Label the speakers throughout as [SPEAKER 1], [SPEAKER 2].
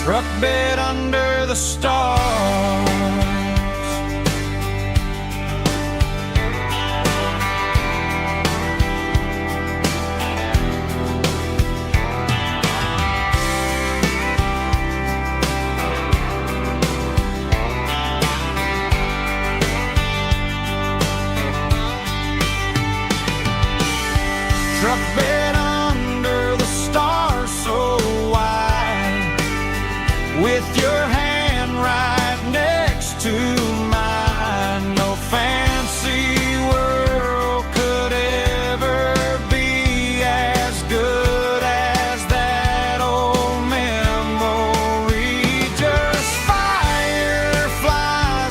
[SPEAKER 1] truck bed under the stars. Truck bed under the stars so wide, with your hand right next to mine. No fancy world could ever be as good as that old memory. Just fireflies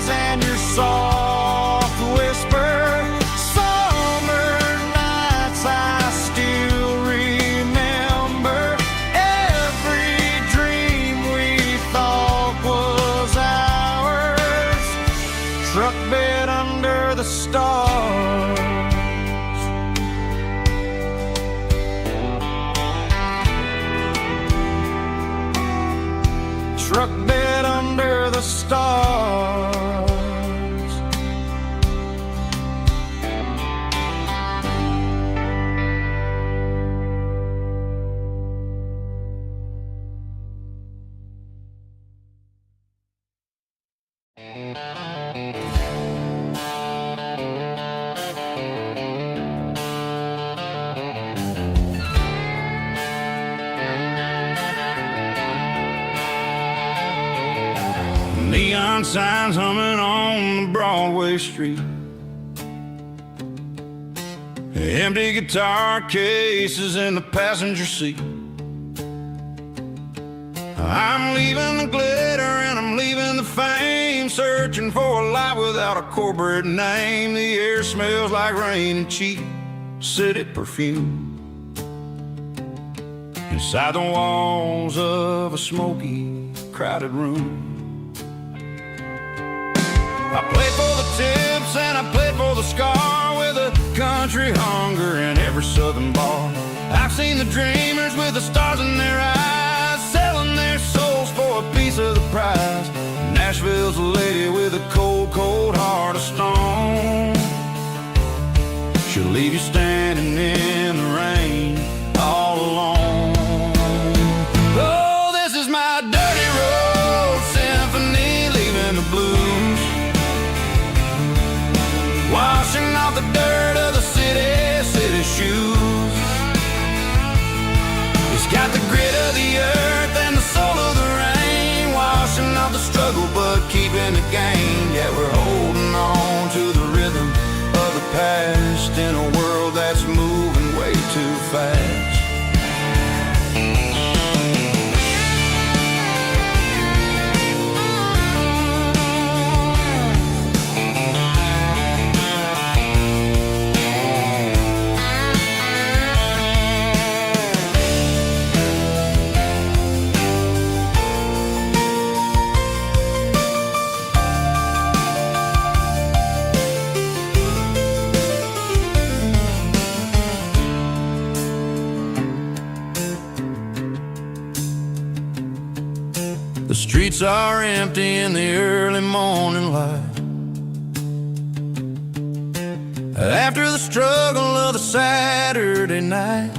[SPEAKER 1] and your soft whisper. Summer nights I still remember. Every dream we thought was ours. Truck bed under the stars. Truck bed under the stars. Neon signs humming on the Broadway street. Empty guitar cases in the passenger seat. I'm leaving the glitter and I'm leaving the fame, searching for a life without a corporate name. The air smells like rain and cheap city perfume. Inside the walls of a smoky, crowded room. I played for the tips and I played for the scar, with a country hunger in every southern bar. I've seen the dreamers with the stars in their eyes, selling their souls for a piece of the prize. Nashville's a lady with a cold, cold heart of stone. She'll leave you standing in the rain all alone. Oh, this is my dirty road symphony, leaving the blues, washing off the dirt of the city shoes. It's got the grit of the earth and the soul of the rain, washing off the struggle but keeping the gain. Yeah, we're holding on to the rhythm of the past in a world that's moving way too fast. The streets are empty in the early morning light, after the struggle of the Saturday night.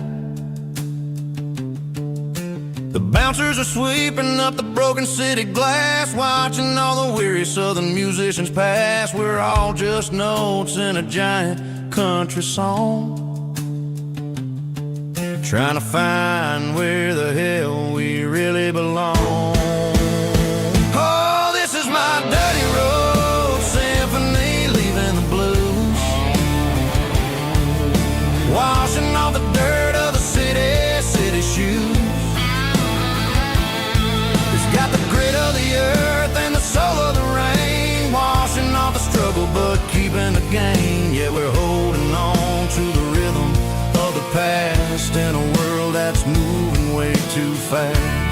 [SPEAKER 1] The bouncers are sweeping up the broken city glass, watching all the weary southern musicians pass. We're all just notes in a giant country song, trying to find where the hell we really belong. My dirty road symphony, leaving the blues, washing off the dirt of the city shoes. It's got the grit of the earth and the soul of the rain, washing off the struggle but keeping the gain. Yeah, we're holding on to the rhythm of the past in a world that's moving way too fast.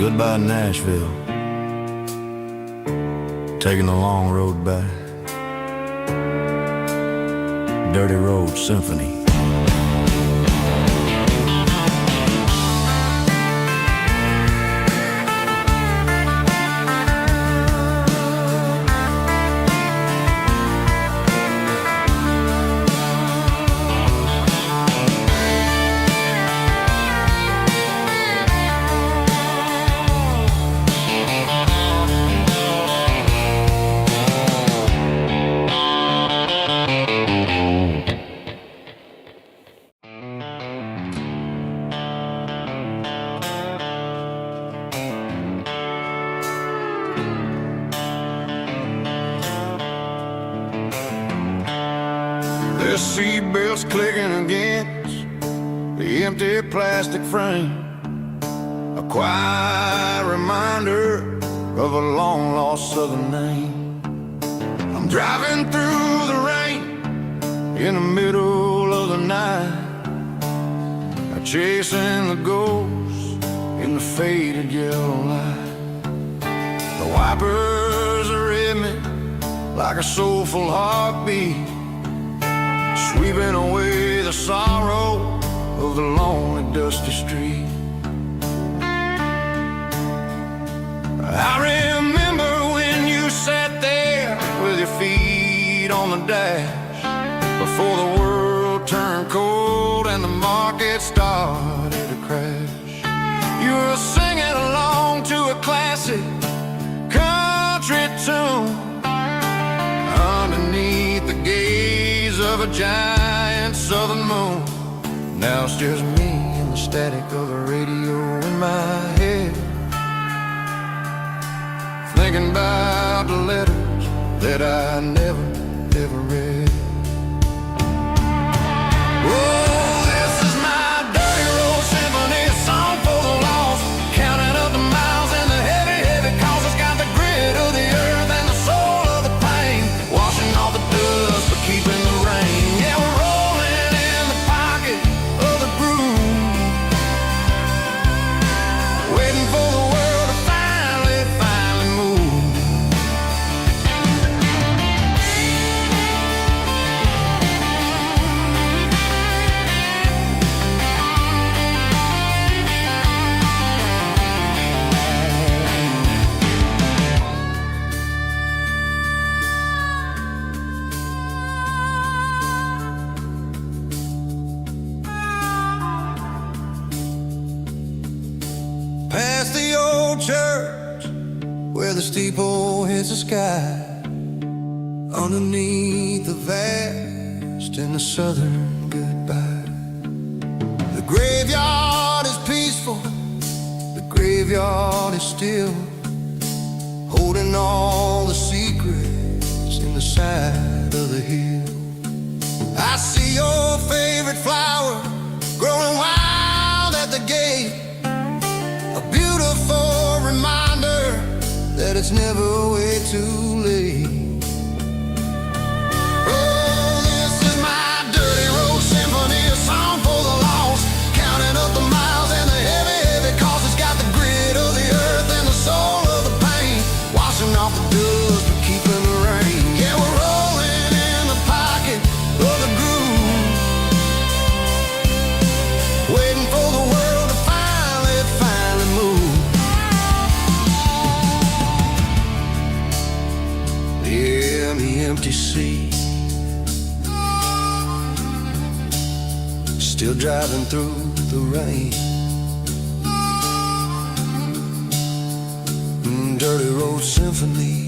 [SPEAKER 1] Goodbye, Nashville, taking the long road back. Dirty Road Symphony. The seatbelts clicking against the empty plastic frame, a quiet reminder of a long-lost southern name. I'm driving through the rain in the middle of the night, chasing the ghosts in the faded yellow light. The wipers are in me like a soulful heartbeat, sweeping away the sorrow of the lonely, dusty street. I remember when you sat there with your feet on the dash, before the world turned cold and the market started to crash. You were singing along to a classic country tune underneath the gaze of a giant southern moon. Now it's just me and the static of the radio in my head, thinking about the letters that I never, ever read. Oh, this is my dirty road symphony, a song for the lost, counting up the miles and the heavy, heavy calls. It's got the grit of the earth and the soul of the pain, washing off the dust but keeping the rain. Yeah, we're rolling in the pocket of the groove, waiting for the world to finally move. Past the old church where the steeple hits the sky, underneath the vast in the southern goodbye. The graveyard is peaceful, the graveyard is still, holding all the secrets in the side of the hill. I see your favorite flower growing wild at the gate, a beautiful reminder that it's never way too late. Oh, this is my dirty road symphony, a song for the lost, counting up the miles and the heavy, heavy calls. It's got the grit of the earth and the soul of the pain, washing off the dust but keeping the rain. Yeah, we're rolling in the pocket of the groove, waiting for the world to finally move. Yeah, the empty sea, still driving through the rain. Dirty road symphony.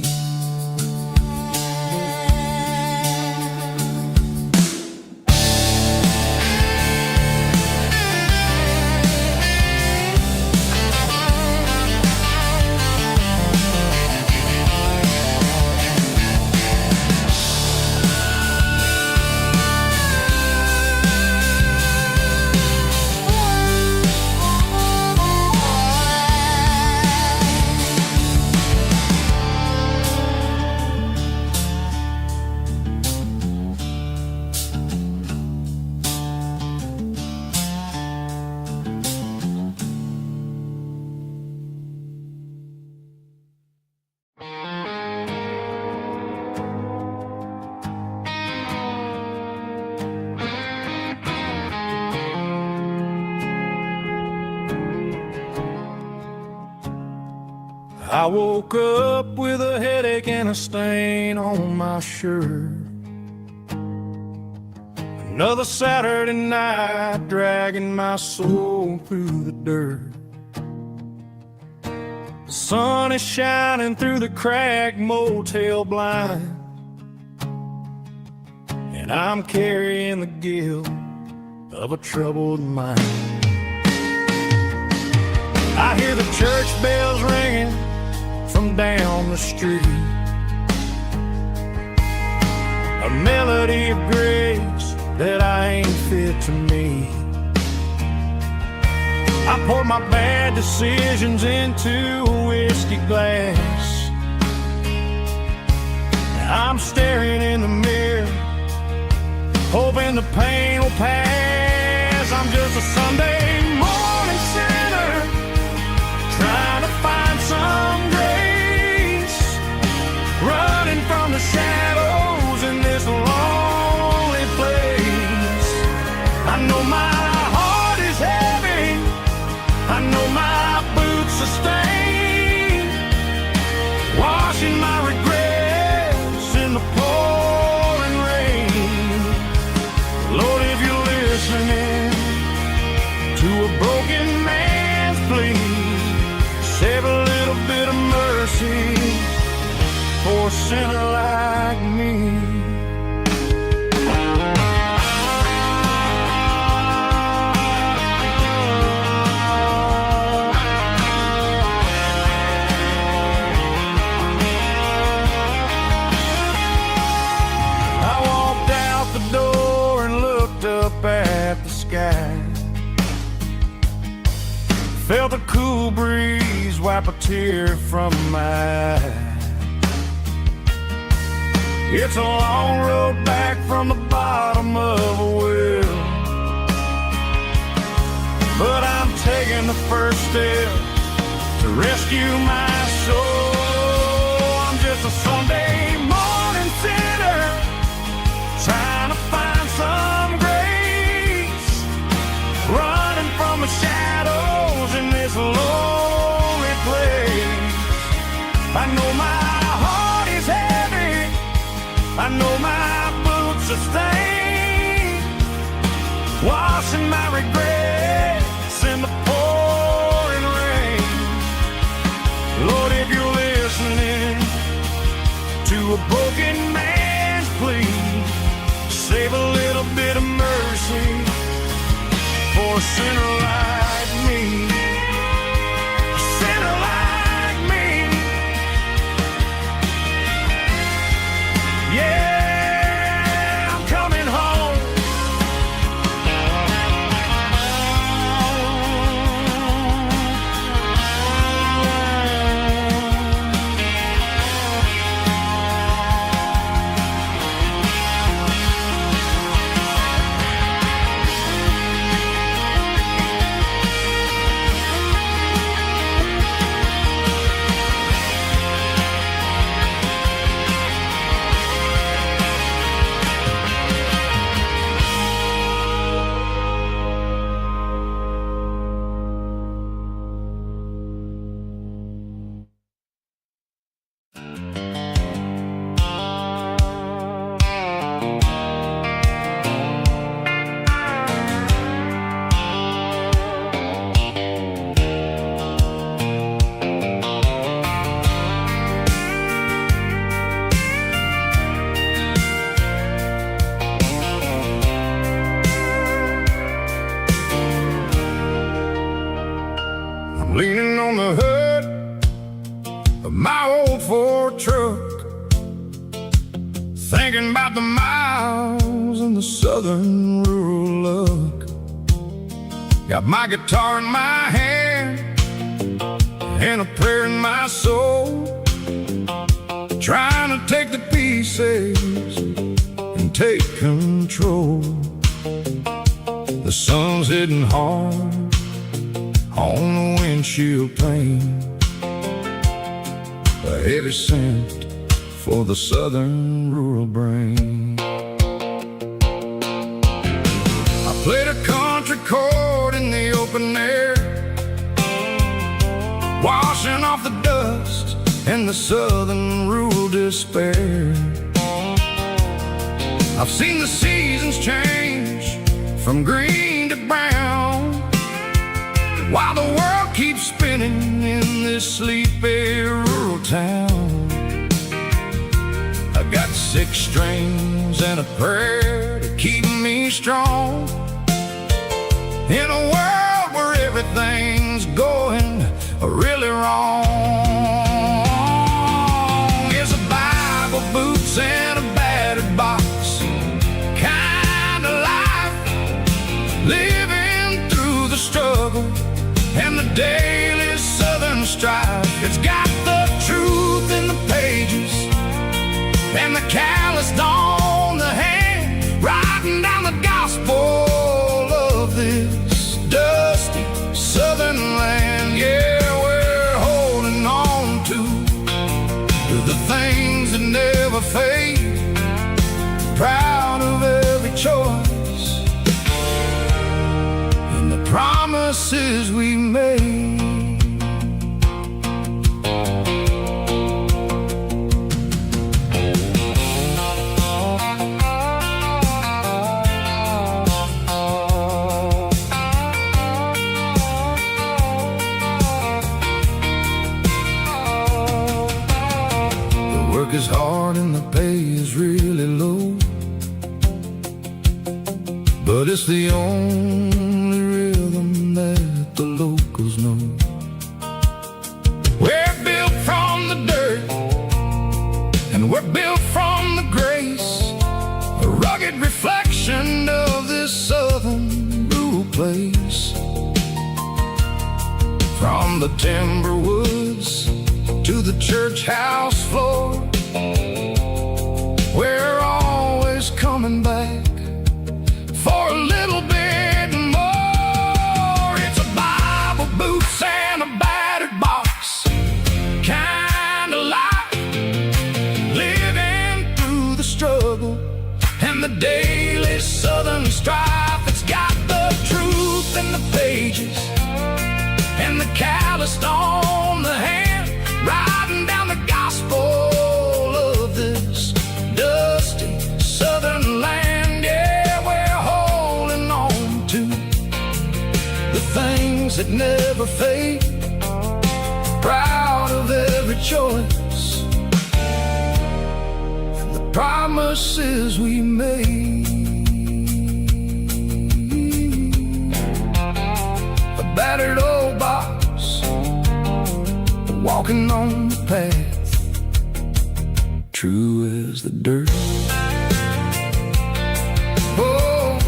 [SPEAKER 1] I woke up with a headache and a stain on my shirt. Another Saturday night dragging my soul through the dirt. The sun is shining through the cracked motel blind, and I'm carrying the guilt of a troubled mind. I hear the church bells ringing from down the street, a melody of grace that I ain't fit to me. I poured my bad decisions into a whiskey glass. I'm staring in the mirror, hoping the pain will pass. I'm just a Sunday morning sinner, trying to find some grace, running from the shadows in this lonely place. I know my heart is heavy, I know my boots are stained, washing my regrets in the pouring rain. Lord, if you're listening to a broken man's plea, save a little bit of mercy for a sinner like me. At the sky, felt a cool breeze wipe a tear from my eye. It's a long road back from the bottom of a well, but I'm taking the first step to rescue my soul. I'm just a Sunday morning sinner, trying to find some running from the shadows in this lonely place. I know my heart is heavy, I know my boots are stained, washing my regrets in the pouring rain. Lord, if you're listening to a broken man's plea, save a little bit of mercy for a sinner like me. A sinner like me. Yeah, I'm coming home. Leaning on the hood of my old Ford truck, thinking about the miles and the southern rural look. Got my guitar in my hand and a prayer in my soul, trying to take the pieces and take control. The sun's hitting hard on the windshield pane, a heavy scent for the southern rural brain. I played a country chord in the open air, washing off the dust and the southern rural despair. I've seen the seasons change from green to brown, while the world keeps spinning in this sleepy rural town. I got 6 strings and a prayer to keep me strong, in a world where everything's going really wrong. It's a Bible, boots, and a battered box, kinda like the daily Southern strife. It's got the truth in the pages and the calloused on the hand, writing down the gospel of this dusty Southern land. Yeah, we're holding on to the things that never fade, proud of every choice and the promises we made. Work is hard and the pay is really low, but it's the only rhythm that the locals know. We're built from the dirt and we're built from the grace, a rugged reflection of this southern rural place. From the timber woods to the church house floor, we're always coming back for a little bit more. It's a Bible, boots, and a battered box kind of life, living through the struggle and the daily Southern strife. It's got the truth in the pages and the calloused on the hand, writing down the gospel of this dusty Southern land. Yeah, we're holding on to the things that never fade, proud of every choice and the promises we made. A battered old box, walking on the path, true as the dirt. Oh,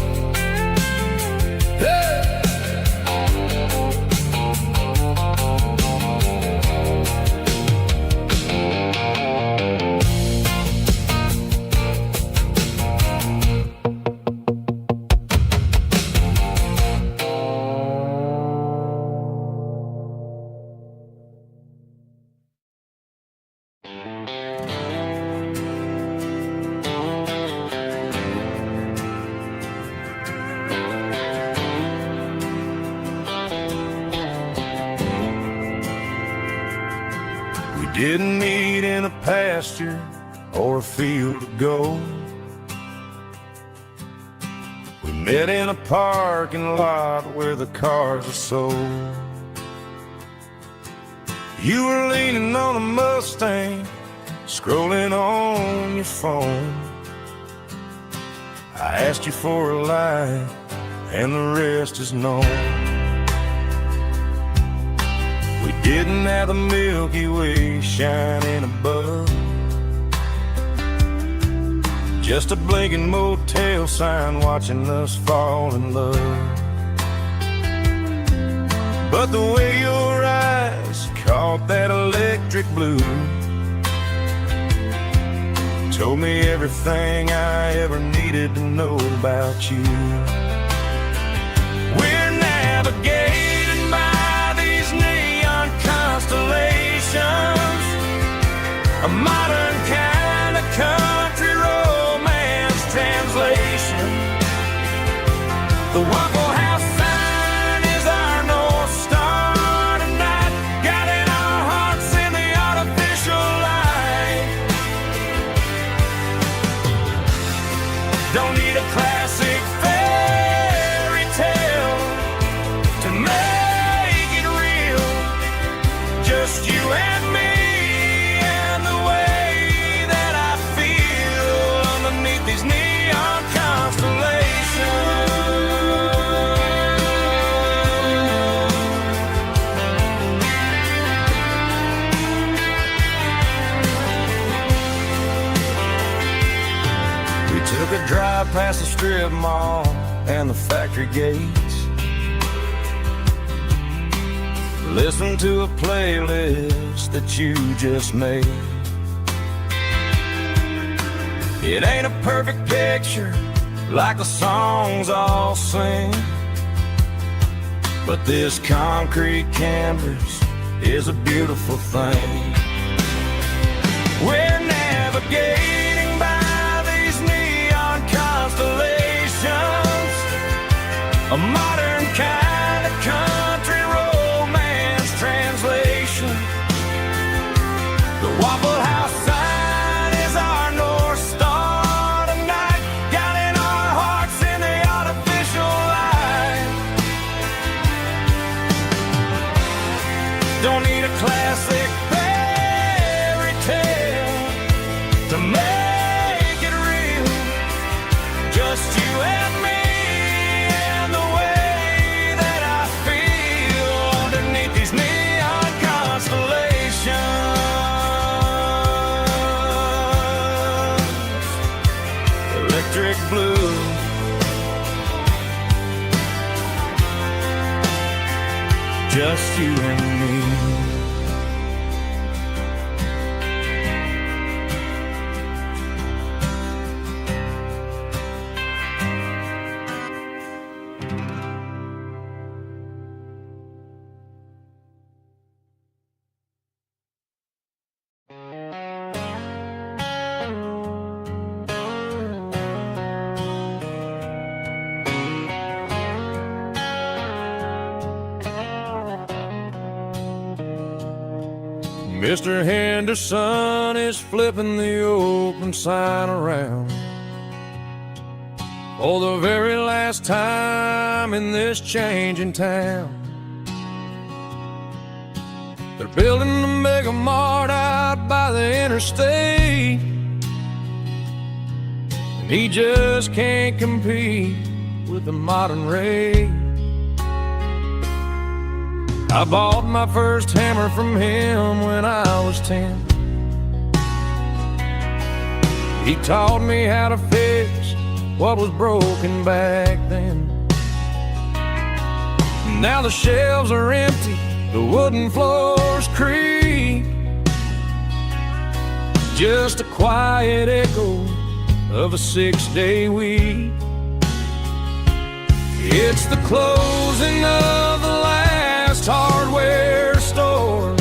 [SPEAKER 1] hey. Didn't meet in a pasture or a field of gold. We met in a parking lot where the cars are sold. You were leaning on a Mustang, scrolling on your phone. I asked you for a light, and the rest is known. We didn't have the Milky Way shining above, just a blinking motel sign watching us fall in love. But the way your eyes caught that electric blue told me everything I ever needed to know about you. We're navigating by these neon constellations, a modern kind of country romance translation. The Waffle House sign is our North Star tonight, guiding our hearts in the artificial light. Don't need a classic fairy tale to make it real, just you and me and the way that I feel underneath these neon constellations. We took a drive past the strip mall and the factory gates. listen to a playlist that you just made. It ain't a perfect picture like the songs all sing, but this concrete canvas is a beautiful thing. We're navigating by these neon constellations, a modern kind of country romance translation. The Waffle House sign is our North Star tonight, guiding our hearts in the artificial light. Don't need a classic fairy tale to make it real, just you and me and the way that I feel underneath these neon constellations. Electric blue, just you and me. Mr. Henderson is flipping the open sign around for the very last time in this changing town. They're building a mega mart out by the interstate, and he just can't compete with the modern rate. I bought my first hammer from him when I was 10. He taught me how to fix what was broken back then. Now the shelves are empty, the wooden floors creak, just a quiet echo of a 6-day week. It's the closing of the last hardware store.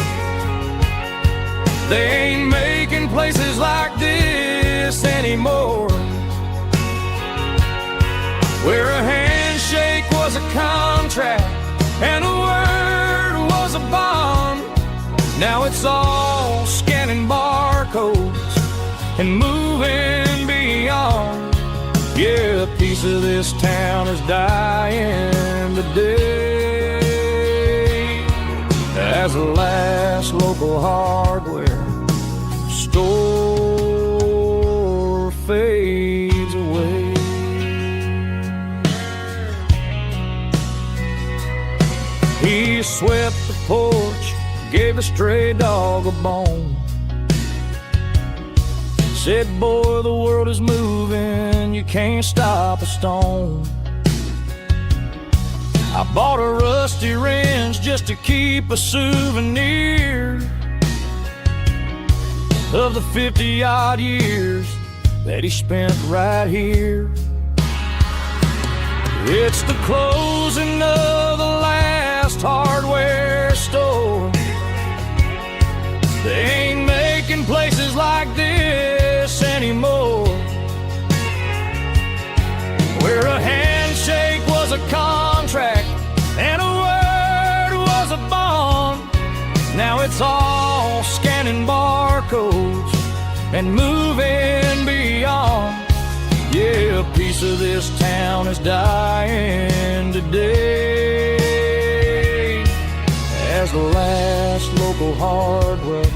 [SPEAKER 1] They ain't making places like this anymore, where a handshake was a contract and a word was a bond. Now it's all scanning barcodes and moving beyond. Yeah, a piece of this town is dying today as the last local hardware store fades away. He swept the porch, gave a stray dog a bone, said, boy, the world is moving, you can't stop a stone. I bought a rusty wrench just to keep a souvenir of the 50-odd years that he spent right here. It's the closing of the last hardware store. They ain't making places like this anymore, where a handshake was a contract and a word was a bond. Now it's all scanning barcodes and moving beyond. Yeah, a piece of this town is dying today as the last local hardware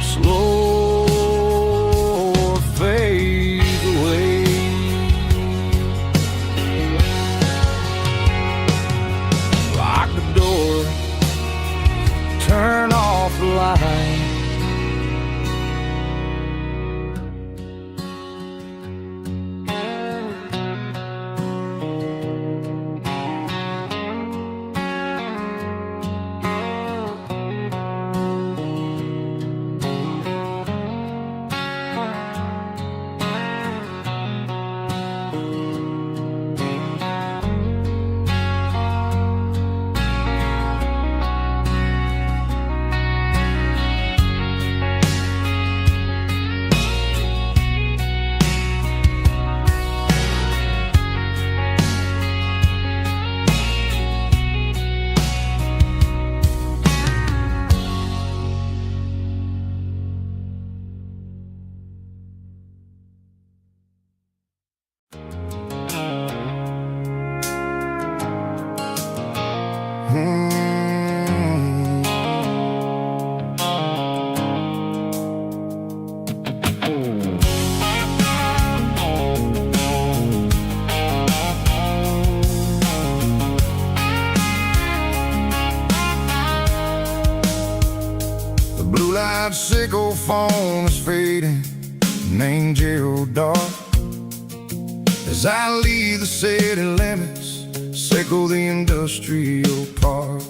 [SPEAKER 1] slow fades away. Lock the door, turn off the light. blue light sickle foam is fading, named Gerald Dark. As I leave the city limits, sickle the industrial park.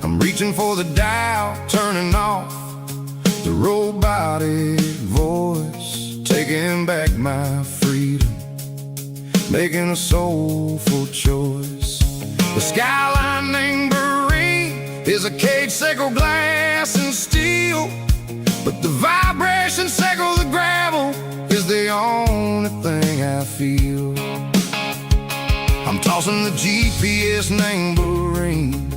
[SPEAKER 1] I'm reaching for the dial, turning off the robotic voice, taking back my freedom, making a soulful choice. The skyline named Marine is a cage sickle, glass and steel, but the vibration sickle, the gravel, is the only thing I feel. I'm tossing the GPS named Marine,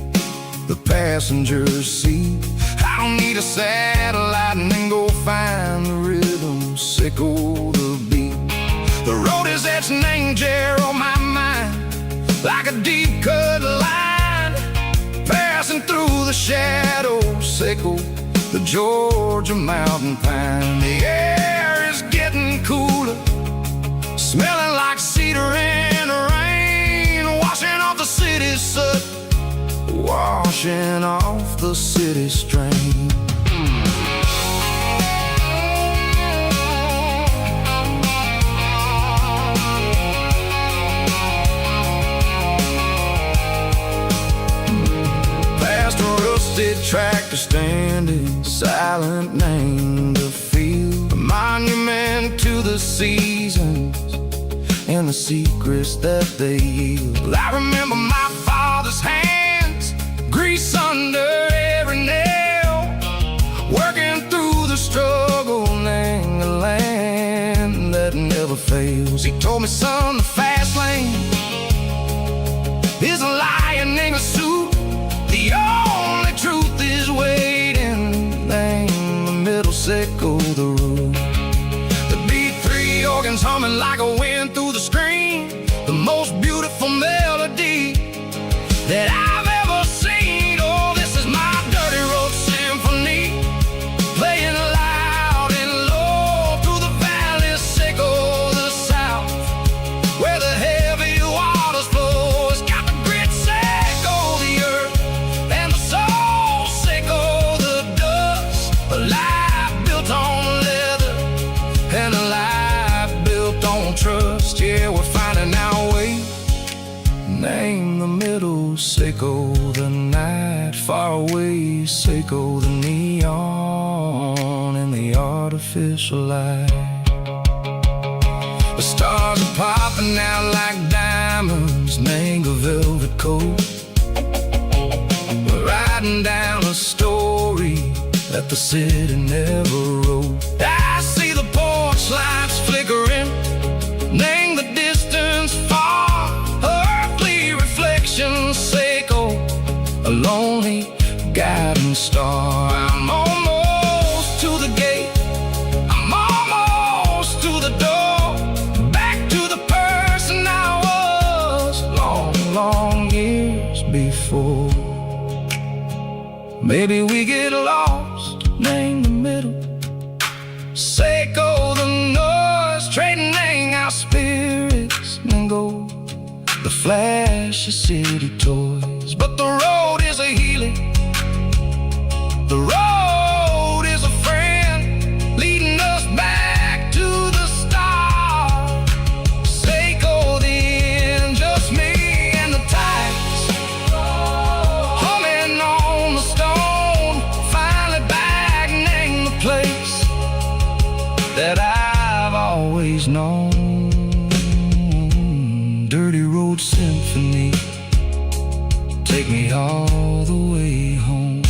[SPEAKER 1] the passenger seat. I don't need a satellite and then go find the rhythm, sickle the beat. The road is etched named Jer on my mind, like a deep cut line, passing through the shadows, sickle the Georgia mountain pine. The air is getting cooler, smelling like cedar in the rain, washing off the city's soot, washing off the city strain. Past a rusted tractor standing silent, named the field, a monument to the seasons and the secrets that they yield. I remember my father's hands, grease under every nail, working through the struggle, named the land that never fails. He told me, son, the fast lane is a lion in a suit, the only truth is waiting, named the middle, sickle the road. The B3 organs humming like a wind through the screen, the most beautiful melody that I've ever seen. Oh, this is my dirty road symphony, playing loud and low through the valleys, sickle the south, where the heavy waters flow. It's got the grit, sickle the earth, and the soul, sickle the dust. A life built on leather and a life built on trust. Yeah, we're finding our way, name the middle, sickle the night, far away, sickle the neon and the artificial light. The stars are popping out like diamonds, mango velvet coat. We're writing down a story that the city never wrote. I see the porch lights flickering, name the distance far, earthly reflections, sickle a lonely guiding star. I'm almost to the gate, I'm almost to the door, back to the person I was long, long years before. Maybe we get lost, name the middle, sickle the noise, trading our spirits and go the flash of city toys. But the road is a healing, the road is a friend, leading us back to the start. Sickle the end, just me and the tides, humming on the stone, finally back, name the place that I've always known. Dirty road symphony, take me all the way home.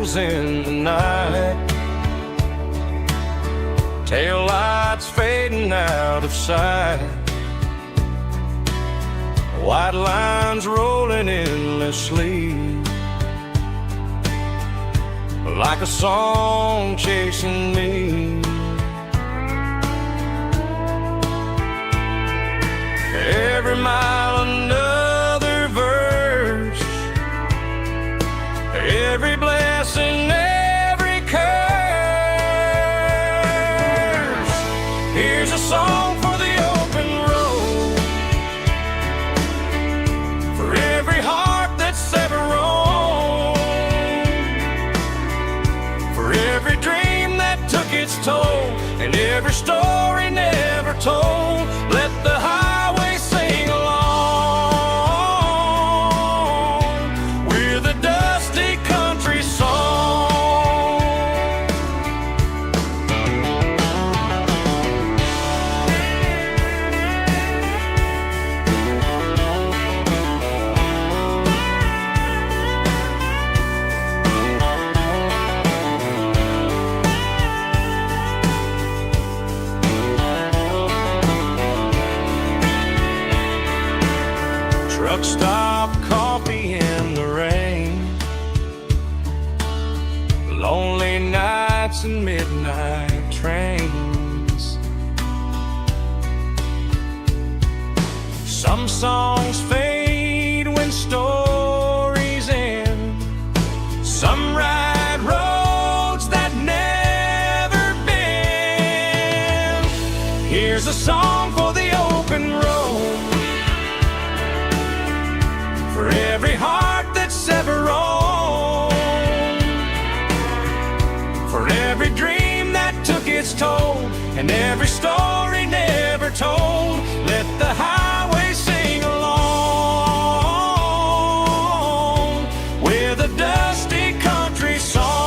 [SPEAKER 1] shadows in the night, tail lights fading out of sight, white lines rolling endlessly, like a song chasing me. Every mile another verse, every blessing, every curse. Here's a song for the open road, for every heart that's ever roamed, for every dream that took its toll, and every story never told. Let the highway sing along with a dusty country song. Truck stop, coffee in the rain, lonely nights and midnight trains. Some songs fade when stories end, some ride roads that never bend. Here's a song for the open road, for every heart that's ever roamed, for every dream that took its toll, and every story never told. Let the highway sing along with a dusty country song.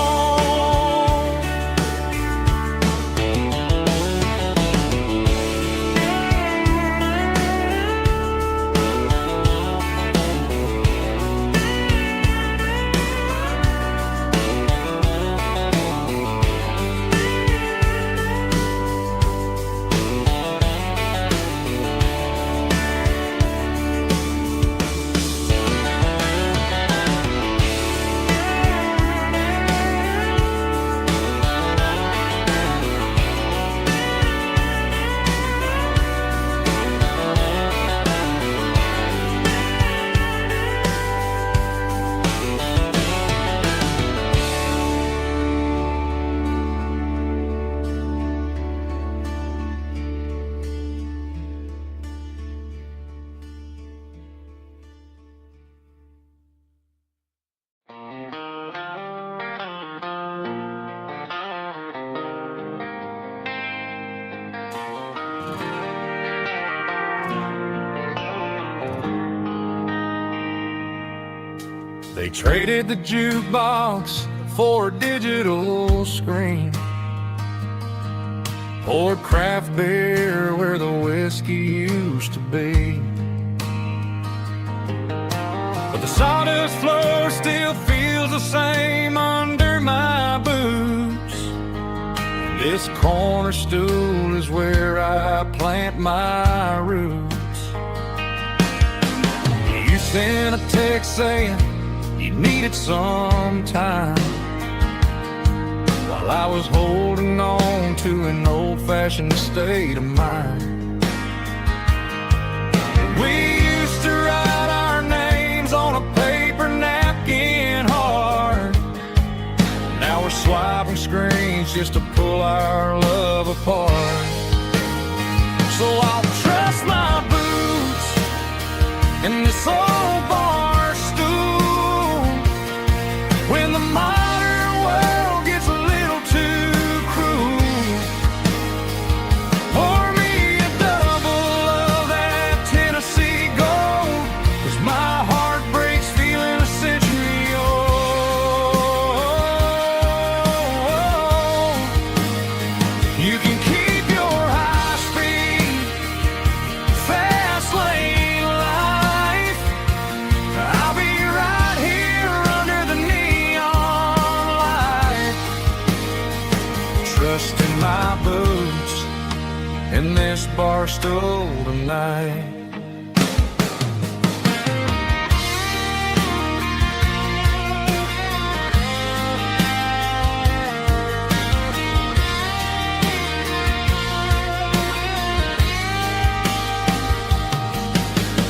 [SPEAKER 1] They traded the jukebox for a digital screen, poured craft beer where the whiskey used to be. But the sawdust floor still feels the same under my boots. This corner stool is where I plant my roots. You sent a text saying you needed some time, while I was holding on to an old-fashioned state of mind. We used to write our names on a paper napkin hard. Now we're swiping screens just to pull our love apart. So I'll trust my boots in this old bar stool when the modern world gets a little too cruel. Pour me a double of that Tennessee Gold, 'cause my heart breaks feeling a century old. You can keep your high speed, fast lane life, in this bar stool tonight.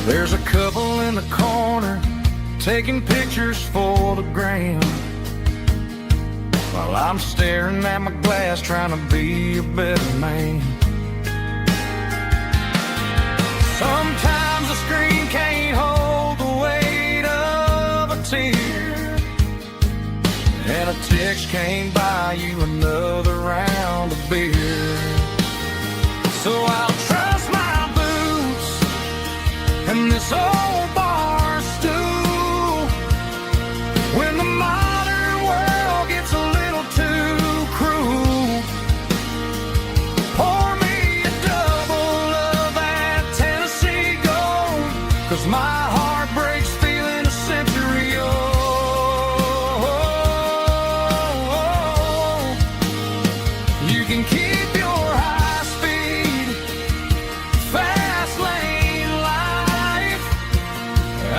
[SPEAKER 1] There's a couple in the corner taking pictures for the gram, while I'm staring at my glass trying to be a better man. Sometimes the screen can't hold the weight of a tear, and a text can't buy you another round of beer. So I'll trust my boots and this old bar stool when the modern world gets a little too cruel. Pour me a double of that Tennessee Gold, 'cause my heart breaks feeling a century old. You can keep your high speed, fast lane life.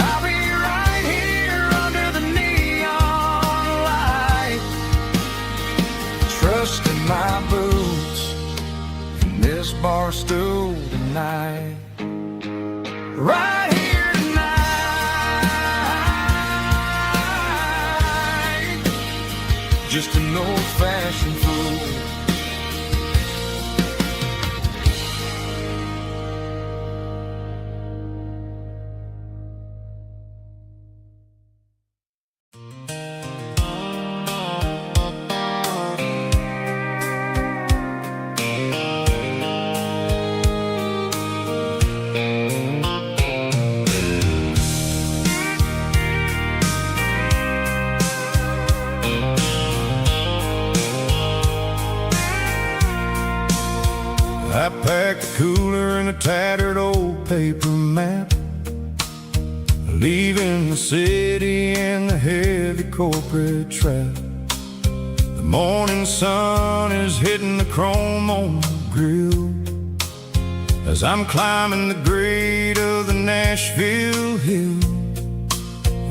[SPEAKER 1] I'll be right here under the neon light, trusting my boots in this bar stool tonight. Right here tonight, just an old-fashioned fool. I packed the cooler in a tattered old paper map, leaving the city in the heavy corporate trap. The morning sun is hitting the chrome on the grill as I'm climbing the grade of the Nashville hill.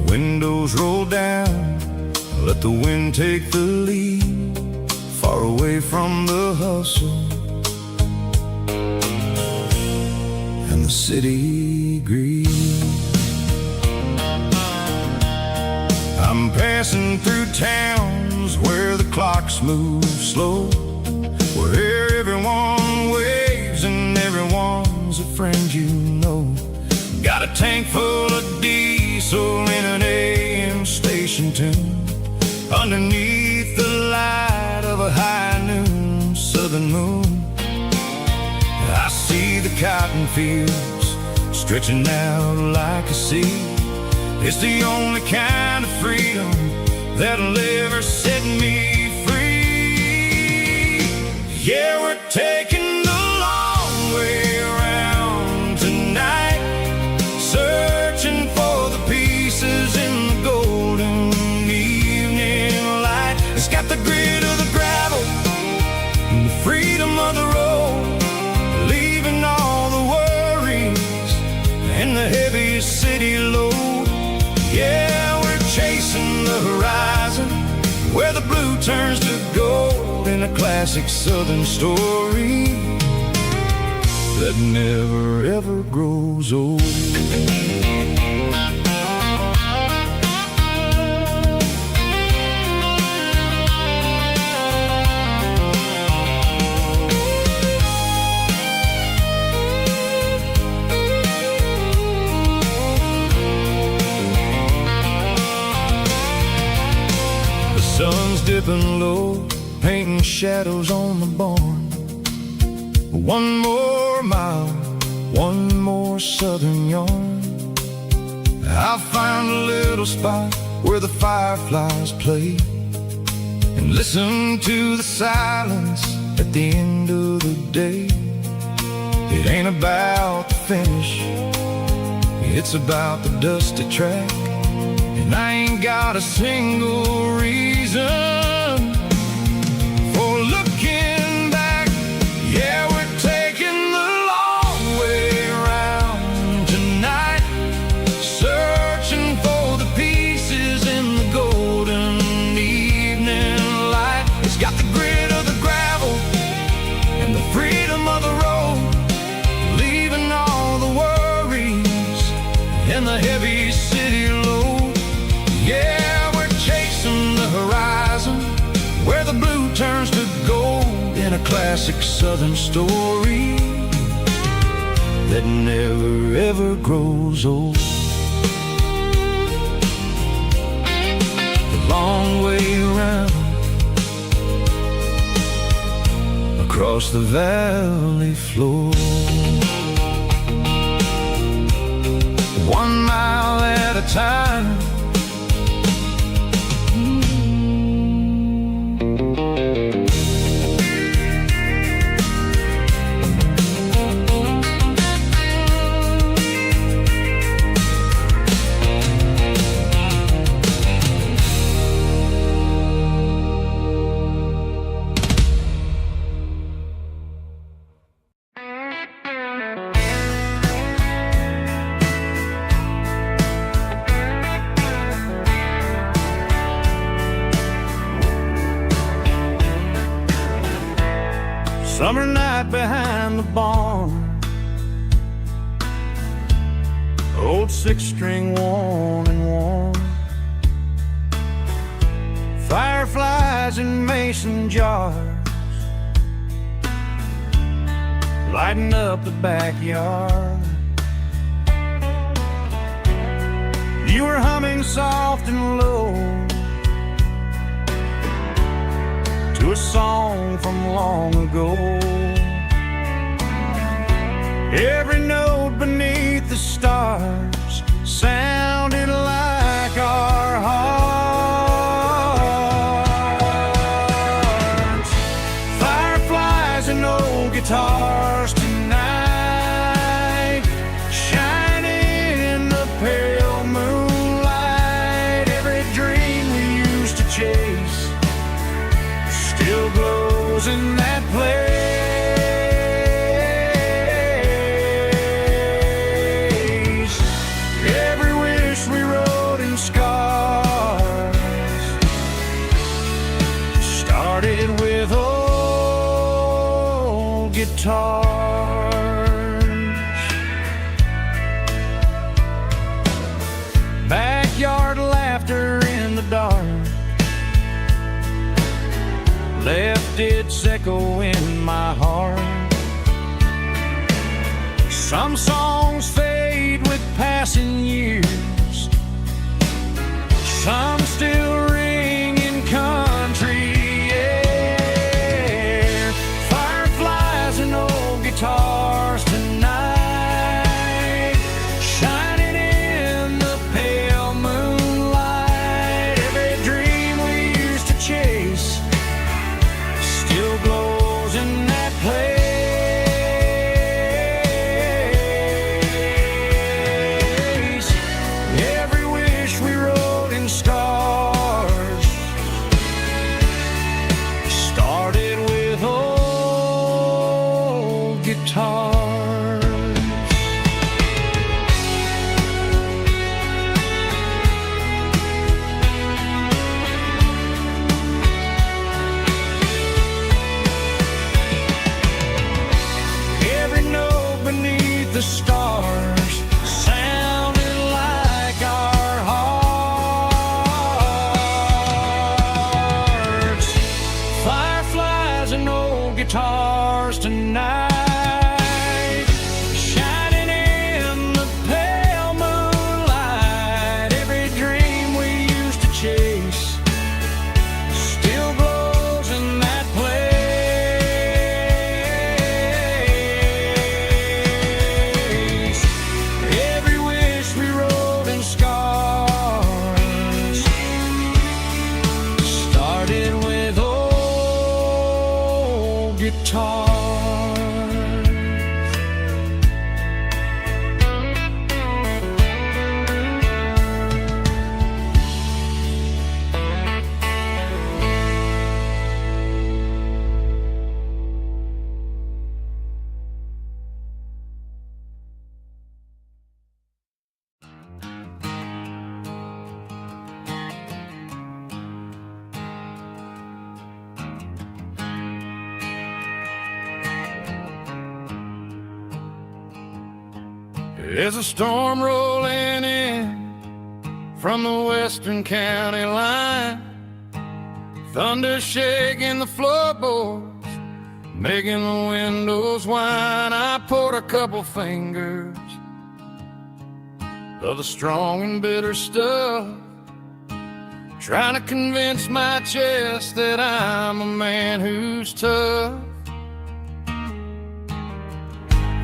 [SPEAKER 1] Windows roll down, let the wind take the lead, far away from the hustle and the city greed. I'm passing through towns where the clocks move slow, where everyone waves and everyone's a friend you know. Got a tank full of diesel in an AM station tune, underneath the light of a high noon southern moon. I see the cotton fields stretching out like a sea. It's the only kind of freedom that'll ever set me free. Yeah, we're taking the long way around tonight, searching for the pieces in the golden evening light. It's got the grit of the gravel and the freedom of the road, leaving all the worries and the heavy city load. Yeah, we're chasing the horizon where the blue turns to gold, in a classic southern story that never ever grows old. Sun's dipping low, painting shadows on the barn. One more mile, one more southern yarn. I'll find a little spot where the fireflies play and listen to the silence at the end of the day. It ain't about the finish, it's about the dusty track, and I ain't got a single reason for looking back. Yeah, we're taking the in the heavy city load. Yeah, we're chasing the horizon, where the blue turns to gold, in a classic southern story that never ever grows old. The long way around, across the valley floor, 1 mile at a time. Summer night behind the barn, old 6-string worn and worn, fireflies in mason jars, lighting up the backyard. You were humming soft and low to a song from long ago. Every note beneath the stars sounded like our hearts. Fireflies and old guitars tonight, shining in the pale moonlight. Every dream we used to chase still glows in that place. Every wish we wrote in scars started with old guitars. Backyard laughter in the dark left its echo in my heart. Some songs fade with passing years, some still ring in country air. Fireflies and old guitars tonight, shining in the pale moonlight. Every dream we used to chase still glows in that place. Every wish we wrote in scars started with old guitars. Every note beneath the stars sounded like our hearts. Fireflies and old guitars tonight, shining in the pale moonlight. Every dream we used to chase still glows in that place. Every wish we wrote in scars started with old guitars. There's a storm rolling in from the western county line, thunder shaking the floorboards, making the windows whine. I poured a couple fingers of the strong and bitter stuff, trying to convince my chest that I'm a man who's tough.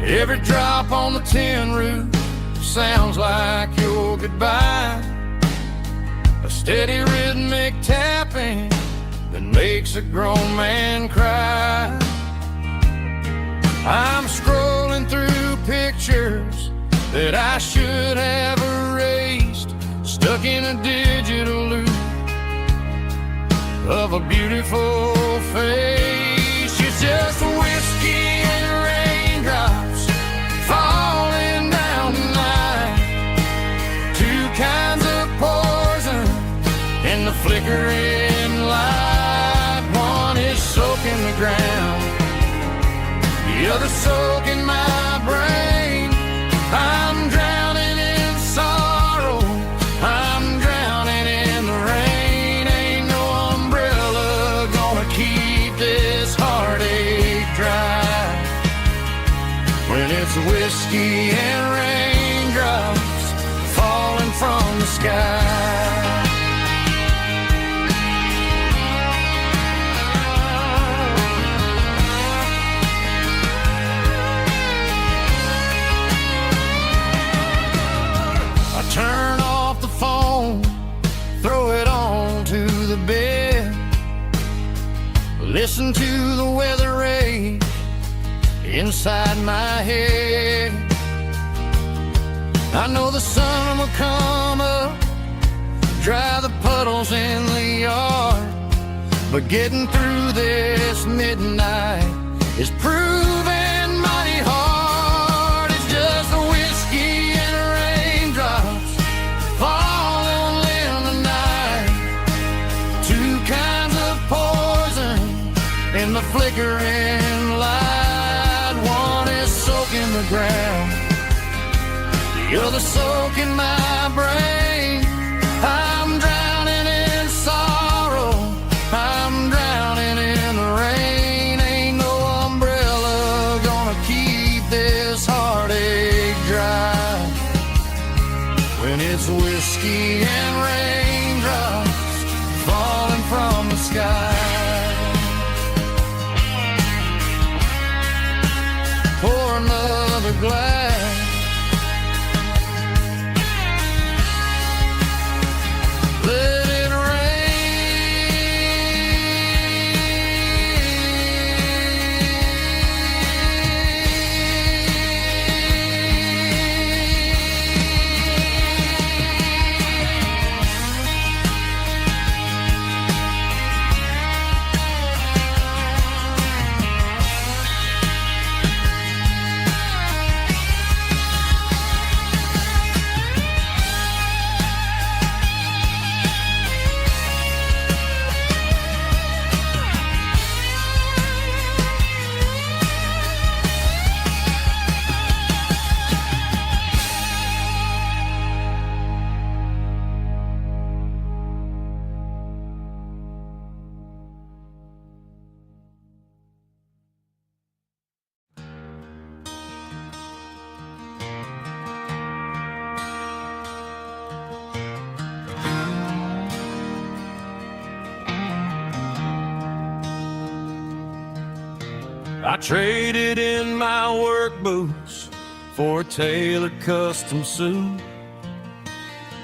[SPEAKER 1] Every drop on the tin roof sounds like your goodbye, a steady rhythmic tapping that makes a grown man cry. I'm scrolling through pictures that I should have erased, stuck in a digital loop of a beautiful face. It's just whiskey and raindrops falling down tonight, two kinds of poison in the flickering light. One is soaking the ground, the other soaking my brain. I'm drowning in sorrow, I'm drowning in the rain. Ain't no umbrella gonna keep this heartache dry when it's whiskey and raindrops falling from the sky. Turn off the phone, throw it on to the bed, listen to the weather rage inside my head. I know the sun will come up, dry the puddles in the yard, but getting through this midnight is proving mighty hard. It's just a whiskey and raindrops falling in the night, two kinds of poison in the flickering light. One is soaking the ground, the other soaking my brain. I'm drowning in sorrow, I'm drowning in the rain. Ain't no umbrella gonna keep this heartache dry when it's whiskey and raindrops falling from the sky. Pour another glass, let it I traded in my work boots for a tailored custom suit,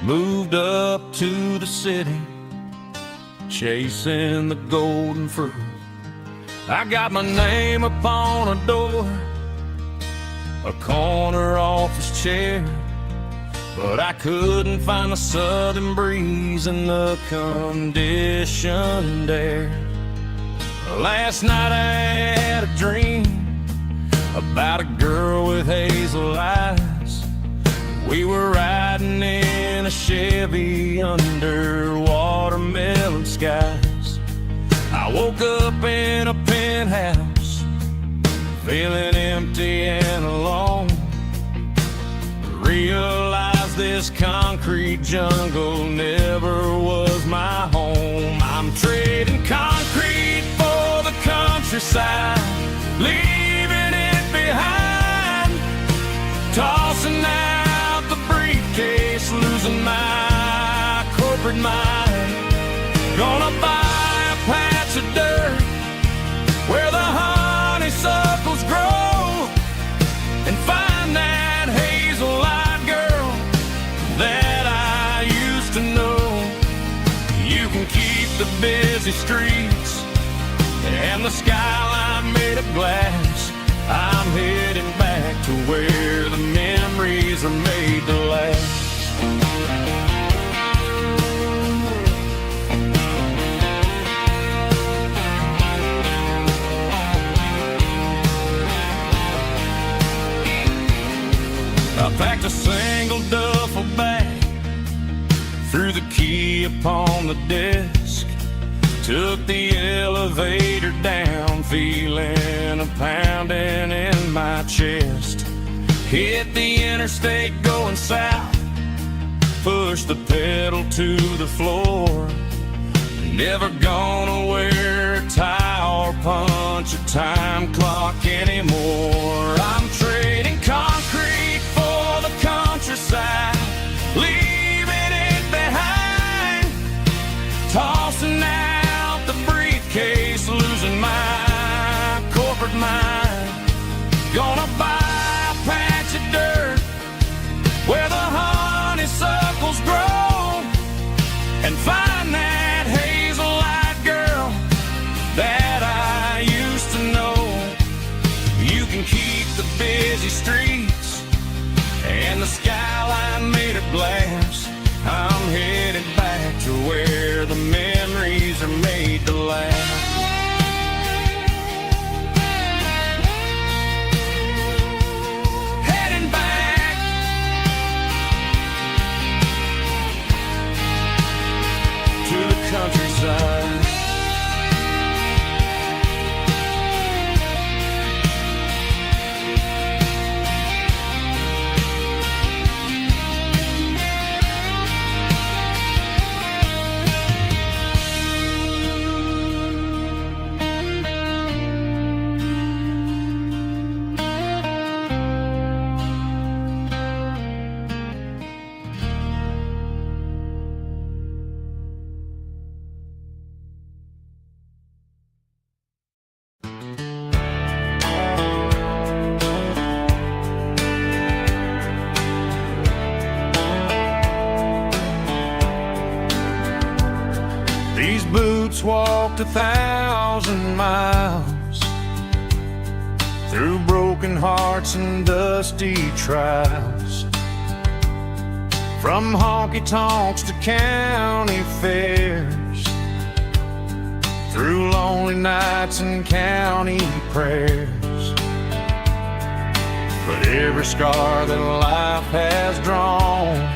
[SPEAKER 1] moved up to the city, chasing the golden fruit. I got my name upon a door, a corner office chair, but I couldn't find the southern breeze in the conditioned air. Last night I had a dream about a girl with hazel eyes. We were riding in a Chevy under watermelon skies. I woke up in a penthouse, feeling empty and alone. realized this concrete jungle never was my home. I'm trading concrete for the countryside, leaving it behind, tossing out the briefcase, losing my corporate mind. Gonna buy a patch of dirt where the honeysuckles grow and find that hazel-eyed girl that I used to know. You can keep the busy streets and the skyline made of glass. I'm heading back to where the memories are made to last. I packed a single duffel bag, threw the key upon the desk, took the elevator down, feeling a pounding in my chest. Hit the interstate going south, pushed the pedal to the floor. Never gonna wear a tie or punch a time clock anymore. I'm trading concrete for the countryside, leaving it behind, tossing out the briefcase, losing my corporate mind. Gonna buy a patch of dirt where the honeysuckles grow and find that hazel-eyed girl that I used to know. You can keep the busy streets and the skyline made of glass. I'm headed back to where the memories are made to last. Heading back to the countryside. These boots walked 1,000 miles through broken hearts and dusty trials, from honky-tonks to county fairs, through lonely nights and county prayers. But every scar that life has drawn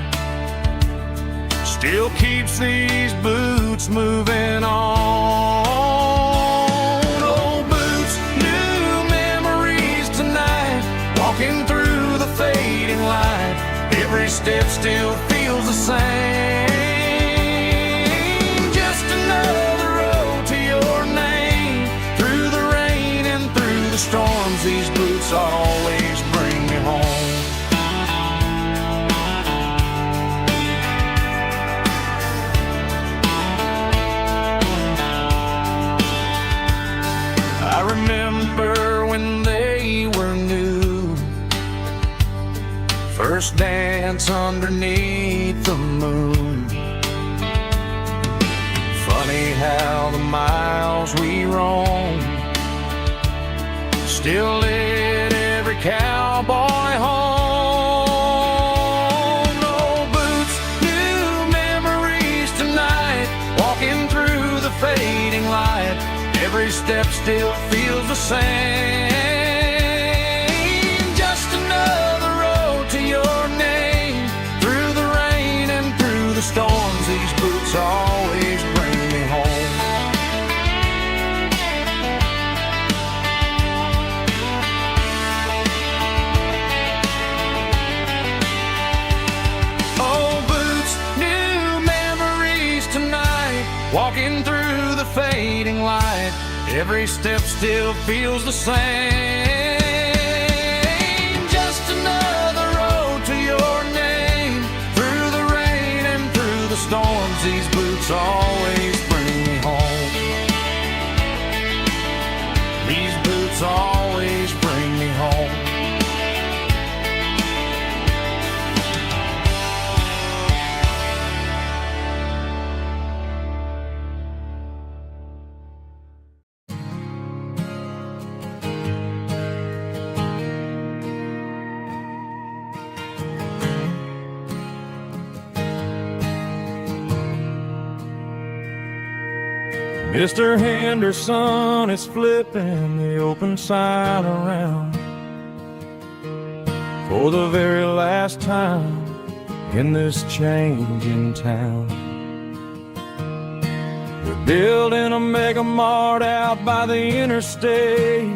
[SPEAKER 1] still keeps these boots moving on. Old boots, new memories tonight, walking through the fading light. Every step still feels the same. Just another road to your name. Through the rain and through the storms, these boots always bring me home. I remember when they were new, first dance underneath the moon. Funny how the miles we roam still lit every cowboy home. No boots, new memories tonight, walking through the fading light. Every step still feels the same. Just another road to your name. Through the rain and through the storms, these boots always bring me home. Walking through the fading light, every step still feels the same. Just another road to your name. Through the rain and through the storms, these boots always bring me home. These boots always bring me home. Mr. Henderson is flipping the open sign around for the very last time in this changing town. They're building a mega mart out by the interstate,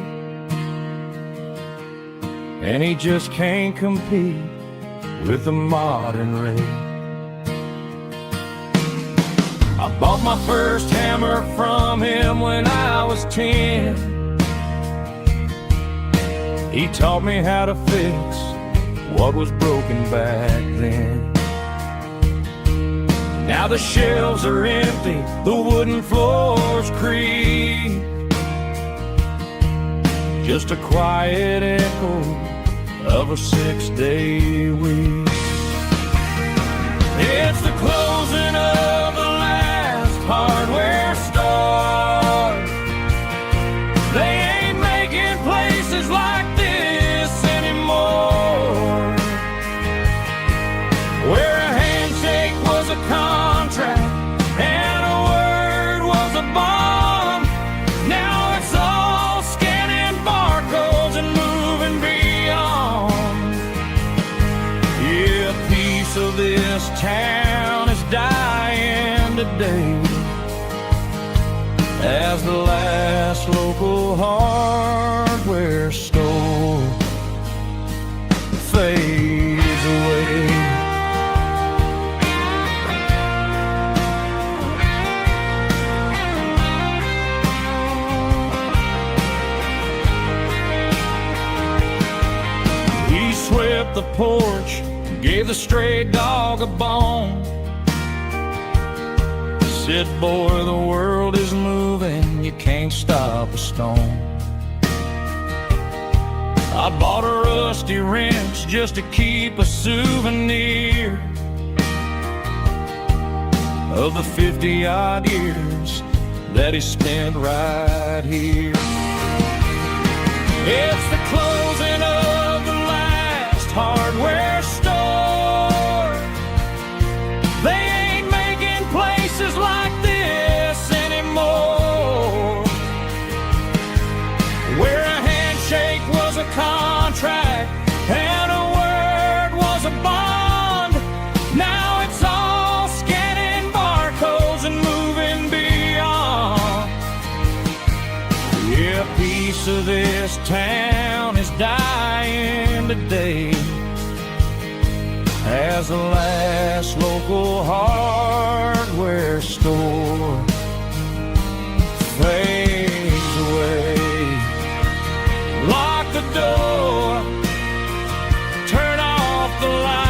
[SPEAKER 1] and he just can't compete with the modern rate. I bought my first hammer from him when I was 10. He taught me how to fix what was broken back then. Now the shelves are empty, the wooden floors creak, just a quiet echo of a 6-day week. It's the closing of the hardware store. They ain't making places like this anymore, where a handshake was a contract and a word was a bond. Now it's all scanning barcodes and moving beyond. Yeah, a piece of this town is dying today as the last local hardware store fades away. He swept the porch, gave the stray dog a bone, said, boy, the world is moving, you can't stop a stone. I bought a rusty wrench just to keep a souvenir of the 50-odd years that he spent right here. It's the closing of the last hardware store. They ain't making places like this anymore, where a handshake was a contract and a word was a bond. Now it's all scanning barcodes and moving beyond. Yeah, a piece of this town is dying today as the last local hardware store fades away. Lock the door, turn off the light.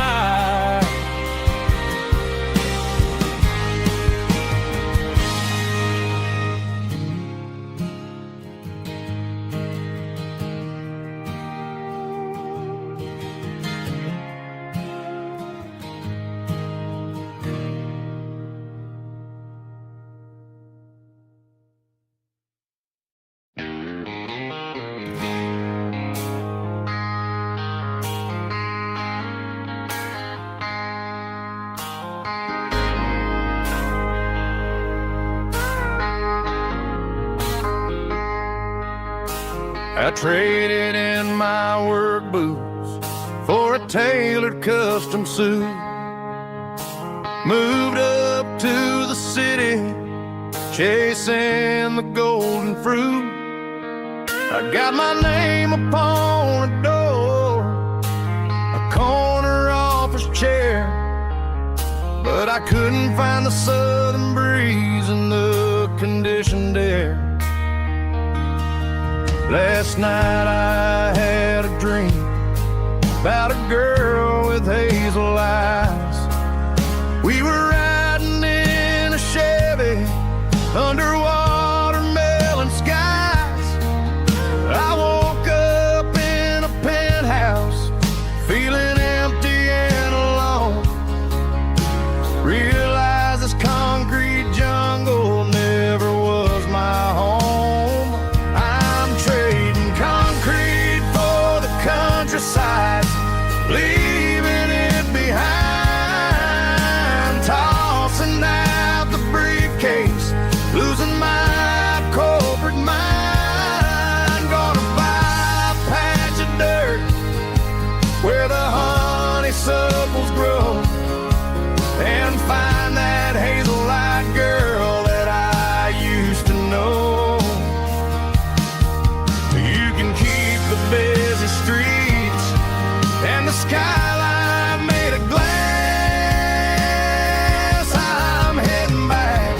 [SPEAKER 1] I traded in my work boots for a tailored custom suit. Moved up to the city, chasing the golden fruit. I got my name upon a door, a corner office chair, but I couldn't find the southern breeze in the conditioned air. Last night I had a dream about a girl with hazel eyes. We were riding in a Chevy under watermelon skies. I woke up in a penthouse feeling empty and alone. Realized this concrete jungle never was my home. I'm trading concrete for the countryside, leaving it behind, tossing out the briefcase, losing my corporate mind. Gonna buy a patch of dirt where the honeysuckles grow, and find that hazel-eyed girl that I used to know. You can keep the busy streets and the skyline made of glass. I'm heading back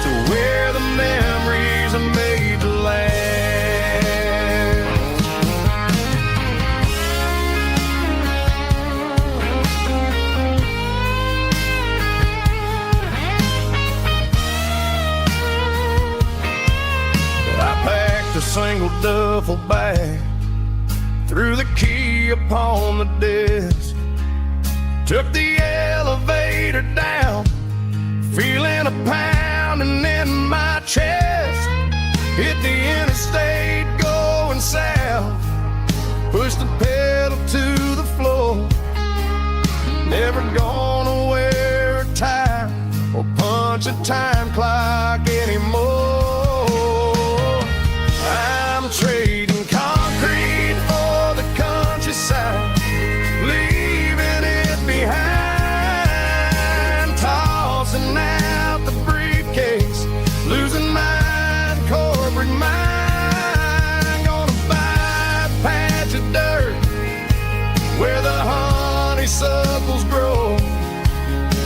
[SPEAKER 1] to where the memories are made to last. I packed a single duffel bag, threw the key upon the desk, took the elevator down, feeling a pounding in my chest. Hit the interstate going south, pushed the pedal to the floor. Never gonna wear a tie or punch a time clock anymore. I'm trading concrete for the countryside, leaving it behind, tossing out the briefcase, losing my corporate mind. Gonna buy a patch of dirt where the honeysuckles grow,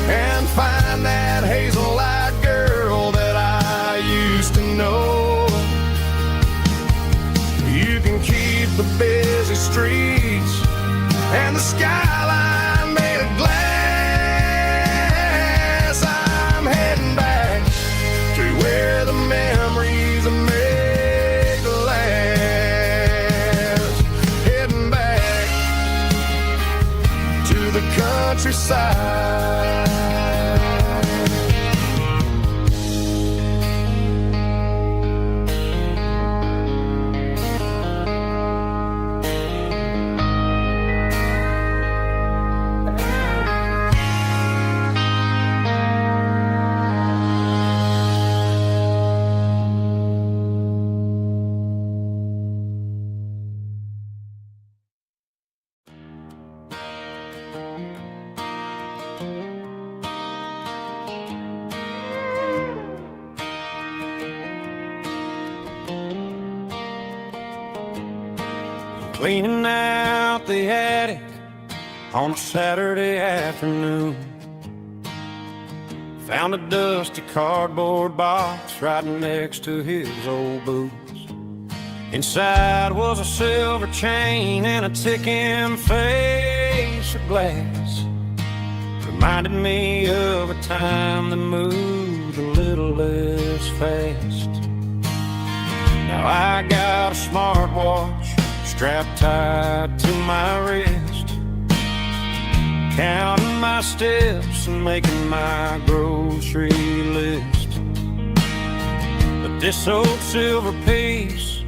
[SPEAKER 1] and find that hazel-eyed girl that I used to know. You can keep the busy streets and the skyline made of glass. I'm heading back to where the memories are made to last. Heading back to the countryside. Cleaning out the attic on a Saturday afternoon, found a dusty cardboard box right next to his old boots. Inside was a silver chain and a ticking face of glass. Reminded me of a time that moved a little less fast. Now I got a smartwatch strapped tight to my wrist, counting my steps and making my grocery list. But this old silver piece,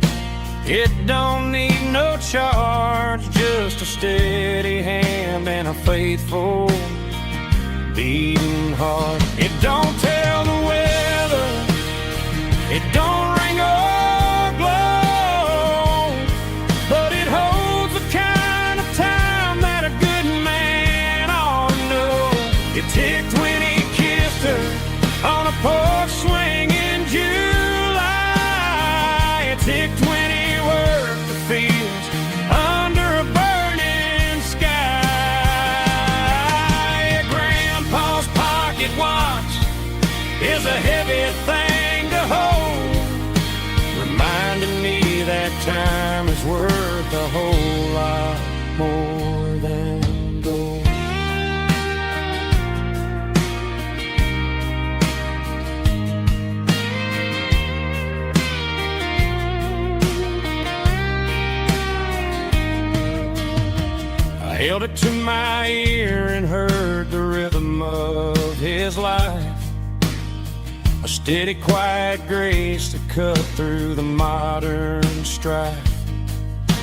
[SPEAKER 1] it don't need no charge, just a steady hand and a faithful beating heart. It don't tell the weather, it don't ring or glow, but it holds the kind of time that a good man ought to know. It ticked when he kissed her on a porch swing in July. It ticked when he worked the fields under a burning sky. Grandpa's pop is a heavy thing to hold, reminding me that time is worth a whole lot more than gold. I held it to my ear and heard the rhythm of his life, a steady, quiet grace to cut through the modern strife.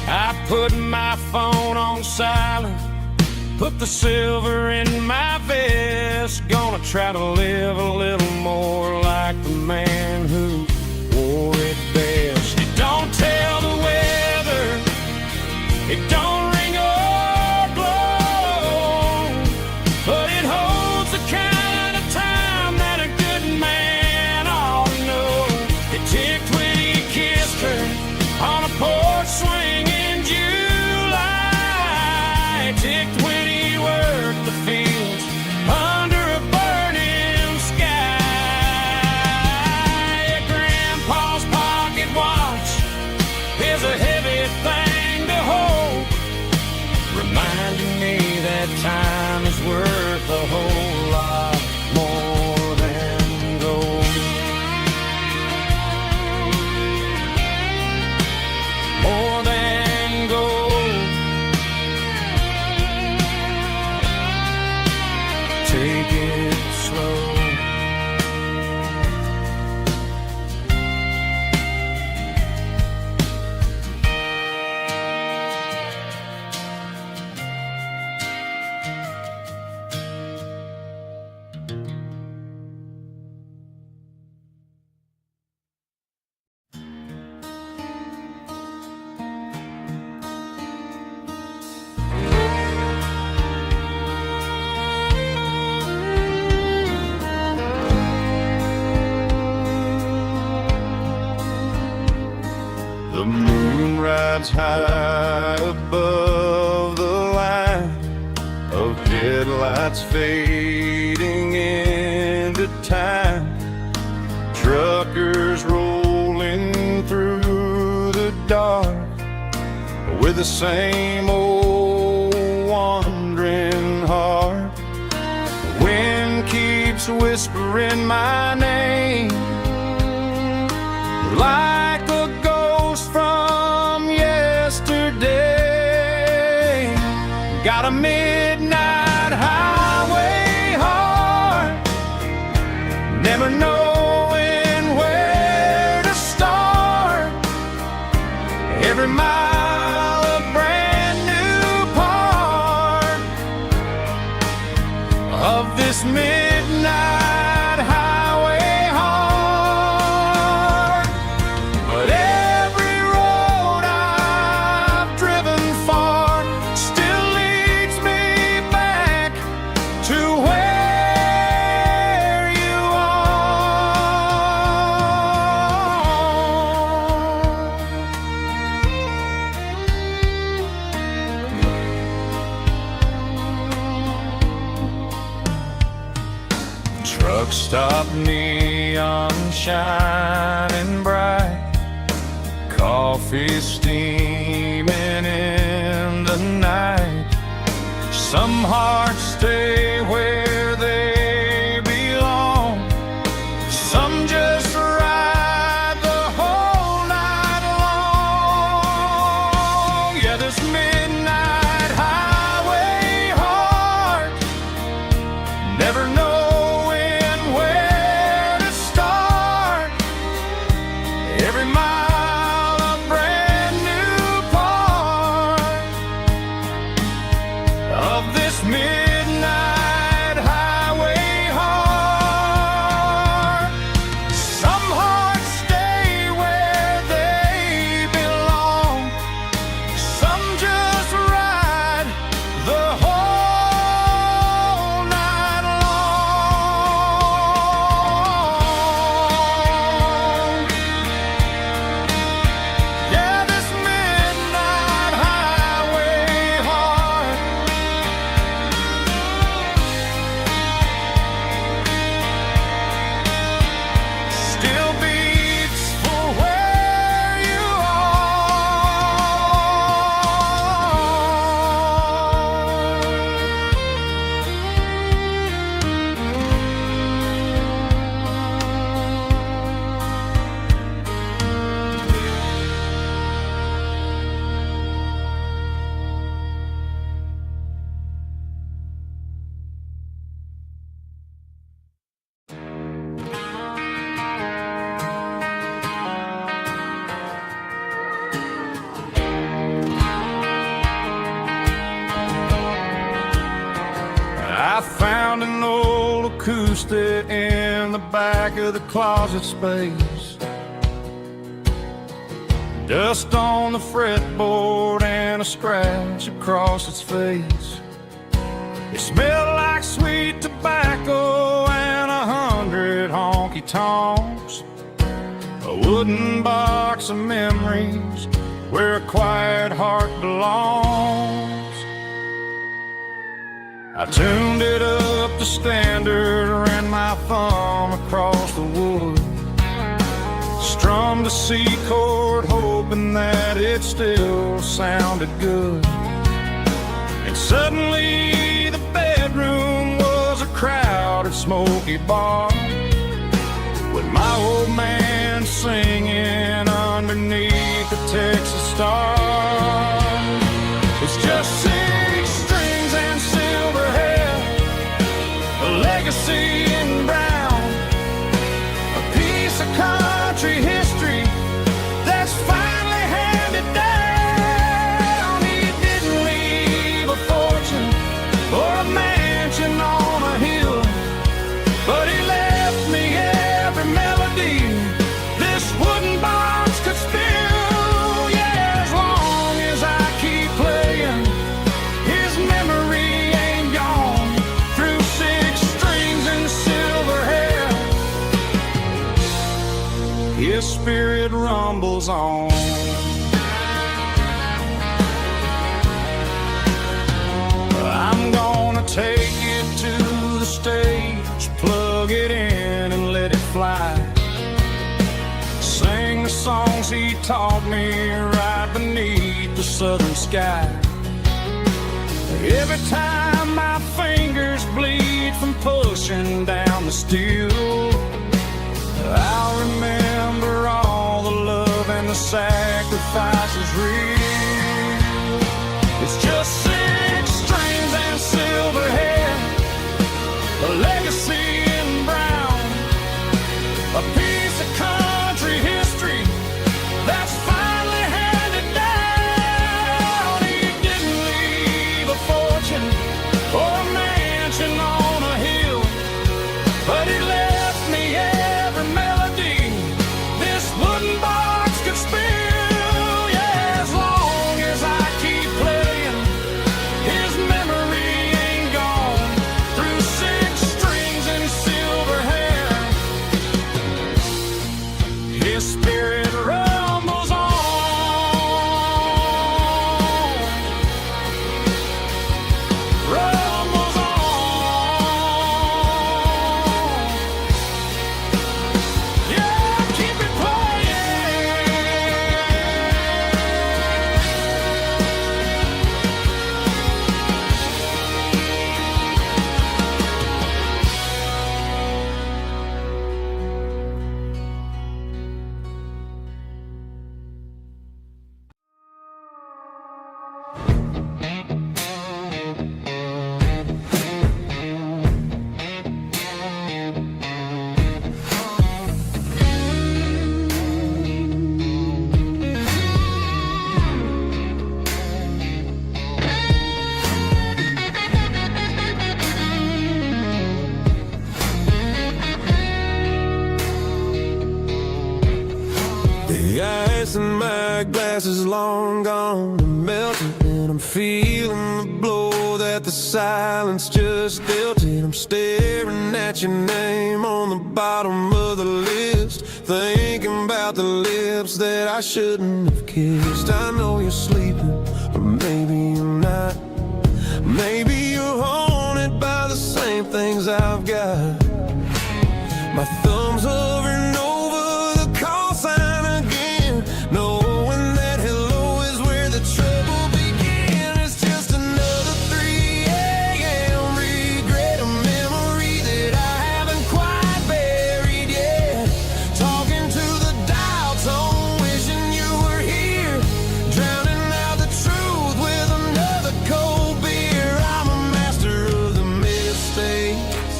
[SPEAKER 1] I put my phone on silent, put the silver in my vest, gonna try to live a little more like the man who wore it best. It don't tell the weather, it don't ring or blow, but it holds the kind of time that a good man ought to know. It ticked when he kissed her on a porch swing in July. It ticked when he worked the fields under a burning sky. Yeah, Grandpa's pocket watch is a heavy thing to hold, reminding me that time is worth a whole lot more than gold. More than gold. Take it slow. The moon rides high above the line of headlights fading into time. Truckers rolling through the dark with the same old wandering heart. The wind keeps whispering my name like a ghost from yesterday. Got a midnight highway heart, never knowing where to start. Every mile a brand new part of this midnight highway heart. But every road I've driven far still leads me back to where you are. Truck stop, neon shining bright, coffee steaming in the night. Some hearts stay where they belong, some just ride the whole night long. Yeah, this midnight highway heart, never knowing where to start. Every mile a brand new part of this midnight highway heart. Some hearts stay where they belong, some just ride the whole night long. acoustic in the back of the closet space. Dust on the fretboard and a scratch across its face. It smelled like sweet tobacco and 100 honky-tonks. A wooden box of memories where a quiet heart belongs. I tuned it up to standard, ran my thumb across the wood, strummed a C chord hoping that it still sounded good. And suddenly the bedroom was a crowded smoky bar, with my old man singing underneath the Texas star. It's just 6 strings and silver hair, a legacy in brown, a piece of country history that's finally handed down. He didn't leave a fortune or a mansion on a hill, but he left me every melody this wooden box could spill. Yeah, as long as I keep playing, his memory ain't gone. Through 6 strings and silver hair, his spirit rumbles on. I'm gonna take it to the stage, plug it in and let it fly. Sing the songs he taught me right beneath the southern sky. Every time my fingers bleed from pushing down the steel, I'll remember all the love and the sacrifices real. It's just 6 strings and silver hair, a legacy in brown, a piece of country history that's finally handed down. He didn't leave a fortune or a mansion on a hill, but he left me every melody this wooden box could spill. Yeah, as long as I keep playing, his memory ain't gone. Through 6 strings and silver hair, his spirit rumbles on. Rumbles on. Yeah, keep it playing.
[SPEAKER 2] The ice in my glass is long gone and melted, and I'm feeling the blow that the silence just dealt it. I'm staring at your name on the bottom of the list, thinking about the lips that I shouldn't have kissed. I know you're sleeping, but maybe you're not. Maybe you're haunted by the same things I've got. My thumb's hovering over the call sign again, knowing that hello is where the trouble began. It's just another 3 a.m. regret, a memory that I haven't quite buried yet. Talking to the dial tone, wishing you were here, drowning out the truth with another cold beer. I'm a master of the mistakes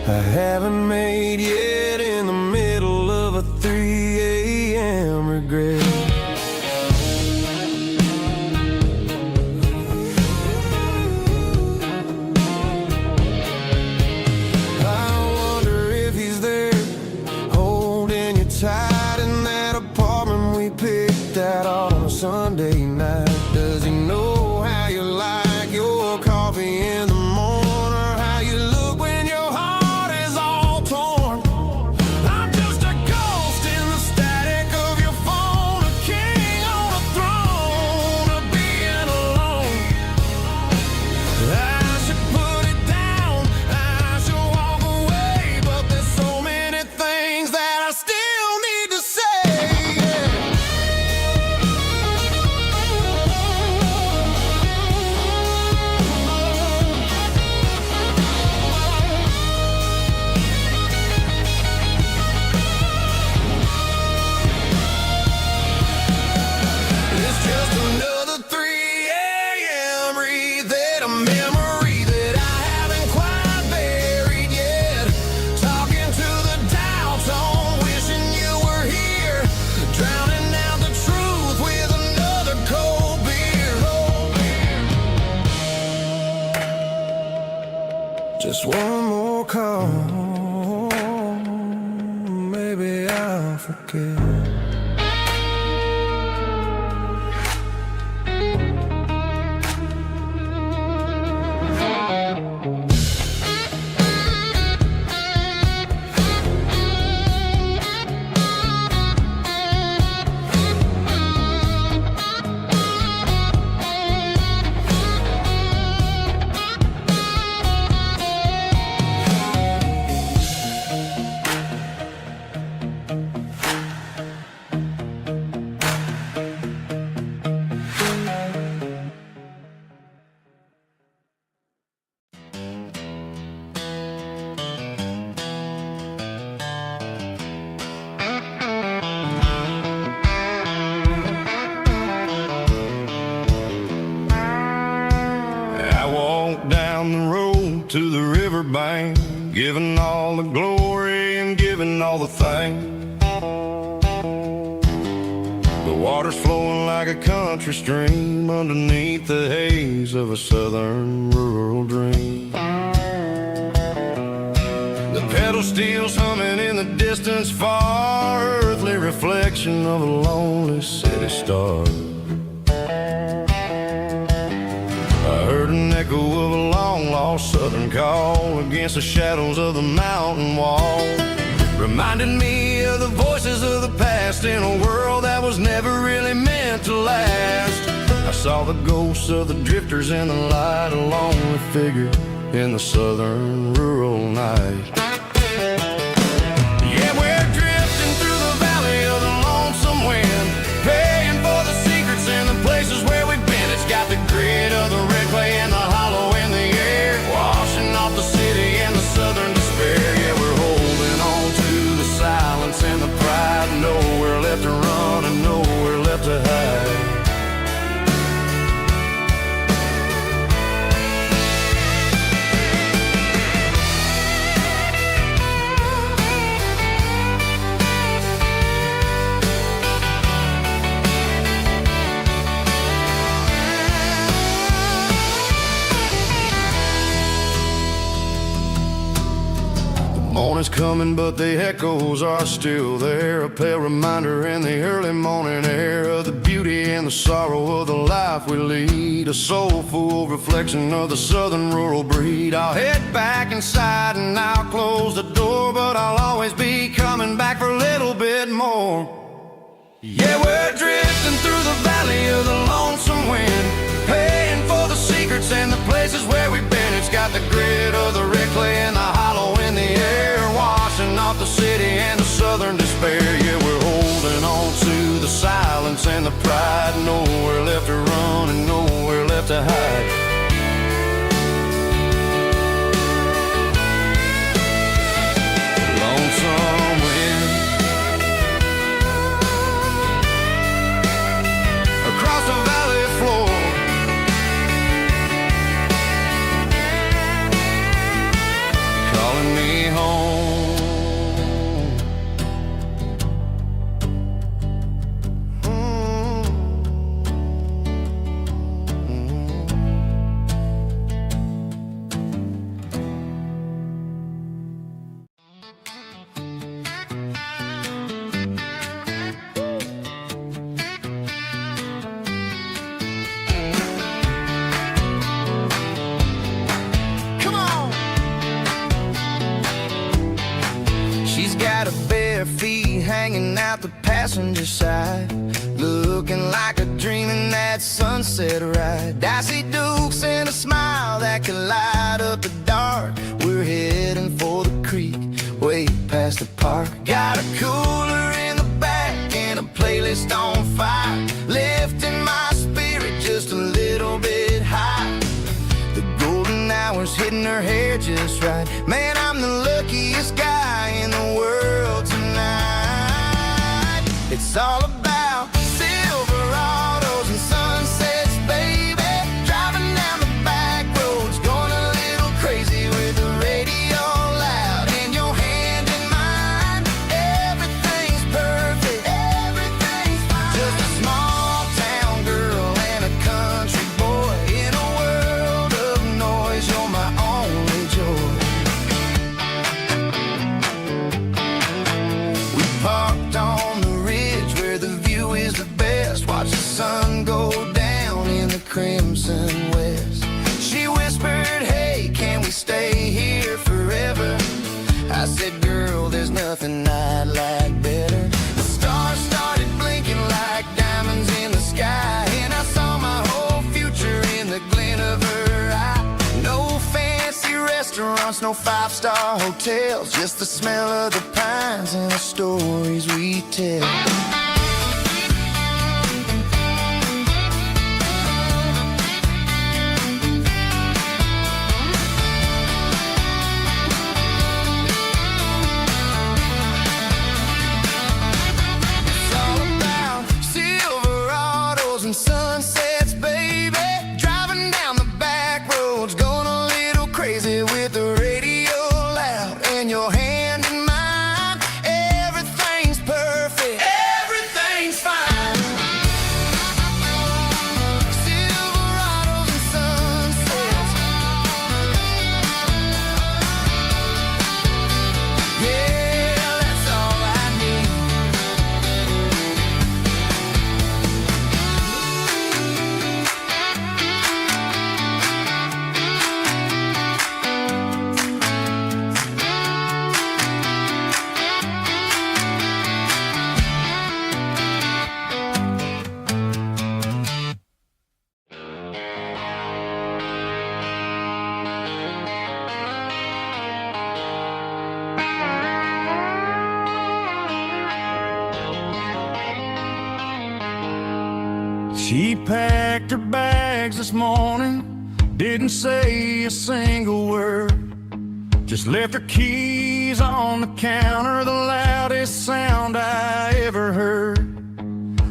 [SPEAKER 2] I haven't made yet, in the middle of a 3 a.m. regret. I forget.
[SPEAKER 1] Down the road to the riverbank, giving all the glory and giving all the thanks. The water's flowing like a country stream underneath the haze of a southern rural dream. The pedal steel's humming in the distance far, earthly reflection of a lonely city star. I heard an echo of a long-lost southern call against the shadows of the mountain wall, reminding me of the voices of the past in a world that was never really meant to last. I saw the ghosts of the drifters in the light, a lonely figure in the southern rural night. Yeah, we're drifting through the valley of the lonesome wind, paying for the secrets and the places where we've been. It's got the grit of the red clay and the hollow in the air, washing off the city and the southern despair. Yeah, we're holding on to the silence and the pride, nowhere left to run and nowhere left to hide. Morning's coming, but the echoes are still there, a pale reminder in the early morning air of the beauty and the sorrow of the life we lead, a soulful reflection of the southern rural breed. I'll head back inside and I'll close the door, but I'll always be coming back for a little bit more. Yeah, we're drifting through the valley of the lonesome wind, paying for the secrets and the places where we've been. It's got the grit of the red clay and the hollow in the air, washing off the city and the southern despair. Yeah, we're holding on to the silence and the pride, nowhere left to run and nowhere left to hide. Lonesome wind across the valley floor, calling me home. Got her bare feet hanging out the passenger side, looking like a dream in that sunset ride. Dicey dukes and a smile that can light up the dark. We're heading for the creek, way past the park. Got a cooler in the back and a playlist on fire, lifting my spirit just a little bit high. The golden hours hitting her hair just right. Man, I'm the luckiest guy in the world tonight. It's all about Silverados and sunsets, baby. Driving down the back roads, going a little crazy with the radio loud. And your hand in mine, everything's perfect, everything's fine. Just a small I said, girl, there's nothing I'd like better. The stars started blinking like diamonds in the sky, and I saw my whole future in the glint of her eye. No fancy restaurants, no five-star hotels, just the smell of the pines and the stories we tell. Sunsets, baby, driving down the back roads, going a little crazy with the radio loud, and your hand in mine. Everything's perfect, everything's fine. Silverados and sunsets, yeah, that's all I need.
[SPEAKER 3] She packed her bags this morning, didn't say a single word, just left her keys on the counter, the loudest sound I ever heard.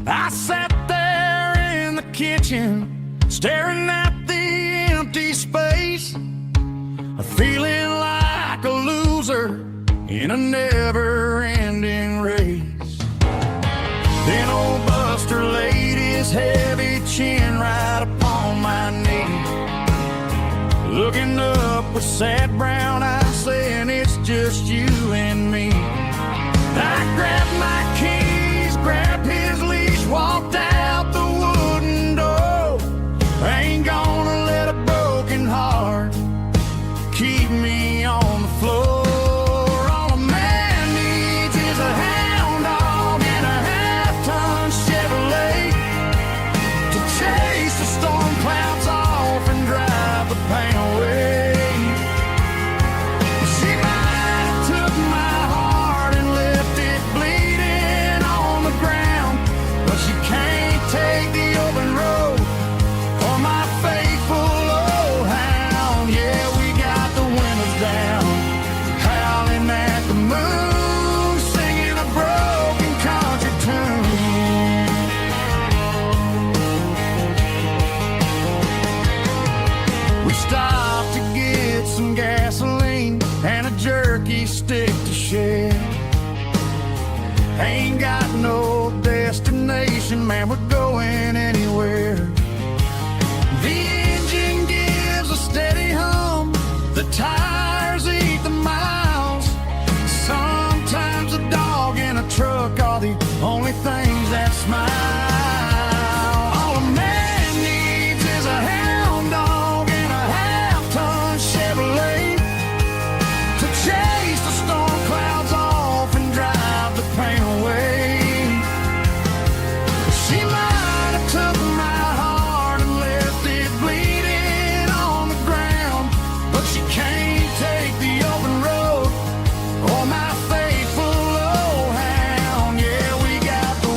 [SPEAKER 3] I sat there in the kitchen, staring at the empty space, feeling like a loser in a never-ending race. Then old Buster laid his heavy chin right upon my knee, looking up with sad brown eyes, saying it's just you and me. I grabbed my keys, grabbed his leash, walked out the wooden door. I ain't gonna let a broken heart keep me on the floor. Stopped to get some gasoline and a jerky stick to share. Ain't got no destination, man, we're going anywhere. The engine gives a steady hum, the tires eat the miles. Sometimes a dog in a truck are the only things that smile. All a man needs is a hound dog and a half-ton Chevrolet to chase the storm clouds off and drive the pain away. She might have took my heart and left it bleeding on the ground, but she can't take the open road or my faithful old hound. Yeah, we got the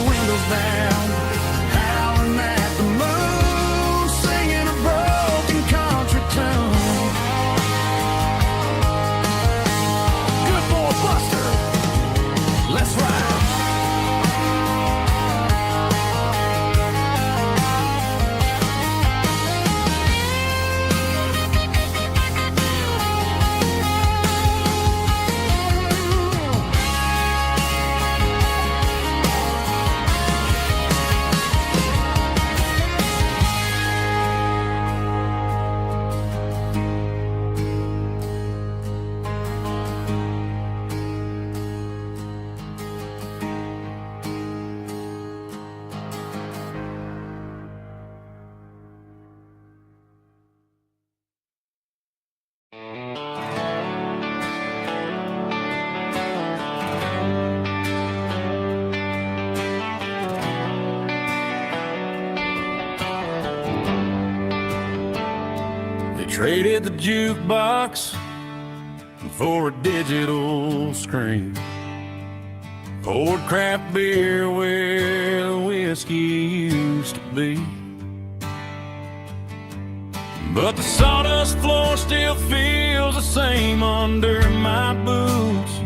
[SPEAKER 3] Traded the jukebox for a digital screen. Poured craft beer where the whiskey used to be. But the sawdust floor still feels the same under my boots.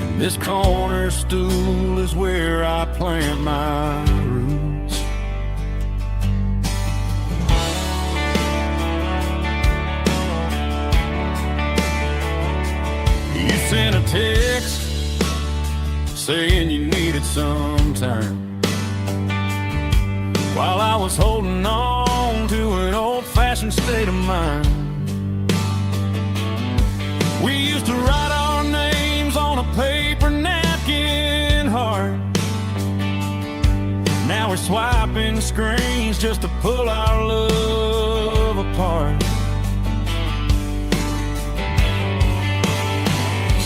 [SPEAKER 3] And this corner stool is where I plant my roots. You sent a text saying you needed some time, while I was holding on to an old-fashioned state of mind. We used to write our names on a paper napkin heart. Now we're swiping screens just to pull our love apart.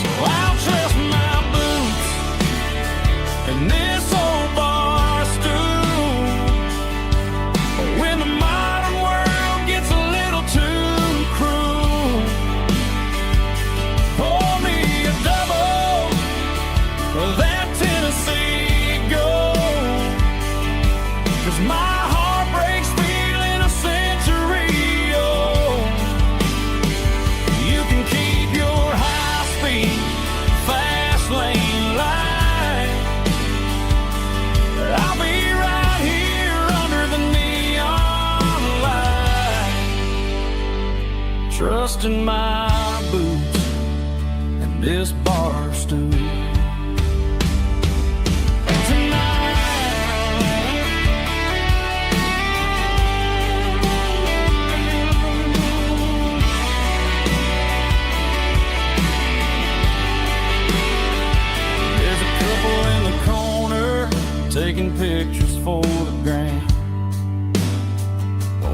[SPEAKER 3] So I'll trust my boots and this old bar stool when the modern world gets a little too cruel. Pour me a double of that Tennessee Gold, 'cause my heart breaks feeling a century old. You can keep your high-speed fast lane light. I'll be right here under the neon light, trusting my boots and this bar stool. There's a couple in the corner taking pictures for the gram,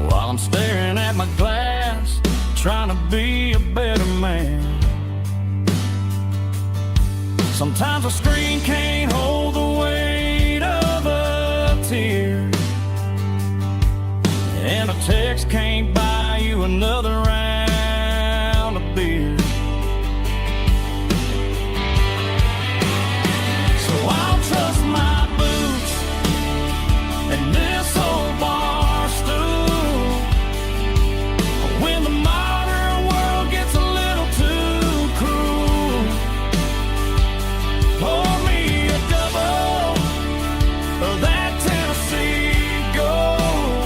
[SPEAKER 3] while I'm staring at my glass, trying to be a better man. Sometimes a screen can't hold the weight of a tear, and a text can't buy you another round of beer. So I'll trust my boots and this old bar stool when the modern world gets a little too cruel. Pour me a double of that Tennessee Gold,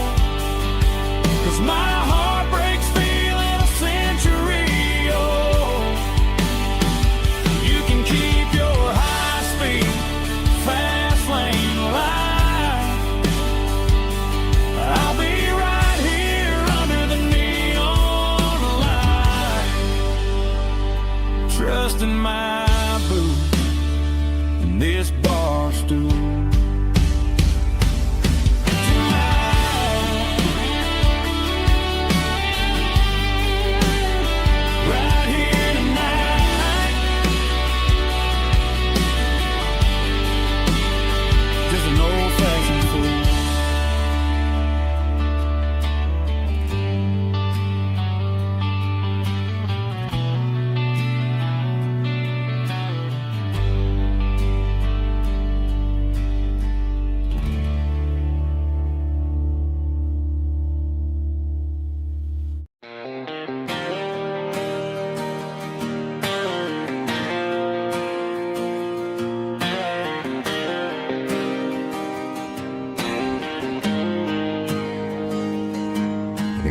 [SPEAKER 3] 'cause my heart breaks feeling a century old. You can keep your high-speed fast lane light. I'll be right here under the neon light, trusting my boots and this bar stool. Right here tonight, just an old-fashioned fool.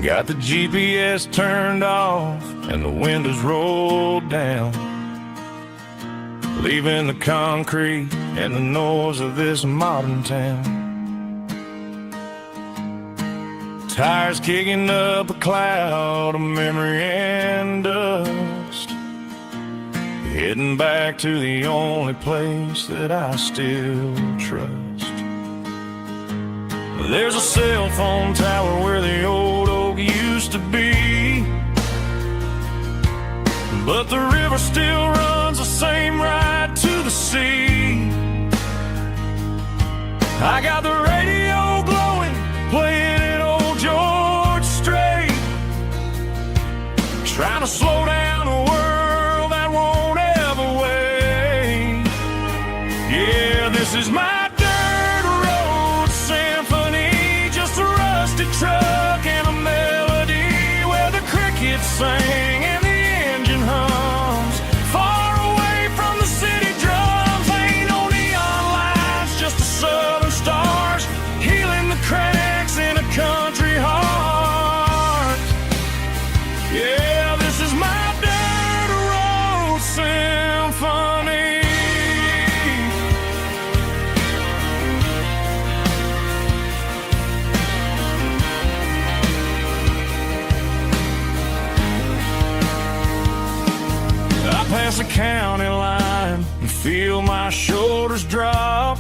[SPEAKER 3] Got the GPS turned off and the windows rolled down, leaving the concrete and the noise of this modern town. Tires kicking up a cloud of memory and dust, heading back to the only place that I still trust. There's a cell phone tower where the old oak used to be, but the river still runs the same right to the sea. I got the radio glowing, playing an old George Strait, This is my dirt road symphony, just a rusty truck and a melody where the crickets sing and the engine hums. Far away from the city drums, ain't no neon lights, just the southern stars healing the cracks in a country heart. Yeah, this is my dirt road symphony. Past the county line and feel my shoulders drop.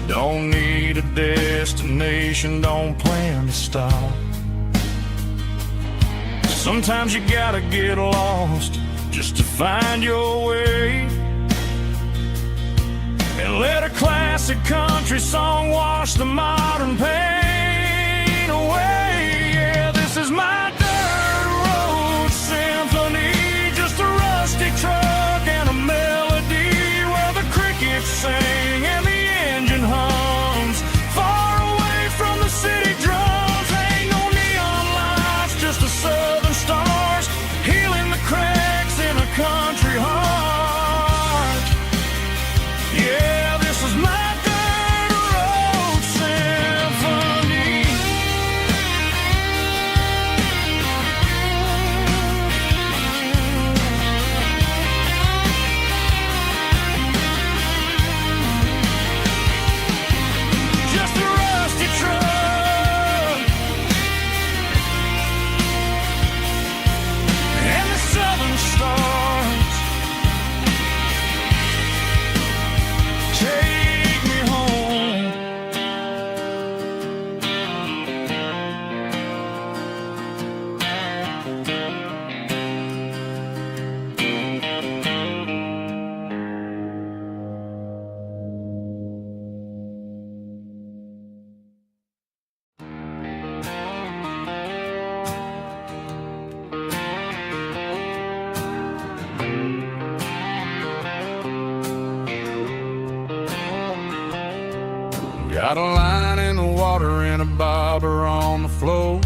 [SPEAKER 3] Don't need a destination, don't plan to stop. Sometimes you gotta get lost just to find your way, and let a classic country song wash the modern pain away. Yeah, this is my truck and a melody where the crickets sing and the engine hums. Far away from the city drums, ain't no neon lights, just the southern stars healing the cracks in a country heart. Yeah, this is my dirt road symphony. Got a line in the water and a bobber on the floor,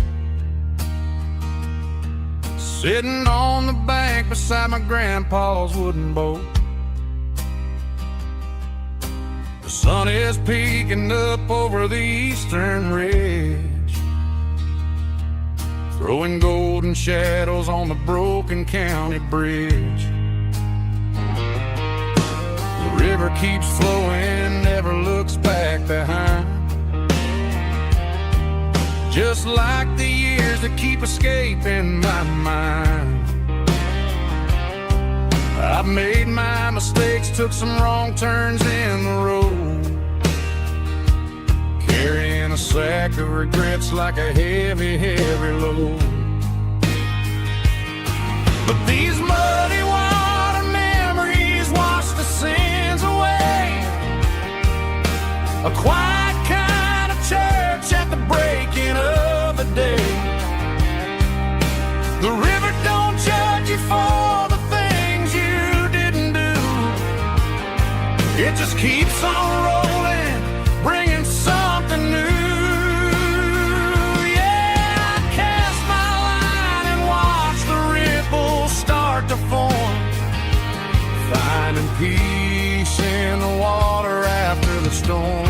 [SPEAKER 3] sitting on the bank beside my grandpa's wooden boat. The sun is peeking up over the eastern ridge, throwing golden shadows on the broken county bridge. The river keeps flowing, never looks back behind, just like the years that keep escaping my mind. I've made my mistakes, took some wrong turns in the road, carrying a sack of regrets like a heavy, heavy load. But these muddy water memories wash the sins away. A quiet kind of church at the breaking of the day. The river don't judge you for the things you didn't do. It just keeps on rolling, bringing something new. Yeah, I cast my line and watch the ripples start to form, finding peace in the water after the storm.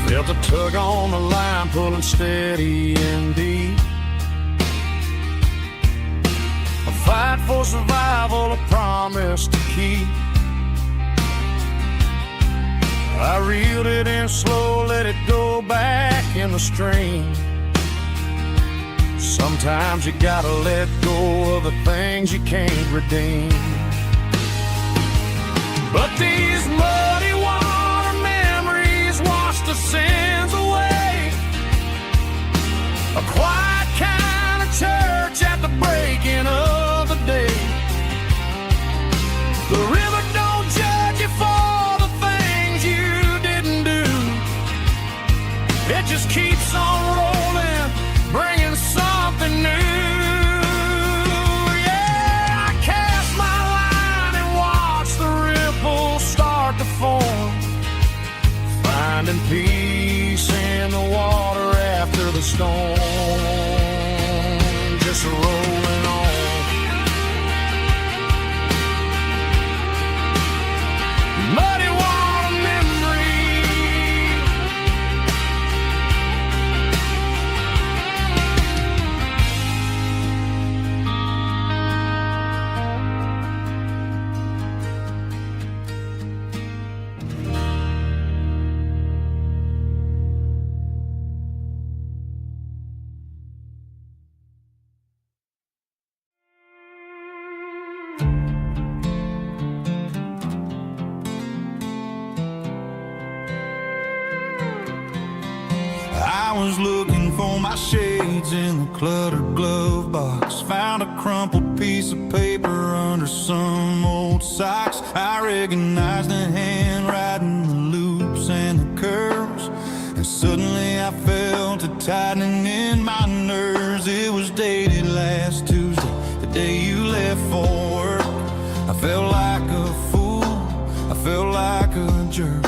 [SPEAKER 3] Felt a tug on the line, pulling steady and deep. A fight for survival, a promise to keep. I reeled it in slow, let it go back in the stream. Sometimes you gotta let go of the things you can't redeem. But these muddy water memories wash the sins away. A quiet kind of church at the breaking of the day. The river don't judge you for was looking for my shades in the cluttered glove box. Found a crumpled piece of paper under some old socks. I recognized the handwriting, the loops and the curves, and suddenly I felt a tightening in my nerves. It was dated last Tuesday, the day you left for work. I felt like a fool, I felt like a jerk.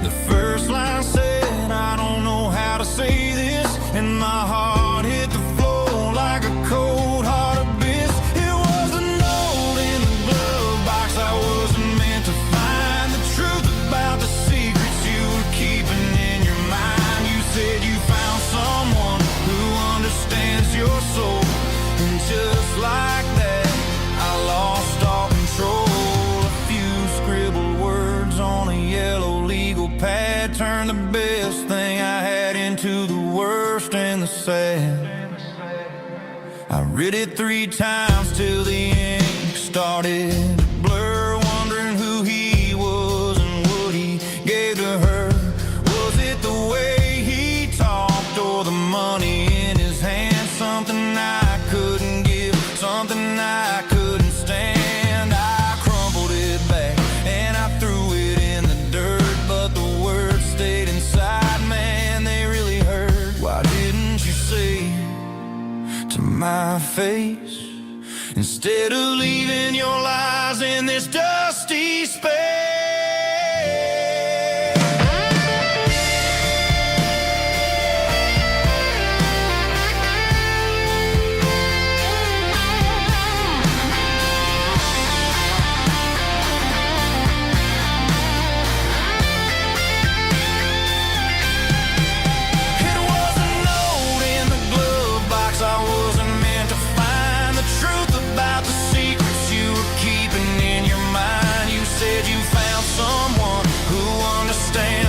[SPEAKER 3] The first line said, I don't know how to say this, and my heart hit the floor like a cold hard abyss. It was a note in the glove box I wasn't meant to find. The truth about the secrets you were keeping in your mind. You said you found someone who understands your soul, and just like that, I lost all control. A few scribbled words on a yellow legal pad turned the best thing I had into the worst and the sad. I read it 3 times till the ink started to blur, wondering who he was and what he gave to her. Was it the way he talked or the money in his hand? Something I couldn't give, something I couldn't stand. I crumpled it back and I threw it in the dirt, but the words stayed inside, man, they really hurt. Why didn't you say to my face, instead of leaving your lies in this dusty space?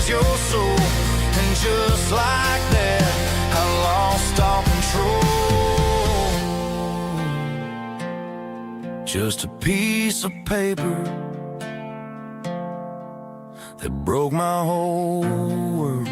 [SPEAKER 3] Your soul, and just like that, I lost all control. Just a piece of paper that broke my whole world.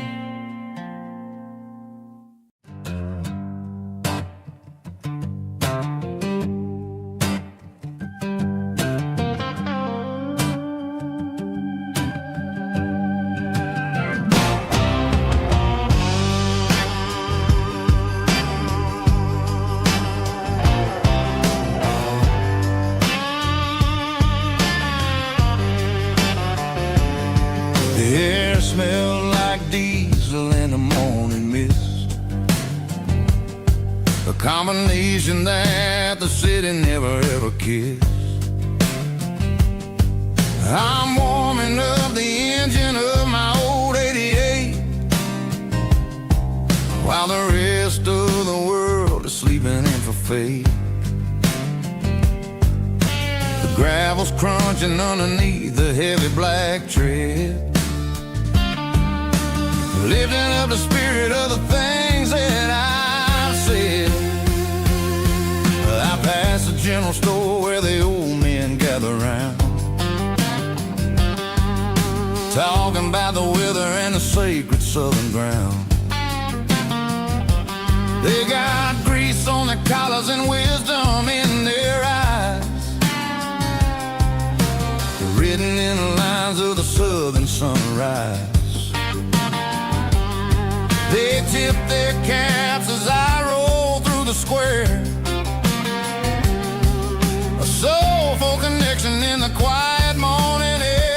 [SPEAKER 3] The air smelled like diesel in the morning mist, a combination that the city never ever kissed. I'm warming up the engine of my old 88, while the rest of the world is sleeping in for fate. The gravel's crunching underneath the heavy black tread, lifting up the spirit of the things that I've said. I passed the general store where the old men gather round, talking about the weather and the sacred southern ground. They got grease on their collars and wisdom in their eyes, written in the lines of the southern sunrise. They tip their caps as I roll through the square, a soulful connection in the quiet morning air.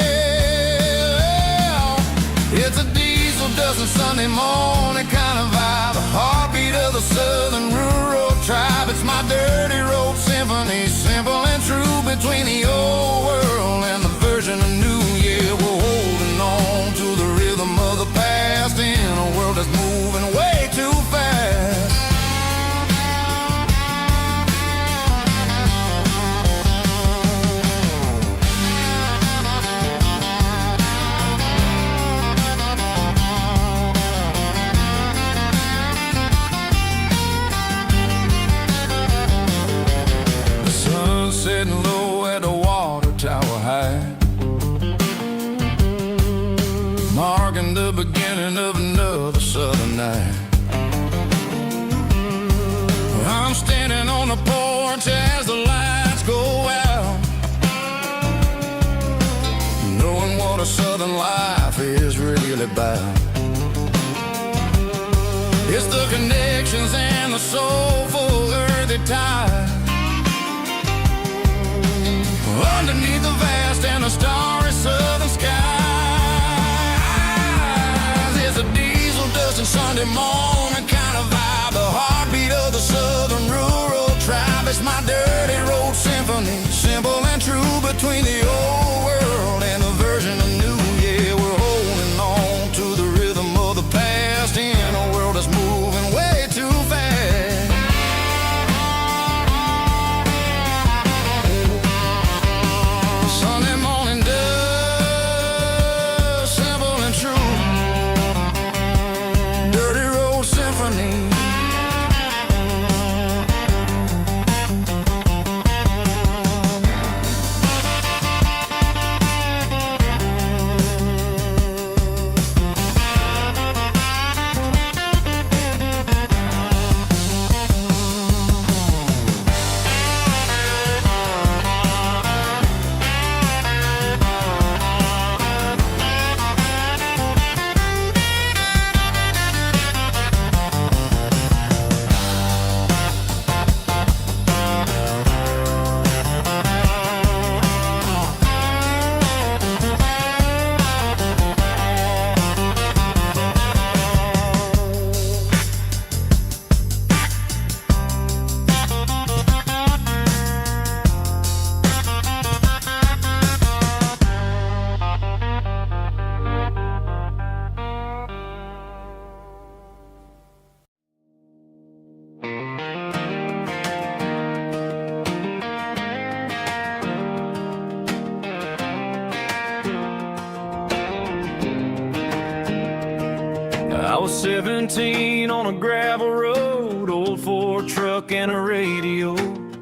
[SPEAKER 3] It's a diesel dusting Sunday morning kind of vibe, a heartbeat of the southern rural tribe. It's my dirty road symphony, simple and true, between the old world and the version of new. Yeah, we're holding on to the rhythm of the past in a world that's moving way too fast. The sun's setting low at the water tower high, marking the beginning of another southern night.
[SPEAKER 1] really bad. It's the connections and the soulful earthy tide. Underneath the vast and the starry southern skies, it's a diesel dusting Sunday morning kind of vibe. The heartbeat of the southern rural tribe. It's my dirty road symphony, simple and true between the old world and the version of new. Yeah, we're holding on to the rhythm of the past in a world that's moving way too fast. Sunday morning dust, simple and true. Dirty road symphony.
[SPEAKER 3] I was 17 on a gravel road, old Ford truck and a radio,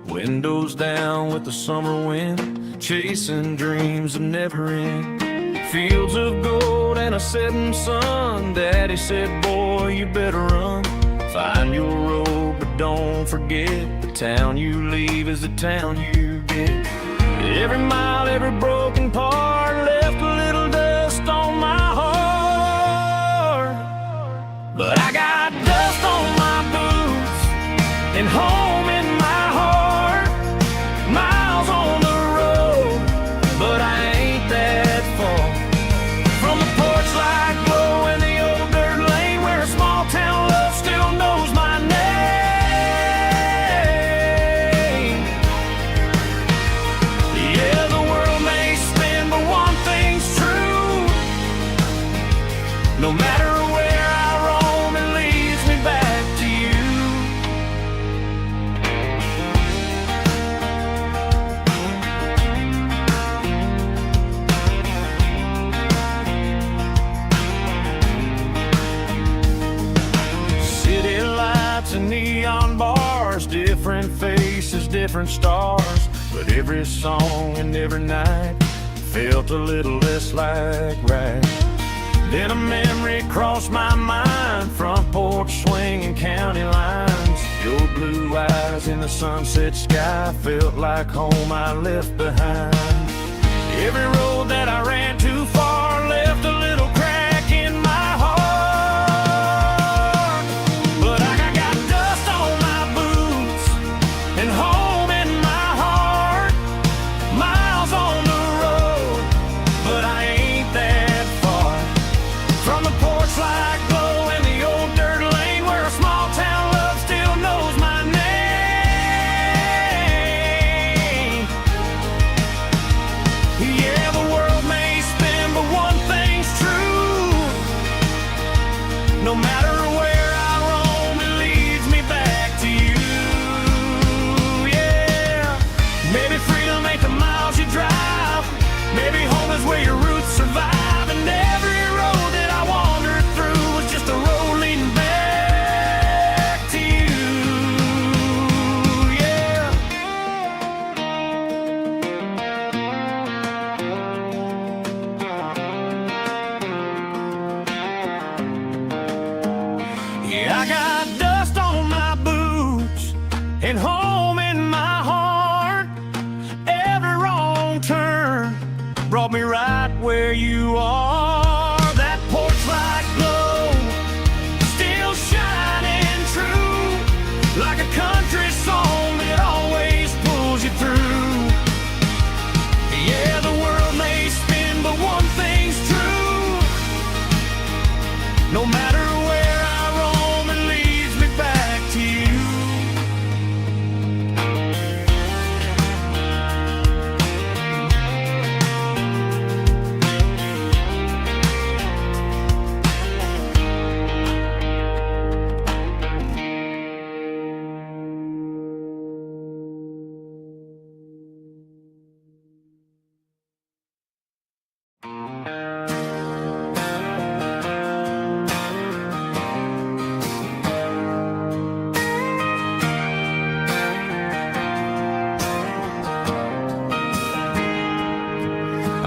[SPEAKER 3] windows down with the summer wind, chasing dreams that never end. Fields of gold and a setting sun. Daddy said, boy, you better run. Find your road, but don't forget, the town you leave is the town you get. Every mile, every broken part left a little dust on my heart. But I got dust on my boots and home in my heart. Miles on the road, but I ain't that far from the porch light glow in the old dirt lane where a small town love still knows my name. Yeah, the world may spin, but one thing's true. No matter where I roam, it leads me back to you. City lights and neon bars, different faces, different stars, but every song and every night felt a little less like right. Then a memory crossed my mind, front porch swinging county lines. Your blue eyes in the sunset sky felt like home I left behind. Every road that I ran too far left a little crack in my heart. But I got dust on my boots and home in my heart. Miles on the road, but I ain't that far from the porch light glow in the old dirt lane where a small town love still knows my name. Yeah, the world may spin, but one thing's true. No matter where I roam, it leads me back to you. Yeah, maybe freedom ain't the miles you drive. Maybe home is where your roots survive. And every road that I wandered through was just a road leading back to you. Yeah. Yeah, I got dust on my boots and home in my heart. Every wrong turn brought me right where you are. That porch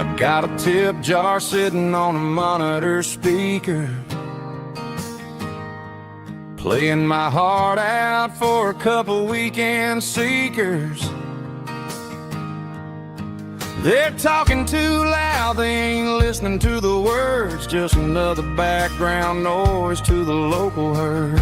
[SPEAKER 1] I've got a tip jar sitting on a monitor speaker, playing my heart out for a couple weekend seekers. They're talking too loud, they ain't listening to the words, just another background noise to the local herd.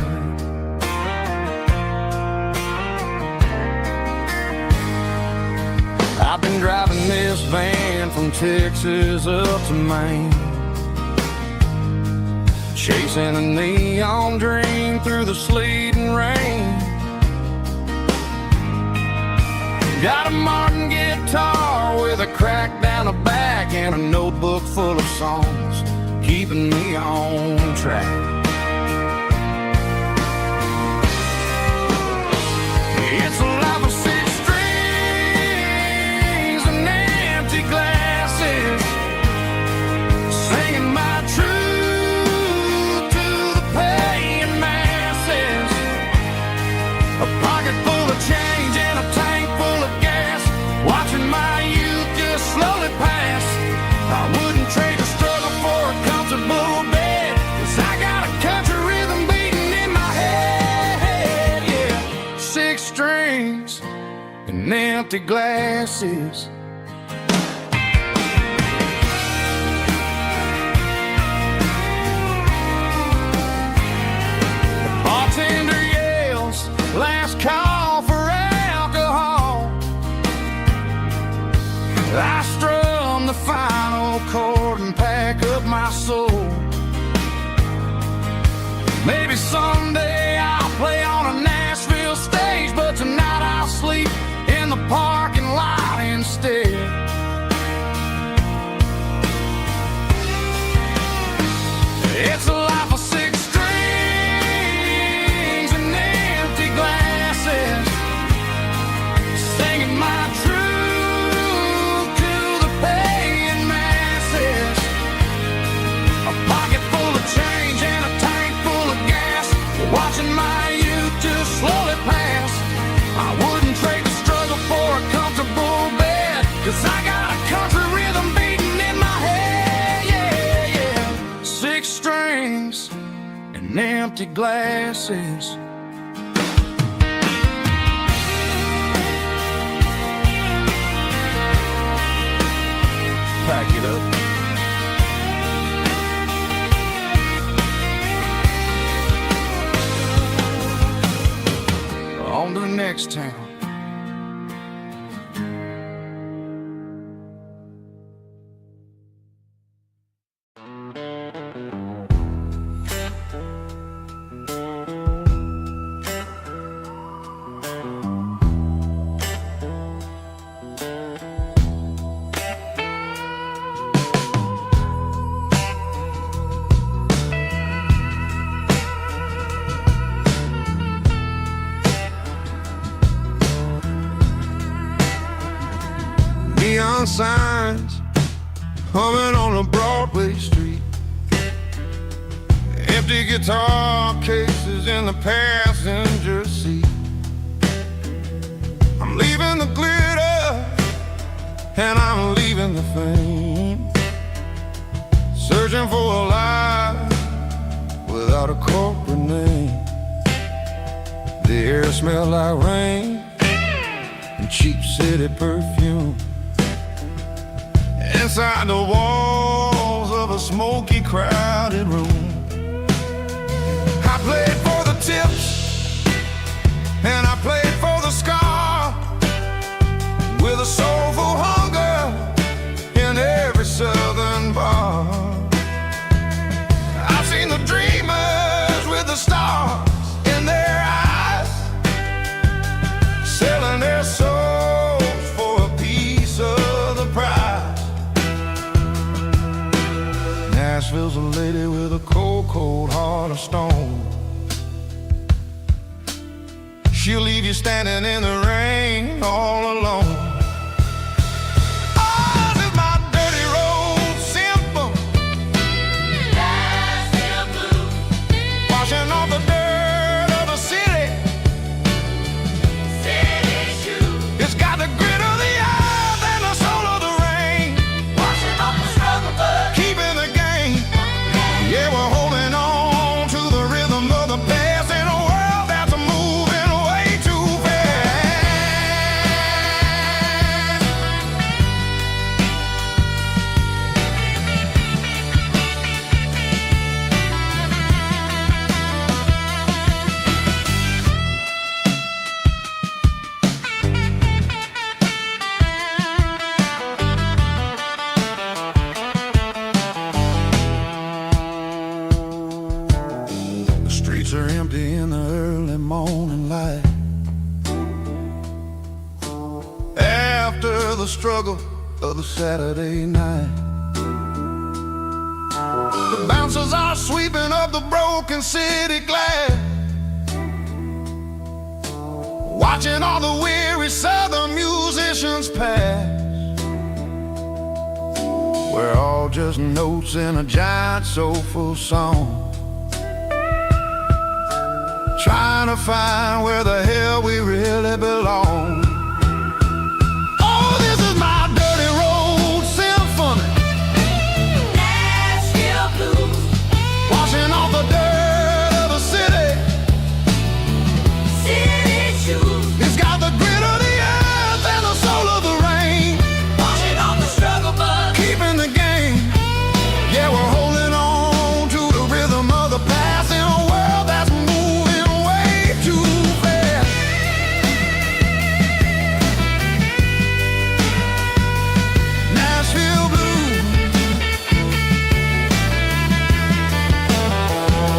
[SPEAKER 1] I've been driving this van from Texas up to Maine, chasing a neon dream through the sleet and rain. Got a Martin guitar with a crack down the back and a notebook full of songs keeping me on track. It's a life of six strings and empty glasses, singing my truth to the paying masses. A pocket full of change and a tank full of gas, watching my youth just slowly pass. I wouldn't trade the struggle for a comfortable bed, 'cause I got a country rhythm beating in my head, yeah. Six strings and empty glasses. The bartender yells, last call for alcohol. I strum the final chord and pack up my soul. Maybe someday I'll play on a Nashville stage, but tonight I'll sleep in the parking lot instead. It's a life of six strings and empty glasses, singing my truth to the paying masses. A pocket full of change and a tank full of gas, watching my youth just slowly pass. I wouldn't trade the struggle for a comfortable bed, 'cause I got a country rhythm beating in my head, yeah, yeah. Six strings and empty glasses. Pack it up. On to the next town. Neon signs humming on a Broadway street, empty guitar cases in the passenger seat. I'm leaving the glitter and I'm leaving the fame, searching for a life without a corporate name. The air smells like rain and cheap city perfume. Inside the walls of a smoky, crowded room, I played for the tips and I played for the scar, with a soulful hunger in every southern bar. I've seen the dreamers with the stars in their eyes, selling their souls for a piece of the prize. Nashville's a lady with a cold, cold heart of stone. She'll leave you standing in the rain all alone. Oh, this is my dirty road symphony, Nashville blues, washing off the dirt of the city shoes. It's got the grit of the earth and the soul of the rain, washing
[SPEAKER 3] the Saturday night. The bouncers are sweeping up the broken city glass, watching all the weary southern musicians pass. We're all just notes in a giant soulful song, trying to find where the hell we really belong. Oh, this is my dirty road symphony,
[SPEAKER 4] Nashville blues,
[SPEAKER 3] washing off the dirt of the city.
[SPEAKER 4] city shoes,
[SPEAKER 3] It's got the grit of the earth and the soul of the rain,
[SPEAKER 4] washing off the struggle bug.
[SPEAKER 3] keeping the game. Yeah, we're holding on to the rhythm of the past in a world that's moving way too fast. Nashville blues,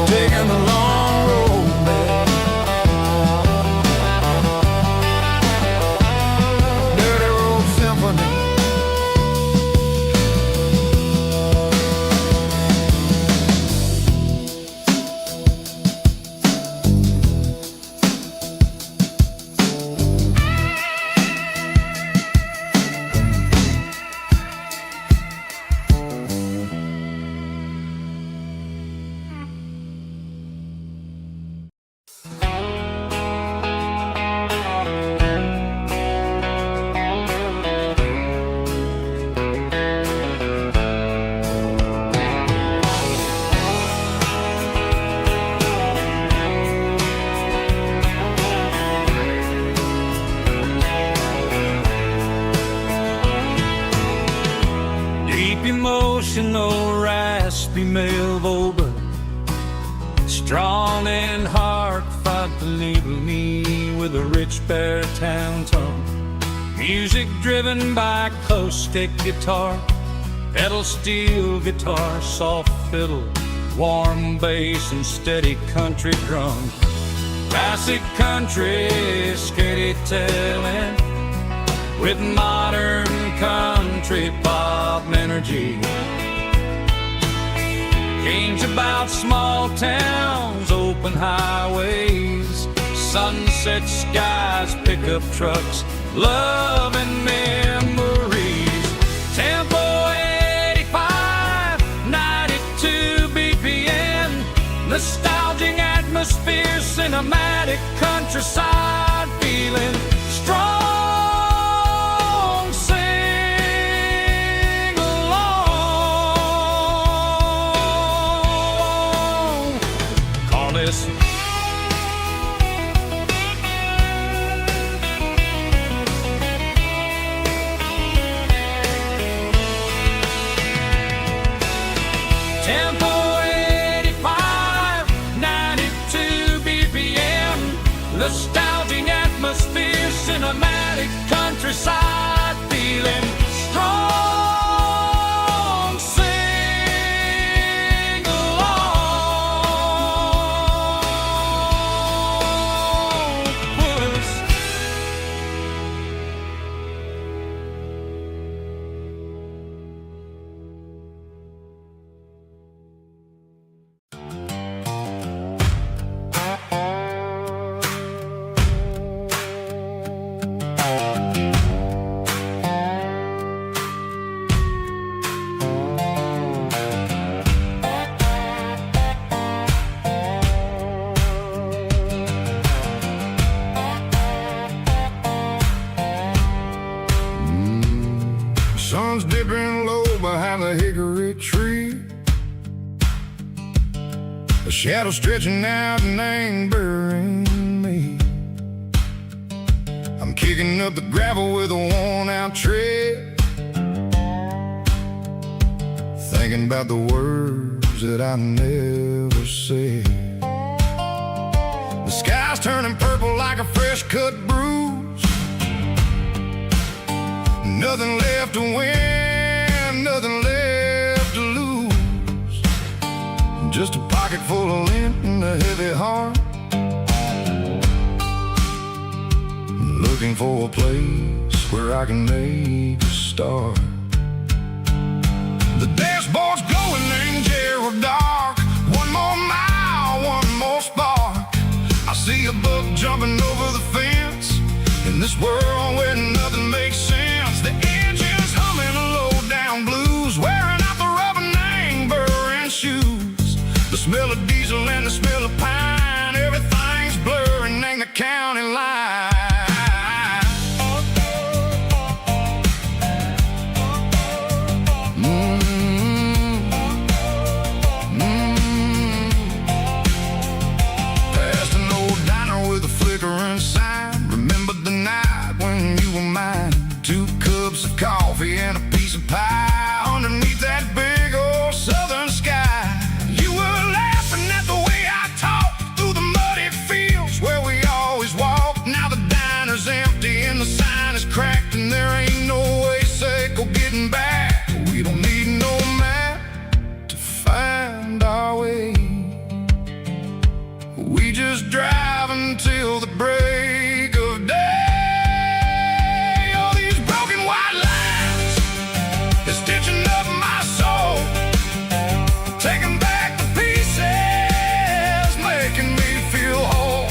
[SPEAKER 3] taking the long road back. Dirty road symphony.
[SPEAKER 5] Deep emotional, raspy male vocal, strong and heart fought to label me with a rich baritone tone. Music driven by acoustic guitar, pedal steel guitar, soft fiddle, warm bass and steady country drum. Classic country storytelling with modern country pop energy. Games about small towns, open highways, sunset skies, pickup trucks, love and memories. Tempo 85, 92 BPM, nostalgic atmosphere, cinematic countryside feeling strong. Sing along. Call this Tempo 85, 92 BPM, nostalgic atmosphere, cinematic countryside feeling strong. Sing along with us.
[SPEAKER 3] Sun's dipping low behind the hickory tree, a shadow stretching out and angering me. I'm kicking up the gravel with a worn-out tread, thinking about the words that I never said. The sky's turning purple like a fresh-cut bruise. Nothing left to win, nothing left to lose. Just a pocket full of lint and a heavy heart, looking for a place where I can make a start.
[SPEAKER 1] The dashboard's glowing in Gerald dark. One more mile, one more spark. I see a buck jumping over the fence. In this world where nothing makes sense, the engine's humming a low-down blues, wearing out the rubber-nang burring shoes. The smell of diesel and the smell of pine, everything's blurring in the county line. Past an old diner with a flickering sign. Remember the night when you were mine? 2 cups of coffee and a piece of pie underneath that big old southern sky. You were laughing at the way I talked through the muddy fields where we always walked. Now the diner's empty and the sign is cracked, and there ain't no way cycle getting back. We don't need no map to find our way. We just drive until the break of day. All these broken white lines is stitching up my soul, taking back the pieces, making me feel whole.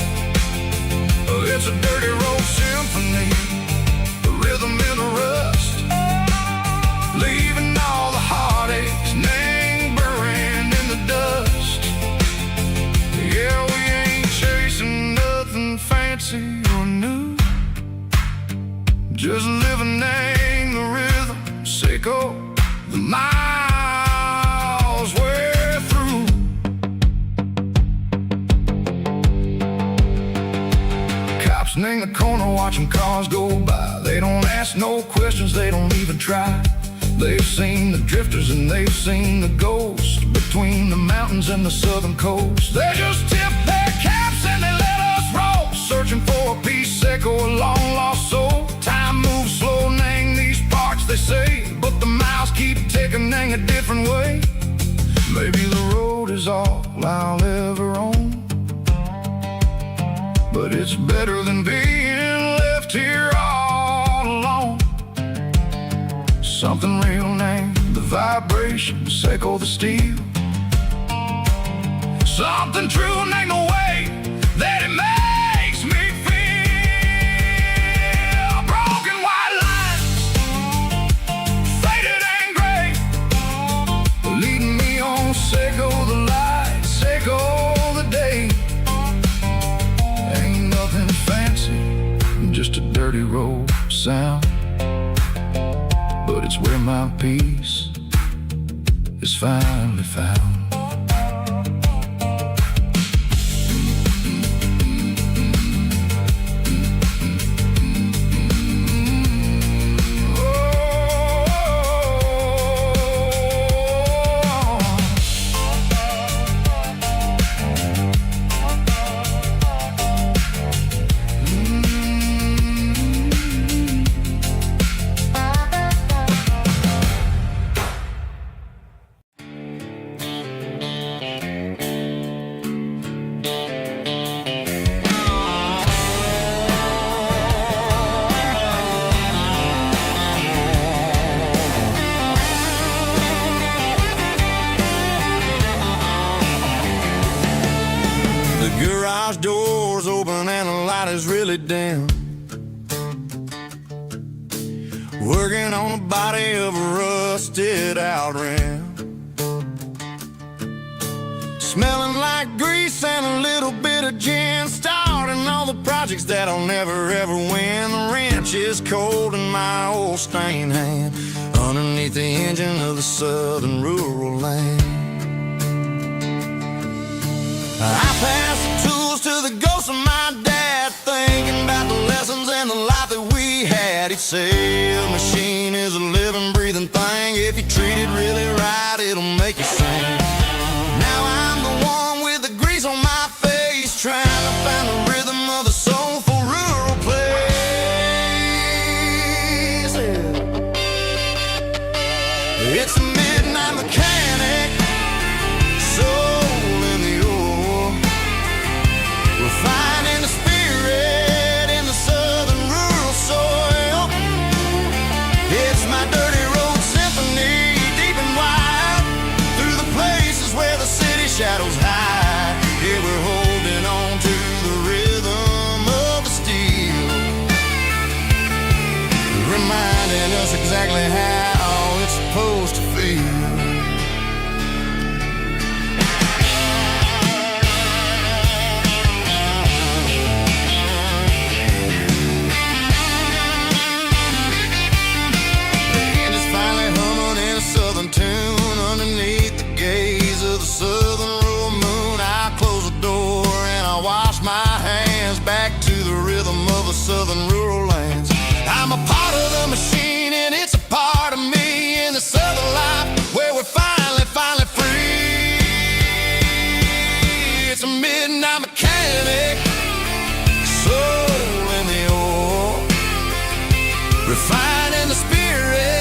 [SPEAKER 1] It's a dirty road symphony, the rhythm in the rust, leaving all the heartaches lingering in the dust. Yeah, we ain't chasing nothing fancy or new, just living in the rhythm, sicko, the miles we're through. Cops in the corner watching cars go by. They don't ask no questions, they don't even try. They've seen the drifters and they've seen the ghosts between the mountains and the southern coast. They just tip their caps and they let us roll, searching for a piece echo, a long lost soul. Time moves slow, nang these parts they say, but the miles keep ticking, nang a different way. Maybe the road is all I'll ever own, but it's better than being left here all alone. Something real named the vibrations echo the steel. Something true named the way that it makes me feel. Broken white lines, faded and gray, leading me on, Seco the light, Seco the day. Ain't nothing fancy, just a dirty road sound, but it's where my peace is finally found.
[SPEAKER 3] Garage doors open and the light is really dim. Working on the body of a rusted out rim, smelling like grease and a little bit of gin. Starting all the projects that I'll never ever win. The wrench is cold in my old stained hand, underneath the engine of the southern rural land. I pass the tools to the ghost of my dad, thinking about the lessons and the life that we had. He'd say a machine is a living, breathing thing. If you treat it really right, it'll make you sing. Now I'm the one with the grease on my face, trying to find the rhythm of a soulful rural place. It's a midnight mechanic, soul in the ore, refining the spirit in the southern rural soil. It's my dirty road symphony, deep and wide.
[SPEAKER 1] steel. Southern tune underneath the gaze of the southern rural moon. I close the door and I wash my hands back to the rhythm of the southern rural lands. I'm a part of the machine and it's a part of me in the southern life where we're finally free. It's a midnight mechanic, soul in the ore, refining the spirit.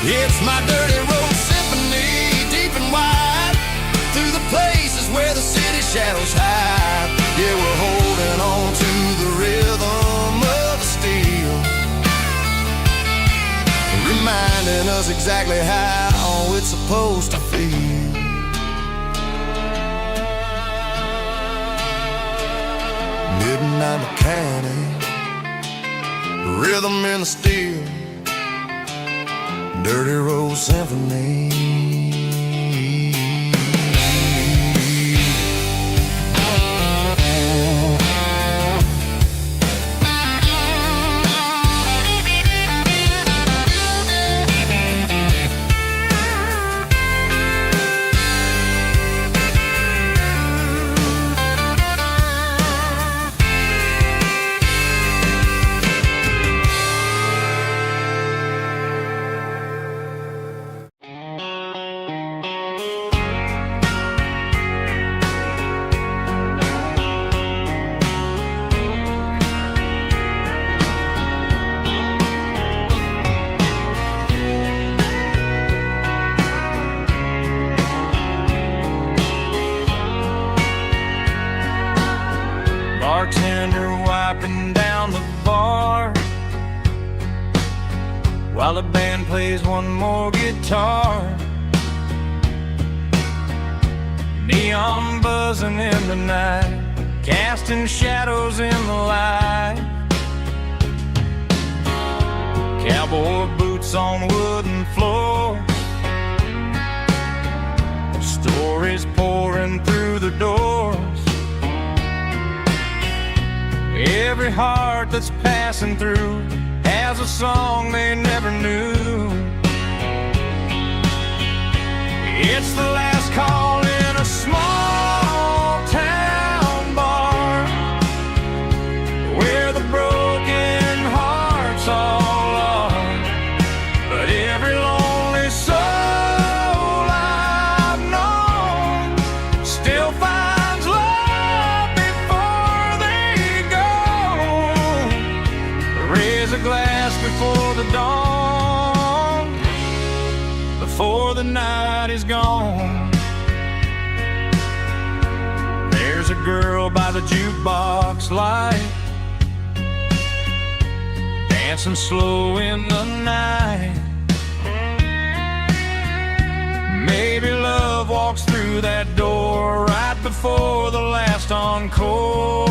[SPEAKER 1] It's my dirty road symphony, deep and wide, through the places where the city shadows hide. Yeah, we're holding on to the rhythm of the steel, reminding us exactly how it's supposed to feel. Midnight mechanic, rhythm in the steel, dirty road symphony.
[SPEAKER 5] Bartender wiping down the bar while the band plays one more guitar. Neon buzzing in the night, casting shadows in the light. Cowboy boots on wooden floors, stories pouring through the doors. Every heart that's passing through has a song they never knew. It's the last call in a small town bar where the broken hearts all are. But every lonely soul I've known still finds love before they go. Raise a glass before the dawn, before the night is gone. There's a girl by the jukebox light, dancing slow in the night. Maybe love walks through that door right before the last encore.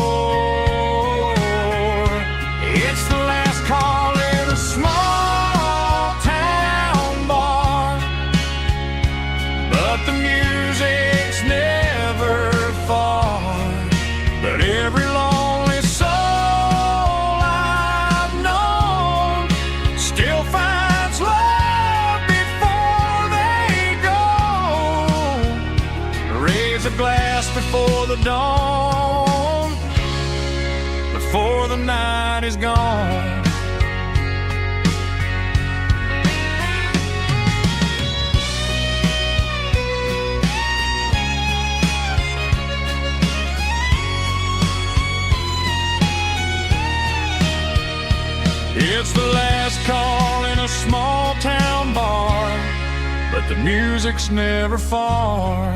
[SPEAKER 5] It's the last call in a small town bar, but the music's never far. But every lonely soul I've known still finds love before they go. Raise a glass before the dawn, before the night is gone. It's the last call in a small town bar, but the music's never far.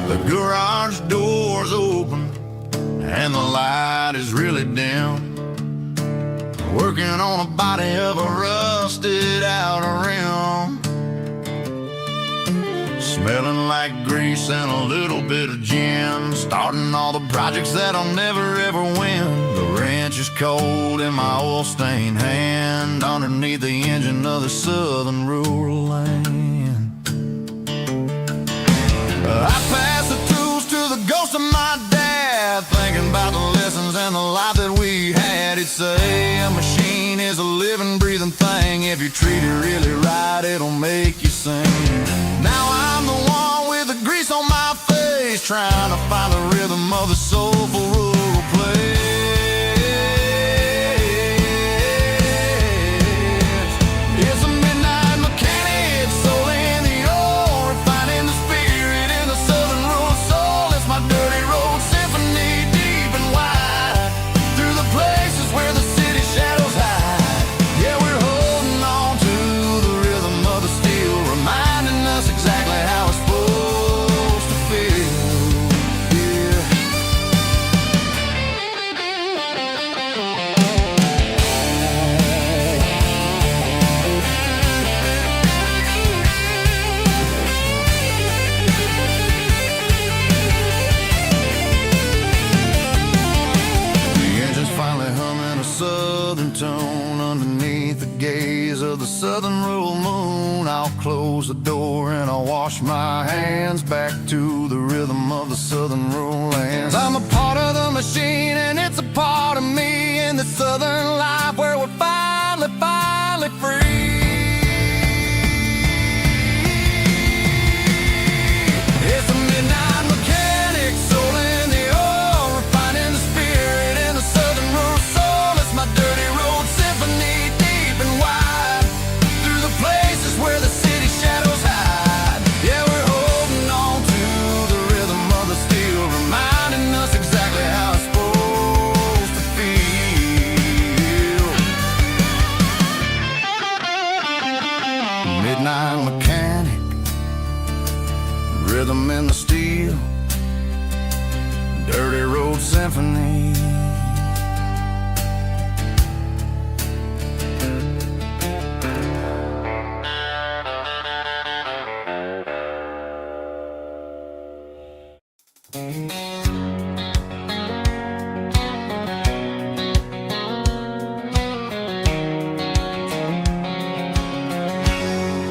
[SPEAKER 1] The garage door's open and the light is really dim. Working on a body of a rusted out rim. Smelling like grease and a little bit of gin. Starting all the projects that I'll never ever win. The wrench is cold in my oil-stained hand, underneath the engine of the southern rural land. I pass the tools to the ghost of my dad, thinking about the lessons and the life that we had. He'd say a machine is a living, breathing thing. If you treat it really right, it'll make you sing. Now I'm the one with the grease on my face, trying to find the rhythm of the soulful rural place. It's a midnight mechanic, soul in the ore, refining the spirit in the southern rural soul. It's my dirty road symphony, deep and wide, through the places where the city shadows hide. Yeah, we're holding on to the rhythm of the steel, reminding us exactly how it's supposed to feel. Yeah. The engine's finally humming a southern tone underneath the gaze of the southern rural moon. I'll close the door and I'll wash my hands back to the rhythm of the southern rural lands. I'm a part of the machine and it's a part of me in the southern life where we're finally free. It's a midnight mechanic, soul in the ore, refining the spirit in the southern rural soul. It's my dirty road symphony, deep and wide, through the places where the city shadows hide. Yeah, we're holding on to the rhythm of the steel, reminding us exactly how it's supposed to feel. Midnight mechanic, rhythm in the steel, dirty road symphony.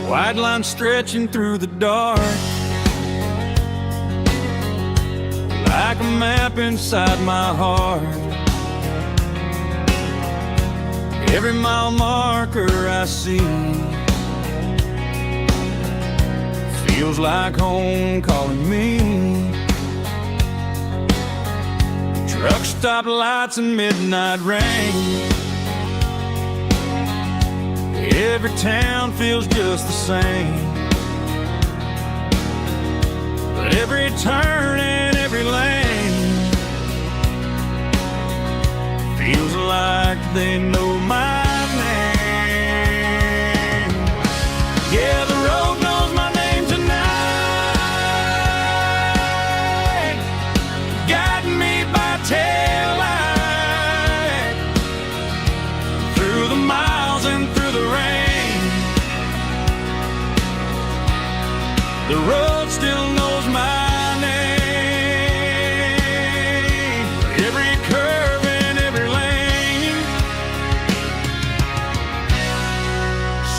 [SPEAKER 5] White line stretching through the dark, like a map inside my heart. Every mile marker I see feels like home calling me. Truck stop lights and midnight rain, every town feels just the same. But every turn and every lane feels like they know my name. Yeah, the road knows my name tonight, guiding me by taillight through the miles and through the rain. The road still knows my name. Every curve and every lane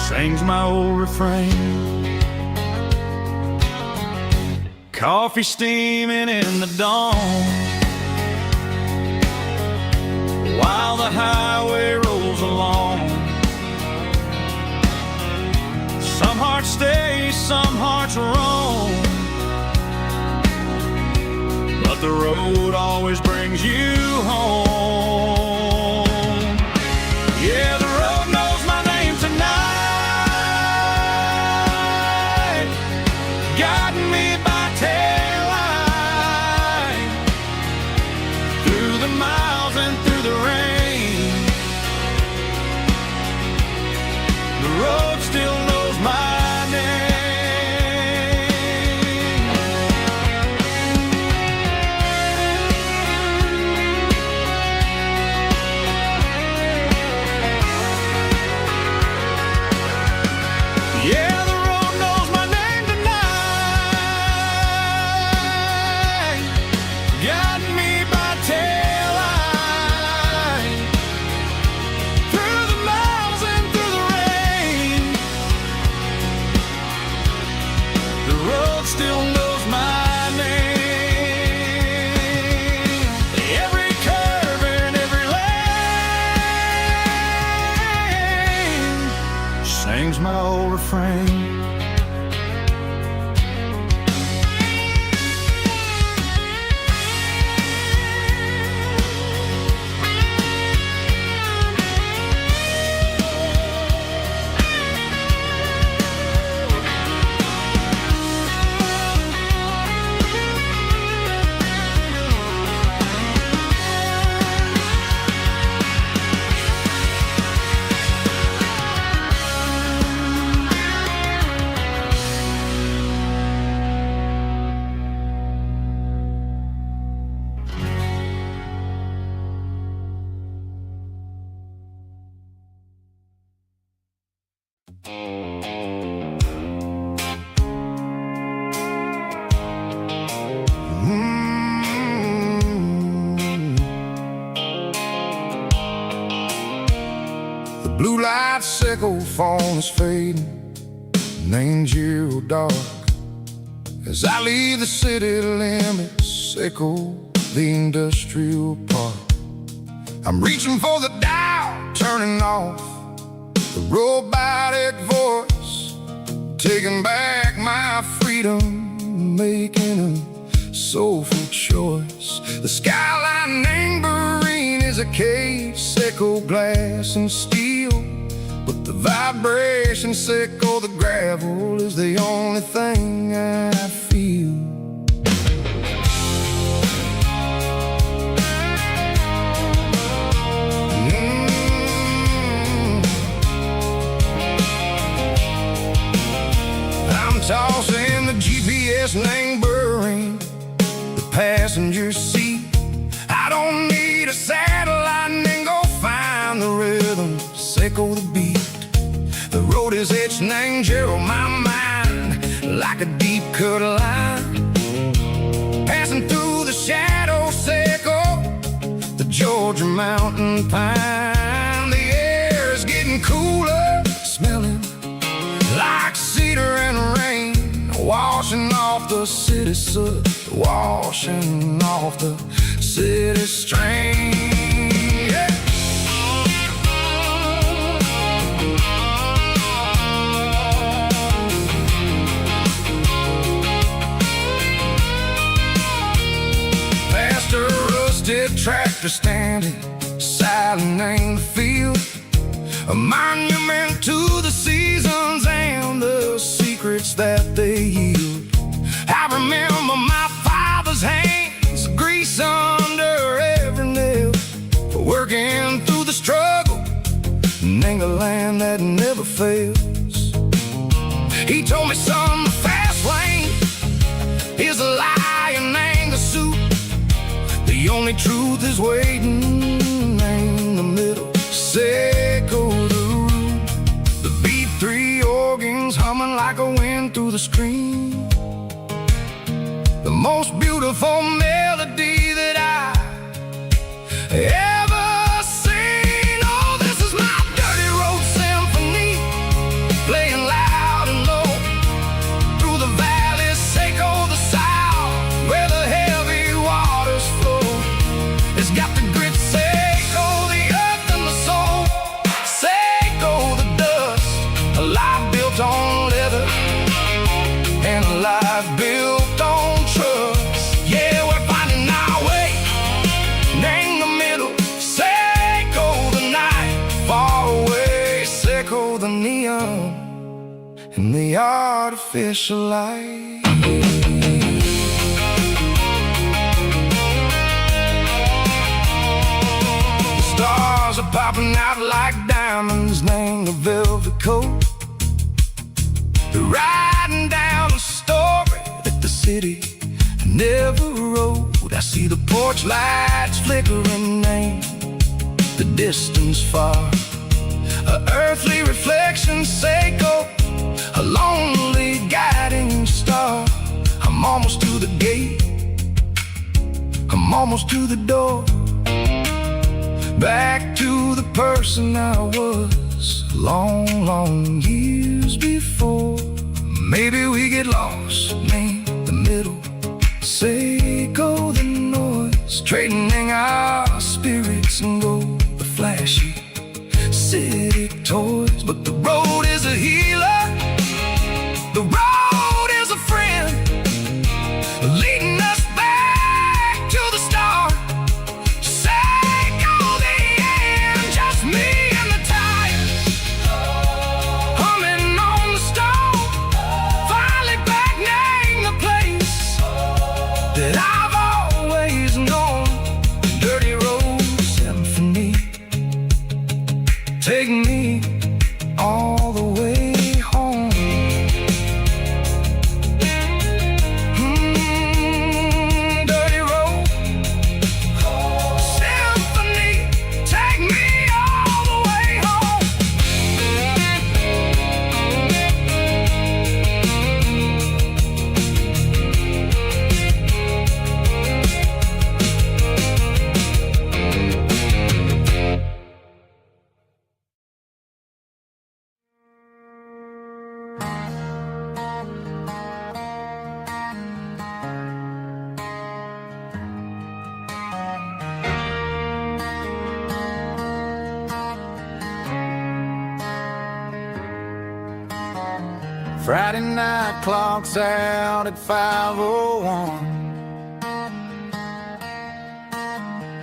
[SPEAKER 5] sings my old refrain. Coffee steaming in the dawn, while the highway rolls along. Some hearts stay, some hearts roam, but the road always brings you home. Yeah, the road knows my name tonight, guiding me by taillight through the miles and through the rain. The road still knows my name.
[SPEAKER 3] night sickle phone is fading, named you dark. As I leave the city limits, sickle the industrial park. I'm reaching for the dial, turning off the robotic voice, taking back my freedom, making a soulful choice. The skyline neighboring is a cage, sickle glass and steel, but the vibration sickle, the gravel is the only thing I feel. I'm tossing the GPS neighboring the passenger seat. I don't need a satellite and go find the rhythm, sickle the beat. The road is etched and angel on my mind like a deep cut line, passing through the shadow sickle, the Georgia mountain pine. The air is getting cooler, smelling like cedar and rain, washing off the city soot, washing off the city strain. Yeah. Past a rusted tractor standing silent in the field, a monument to the seasons and the secrets that they yield. I remember my father's hands, grease under every nail, for working through the struggle, and a land that never fails. He told me, son, the fast lane is a lie and ain't the suit. The only truth is waiting in the middle, sickle the root. The B3 organs humming like a wind through the screen, the most beautiful melody that I ever seen. Oh, this is my dirty road symphony, playing loud and low through the valleys, sickle the south, where the heavy waters flow. It's got the grit, sickle the earth and the soul, sickle the dust, a life built on leather and a life built on trust. Yeah, we're finding our way in the middle, sickle the night far away, sickle the neon and the artificial light. The stars are popping out like diamonds, named the velvet coat. They're riding down a story that the city never wrote. I see the porch lights flickering, name the distance far, a earthly reflection, sickle, a lonely guiding star. I'm almost to the gate, I'm almost to the door, back to the person I was long, long years before. Maybe we get lost in the middle, sickle the noise, trading our spirits and go the flashy city toys. But the road is a healer, the road is a friend, leading us back to the start, sickle the end. Just me and the tires, humming on the stone, finally back name the place that I've always known. Dirty road symphony, take me on. Friday night clocks out at 5:01.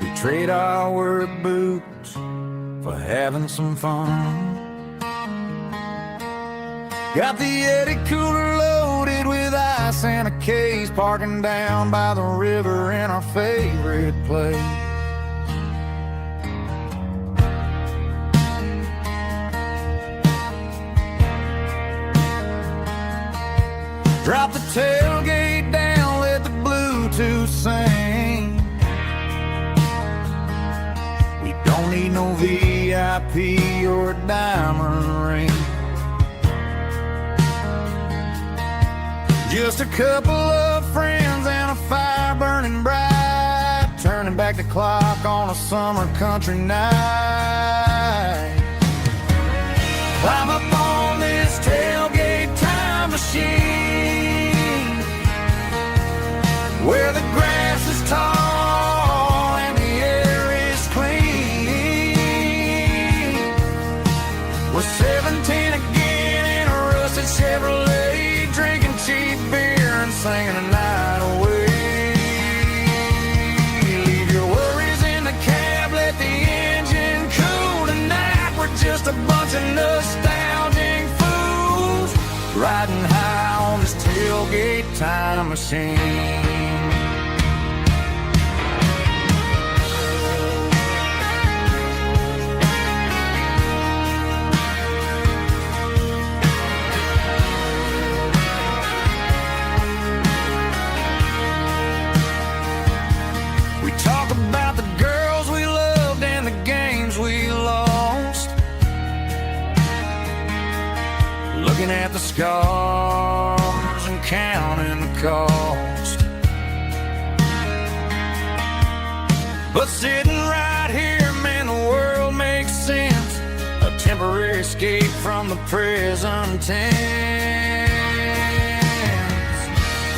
[SPEAKER 3] We trade our work boots for having some fun. Got the Yeti cooler loaded with ice and a case, parking down by the river in our favorite place. Drop the tailgate down, let the Bluetooth sing. We don't need no VIP or a diamond ring. Just a couple of friends and a fire burning bright, turning back the clock on a summer country night. Climb up on this tailgate time machine, where the grass is tall and the air is clean. We're 17 again in a rusted Chevrolet, drinking cheap beer and singing the night away. Leave your worries in the cab, let the engine cool tonight. We're just a bunch of nostalgic fools, riding high on this tailgate time machine. Talk about the girls we loved and the games we lost, looking at the scars and counting the cost. But sitting right here, man, the world makes sense, a temporary escape from the present tense.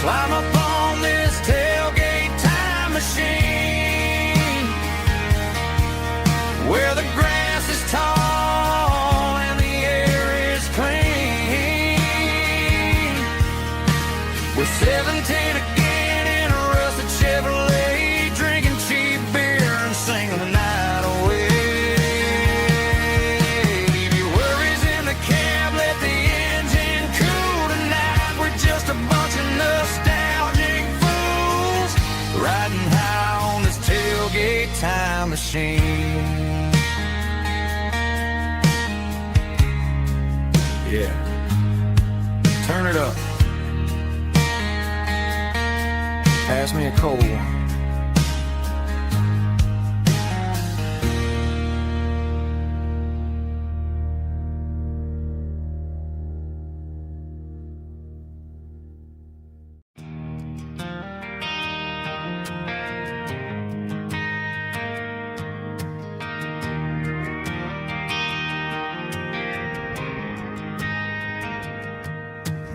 [SPEAKER 3] Climb up on this tailgate time machine, where the grass is tall and the air is clean. We're 17 again in a rusted Chevrolet, drinking cheap beer and singing the night away. Leave your worries in the cab, let the engine cool tonight. We're just a bunch of nostalgic fools, riding high on this tailgate time machine. Yeah, turn it up. Pass me a cold one.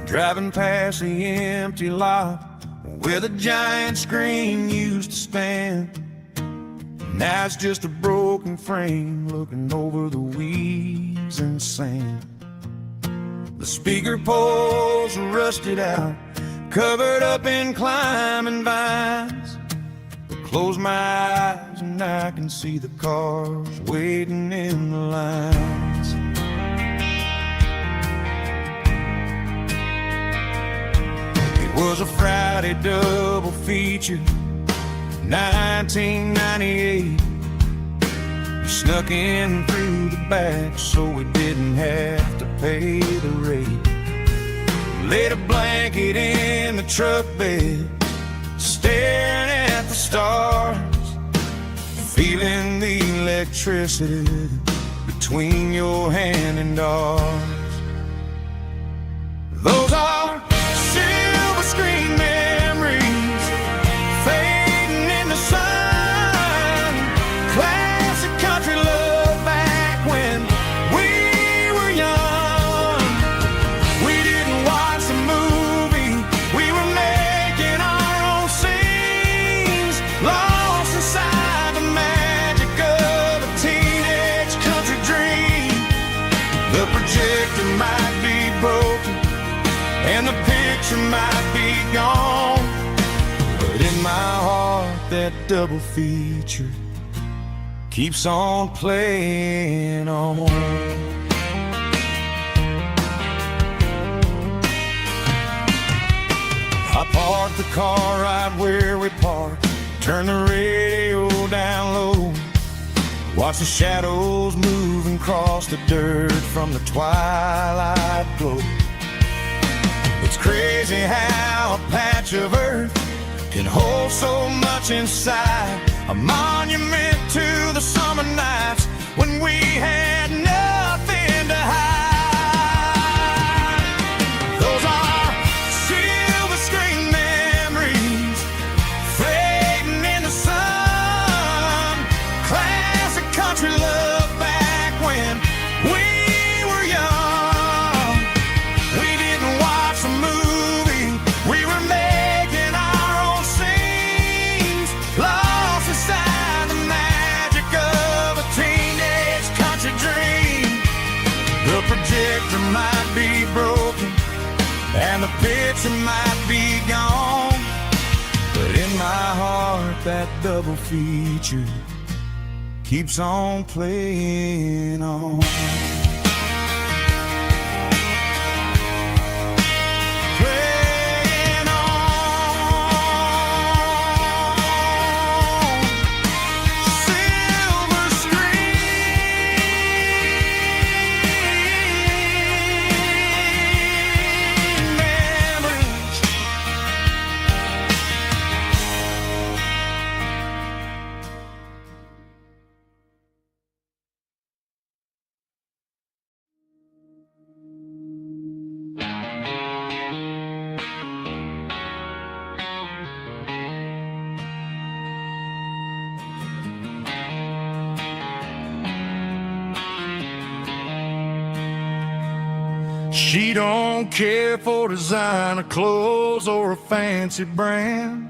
[SPEAKER 3] Driving past the empty lot where the giant screen used to stand. Now it's just a broken frame looking over the weeds and sand. The speaker poles are rusted out, covered up in climbing vines. But close my eyes and I can see the cars waiting in the lines. Was a Friday double feature, 1998. We snuck in through the back so we didn't have to pay the rate. Laid a blanket in the truck bed, staring at the stars, feeling the electricity between your hand and ours. Those are silver screen memories fading in the sun. Classic country love back when we were young. We didn't watch a movie, we were making our own scenes, lost inside the magic of a teenage country dream. The projector might be broken,
[SPEAKER 2] picture might be gone, but in my heart that double feature keeps on playing on. I parked the car right where we parked, turn the radio down low, watch the shadows moving across the dirt from the twilight glow. It's crazy how a patch of earth can hold so much inside, a monument to the summer nights when we had nothing to hide. Those are silver screen memories fading in the sun, classic country love back when we were young. We didn't watch a movie, we were making our own scenes, lost inside the magic of a teenage country dream. The projector might be broken and the picture might be gone, but in my heart that double feature keeps on playing on. Playing on. Silver screen memories.
[SPEAKER 3] She don't care for designer clothes or a fancy brand.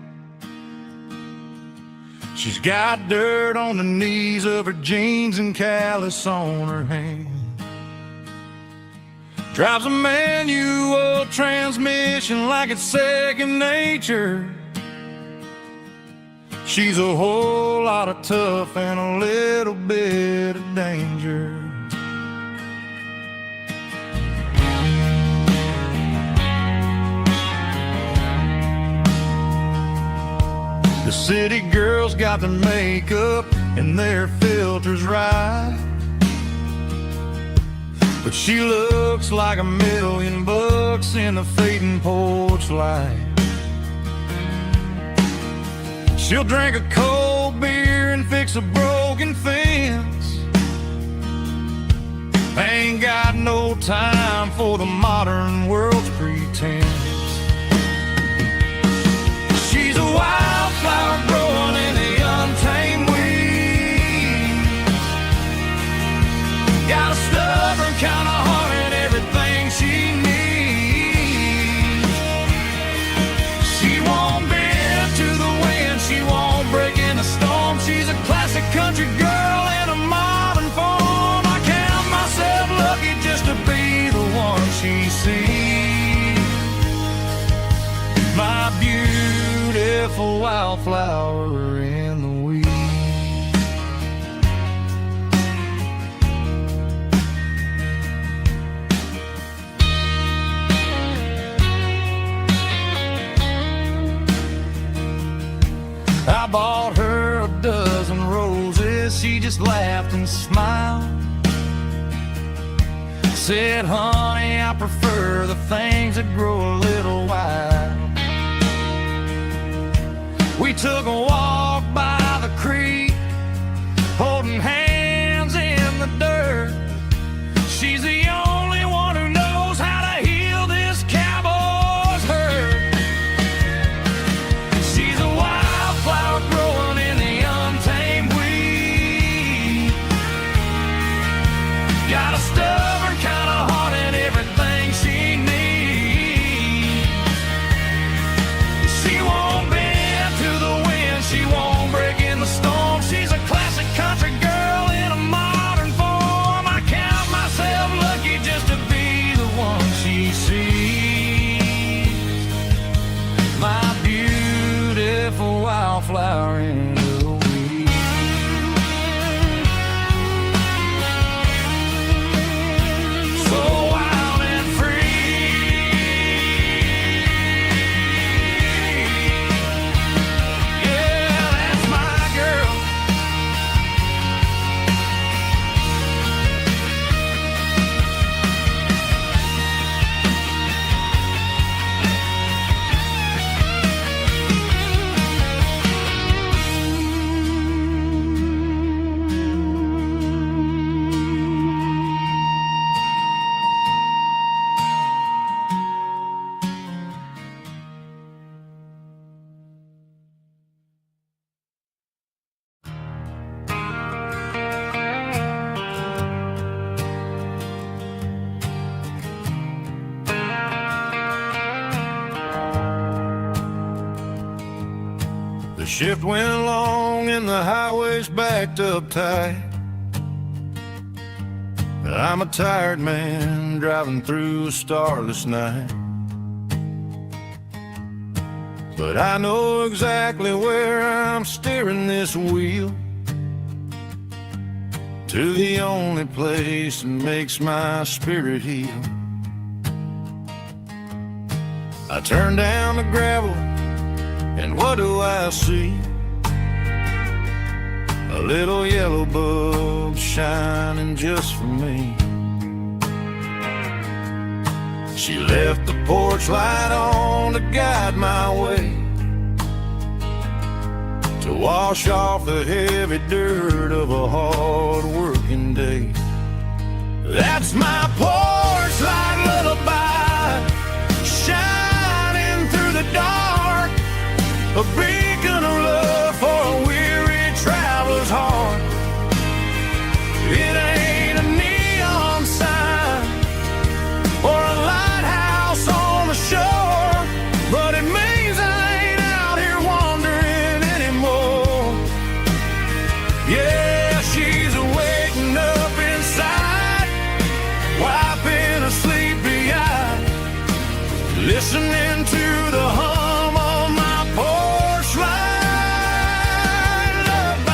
[SPEAKER 3] She's got dirt on the knees of her jeans and callus on her hand. Drives a manual transmission like it's second nature. She's a whole lot of tough and a little bit of danger. The city girls got their makeup and their filters right, but she looks like $1,000,000 in the fading porch light. She'll drink a cold beer and fix a broken fence. Ain't got no time for the modern world's pretense. She's a wildflower growing in the untamed weeds. Got a stubborn kind of heart and everything she needs. She won't bend to the wind, she won't break in a storm. She's a classic country girl in a modern form. I count myself lucky just to be the one she sees. My beautiful wildflower in the weeds. I bought her a dozen roses, she just laughed and smiled. Said, honey, I prefer the things that grow a little wild. We took a walk by the creek, holding hands in the dirt. She's the only one who knows how to heal this cowboy's hurt. She's a wildflower growing in the untamed weed. Got a stubborn kind of heart and everything she needs. She won't bend to the wind,
[SPEAKER 1] wildflower in the weed. So wild and free, yeah, that's my girl. The shift went along and the highway's backed up tight. I'm a tired man driving through a starless night, but I know exactly where I'm steering this wheel, to the only place that makes my spirit heal. I turn down the gravel, and what do I see? A little yellow bulb shining just for me. She left the porch light on to guide my way, to wash off the heavy dirt of a hard working day. That's my porch light lullaby, shining through the dark, a beacon of love for a weary traveler's heart. It ain't a neon sign or a lighthouse on the shore, but it means I ain't out here wandering anymore. Yeah, she's waking up inside, wiping a sleepy eye, listening to the hum of my porch light lullaby.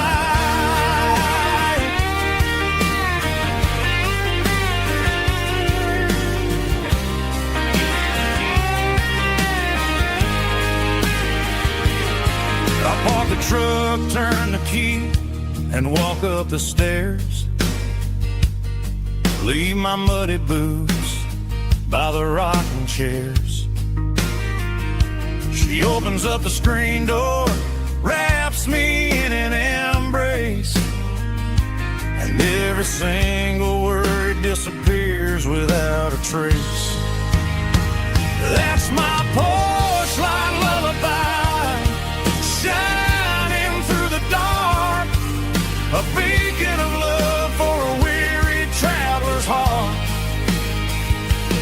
[SPEAKER 1] I park the truck, turn the key, and walk up the stairs. Leave my muddy boots by the rocking chairs. She opens up the screen door, wraps me in an embrace, and every single word disappears without a trace. That's my porch light lullaby, shining through the dark, a beacon of love for a weary traveler's heart.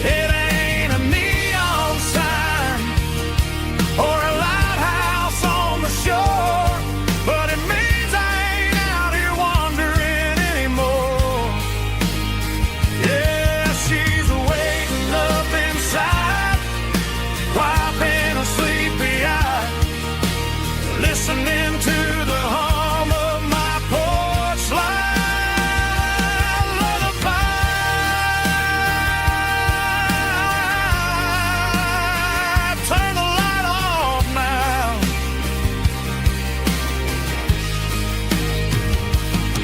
[SPEAKER 1] It ain't a neon sign or a lighthouse on the shore, but it means I ain't out here wandering anymore. Yeah, she's waking up inside, wiping a sleepy eye, listening to the hum of my porch light lullaby. Turn the light off now,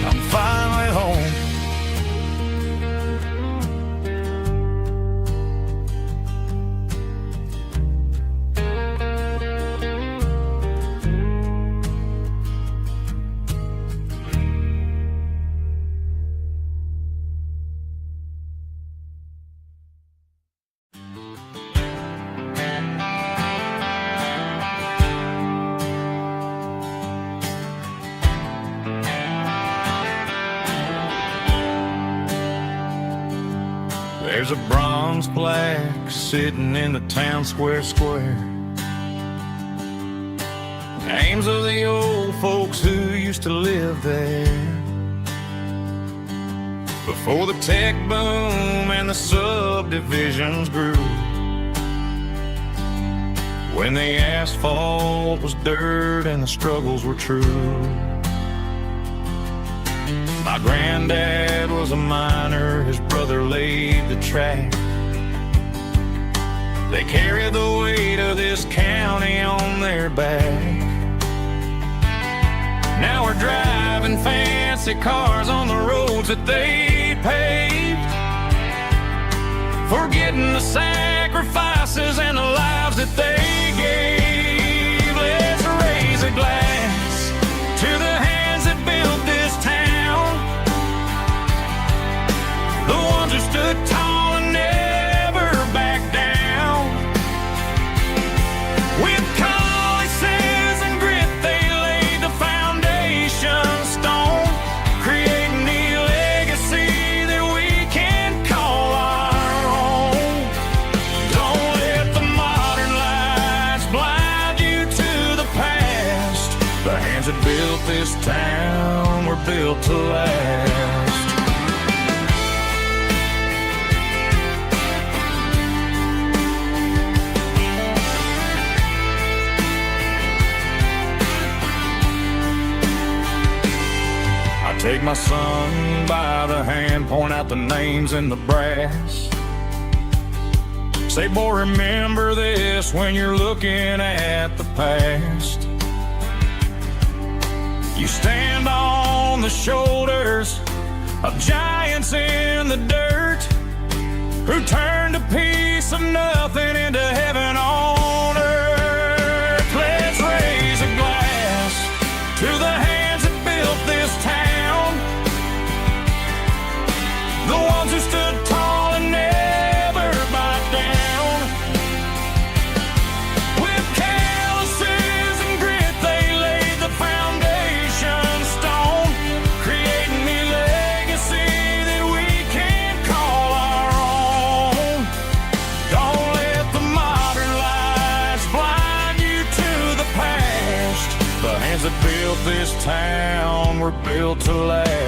[SPEAKER 1] I'm finally home. There's a bronze plaque sitting in the town square. Names of the old folks who used to live there before the tech boom and the subdivisions grew.
[SPEAKER 3] when the asphalt was dirt and the struggles were true. My granddad was a miner, his brother laid the track. They carried the weight of this county on their back. Now we're driving fancy cars on the roads that they paved, forgetting the sacrifices and the lives that they gave. Let's raise a glass to the hands that built this town, the ones who stood tall and never backed down. With calluses and grit they laid the foundation stone, creating the legacy that we can call our own. Don't let the modern lights blind you to the past. The hands that built this town were built to last. Take my son by the hand, point out the names in the brass. Say, boy, remember this when you're looking at the past. You stand on the shoulders of giants in the dirt, who turned a piece of nothing into heaven on earth. Let's raise a glass to the hands that built this town, the ones who stood tall and never backed down. With calluses and grit they laid the foundation stone, creating the legacy that we can call our own. Don't let the modern lights blind you to the past. The hands that built this town were built to last.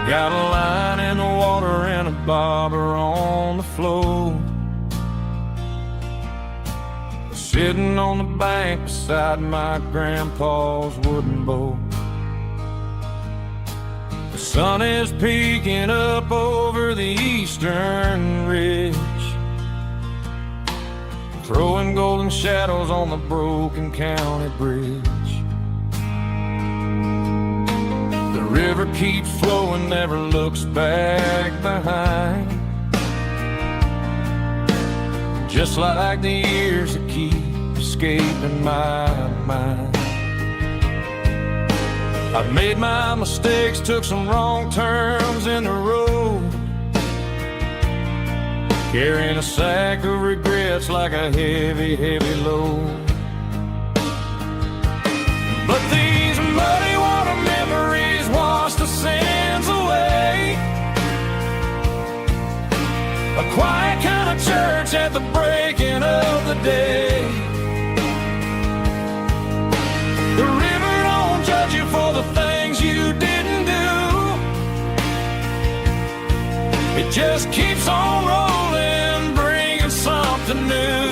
[SPEAKER 3] Got a line in the water and a bobber on the floor, sitting on the bank beside my grandpa's wooden boat. The sun is peeking up over the eastern ridge, throwing golden shadows on the broken county bridge. The river keeps flowing, never looks back behind, just like the years that keep escaping my mind. I've made my mistakes, took some wrong turns in the road, carrying a sack of regrets like a heavy, heavy load. But these muddy water memories wash the sins away. A quiet kind of church at the breaking of the day. The river don't judge you for the things you didn't do. It just keeps on rolling, bringing something new.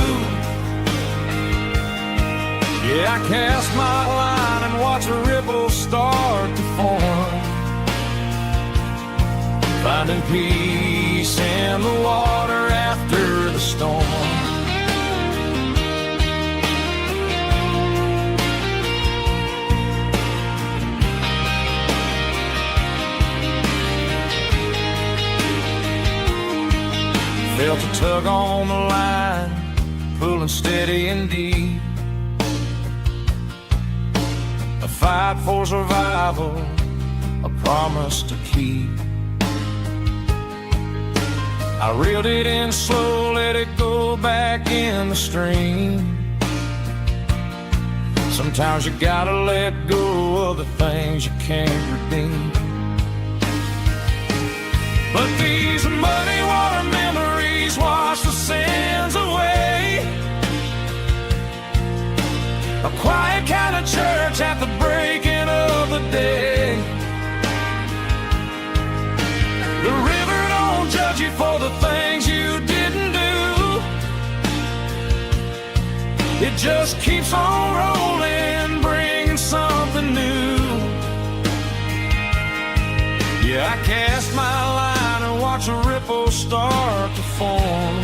[SPEAKER 3] Yeah, I cast my line and watch a ripple start to form, finding peace in the water after the storm.
[SPEAKER 1] tug on the line, pulling steady and deep. A fight for survival, a promise to keep. I reeled it in slow, let it go back in the stream. Sometimes you gotta let go of the things you can't redeem. But these muddy water memories wash the sins away. A quiet kind of church at the breaking of the day. The river don't judge you for the things you didn't do. It just keeps on rolling, bringing something new. Yeah, I cast my line and watch a ripple start to form,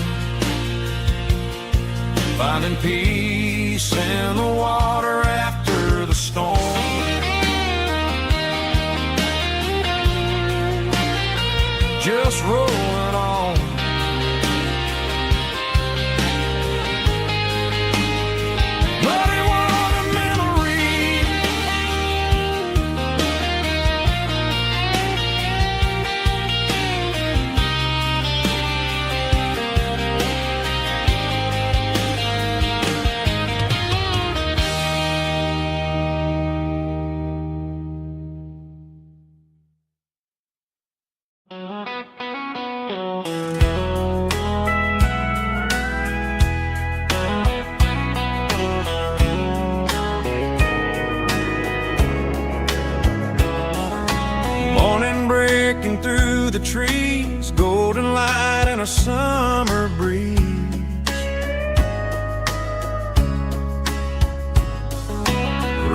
[SPEAKER 1] finding peace in the water after the storm. Just rolling on. Muddy water memory. Morning breaking through the trees, golden light and a summer breeze.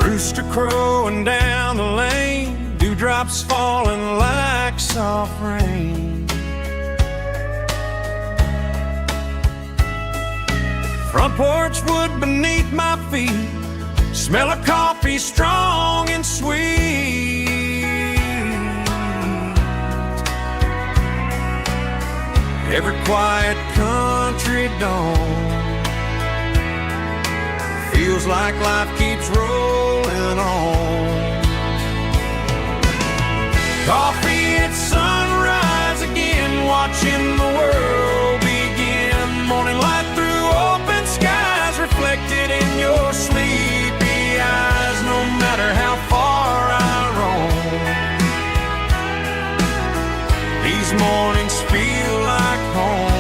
[SPEAKER 1] Rooster crowing down the lane, dewdrops falling like soft rain. Front porch wood beneath my feet, smell of coffee strong and sweet. Every quiet country dawn feels like life keeps rolling on. Coffee at sunrise again, watching the world begin. Morning light through open skies, reflected in your sleepy eyes. No matter how far I roam, these mornings feel like home.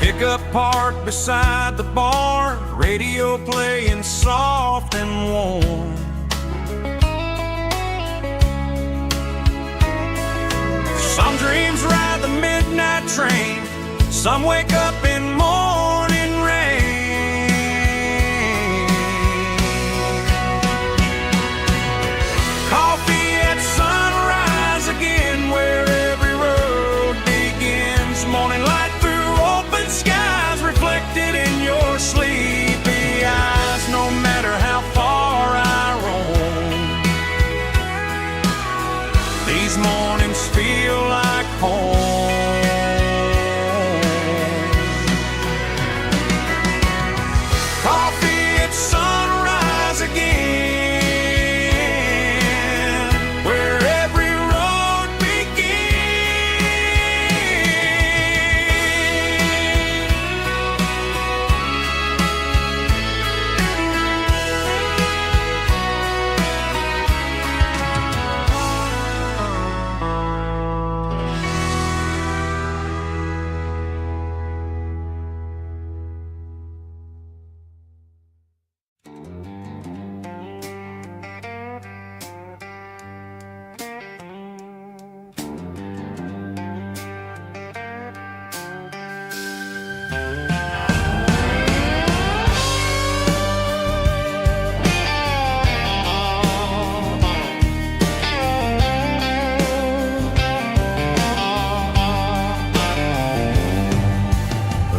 [SPEAKER 1] Pickup parked beside the barn, radio playing soft and warm. Some dreams ride the midnight train, some wake up in morning rain. Coffee at sunrise again, where every road begins. Morning light through open skies, reflected in your sleepy eyes. No matter how far I roam, these mornings feel like home.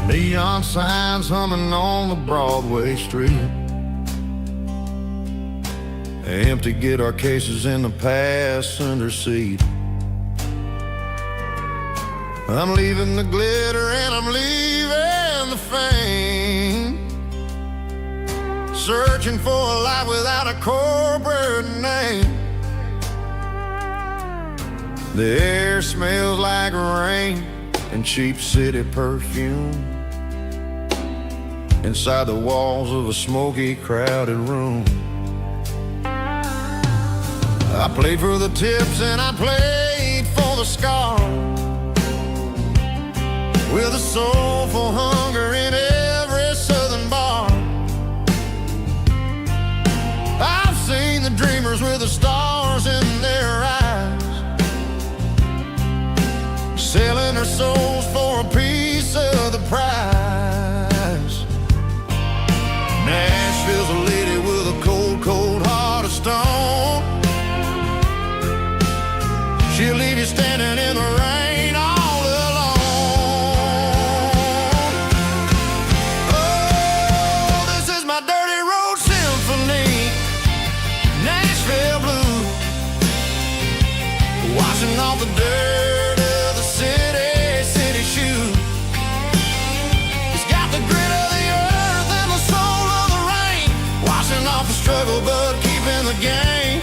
[SPEAKER 3] Neon signs humming on the Broadway street. Empty guitar cases in the passenger seat. I'm leaving the glitter and I'm leaving the fame, searching for a life without a corporate name. The air smells like rain and cheap city perfume inside the walls of a smoky, crowded room. I played for the tips and I played for the scar, with a soulful hunger in every southern bar. I've seen the dreamers with the stars in their eyes, selling their souls for a piece of the prize. Nashville's a lady with a cold, cold heart of stone. She'll leave you standing in the rain all alone. Oh, this is my dirty road symphony, Nashville blues, washing off the dirt of the city shoes. It's got the grit of the earth and the soul of the rain, washing off the struggle but keeping the game.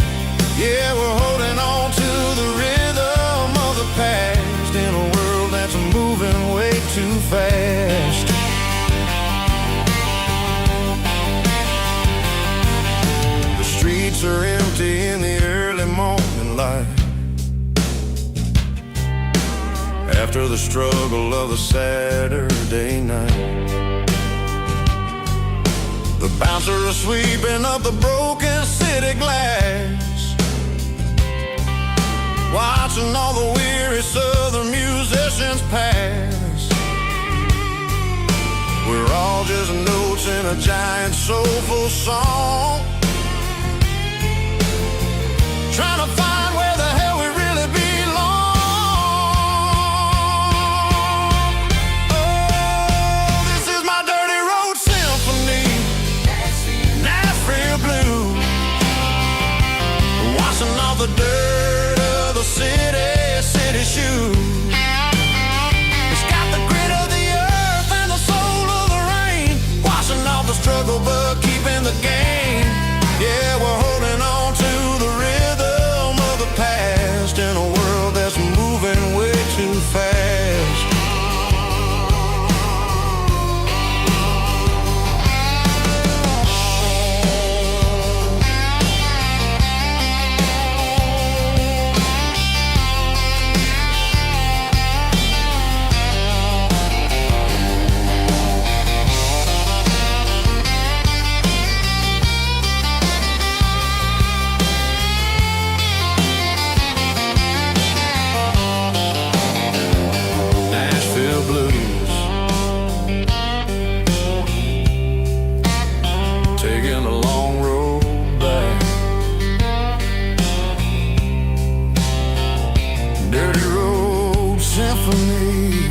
[SPEAKER 3] Yeah, we're holding on to the rhythm of the past in a world that's moving way too fast. The streets are empty in the early morning light, after the struggle of the Saturday night. The bouncers are sweeping up the broken city glass, watching all the weary southern musicians pass. We're all just notes in a giant soulful song, trying to find where the hell we really belong. Oh, this is my dirty road symphony, Nashville blues, washing off the dirt of the city shoes. It's got the grit of the earth and the soul of the rain, washing off the struggle but keeping the game. Yeah, we're holding on to the rhythm of the past in a world that's moving way too fast. Nashville blues, taking a long road back. Dirty road symphony.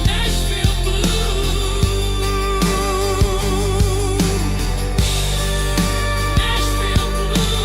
[SPEAKER 4] Nashville blues. Nashville blues.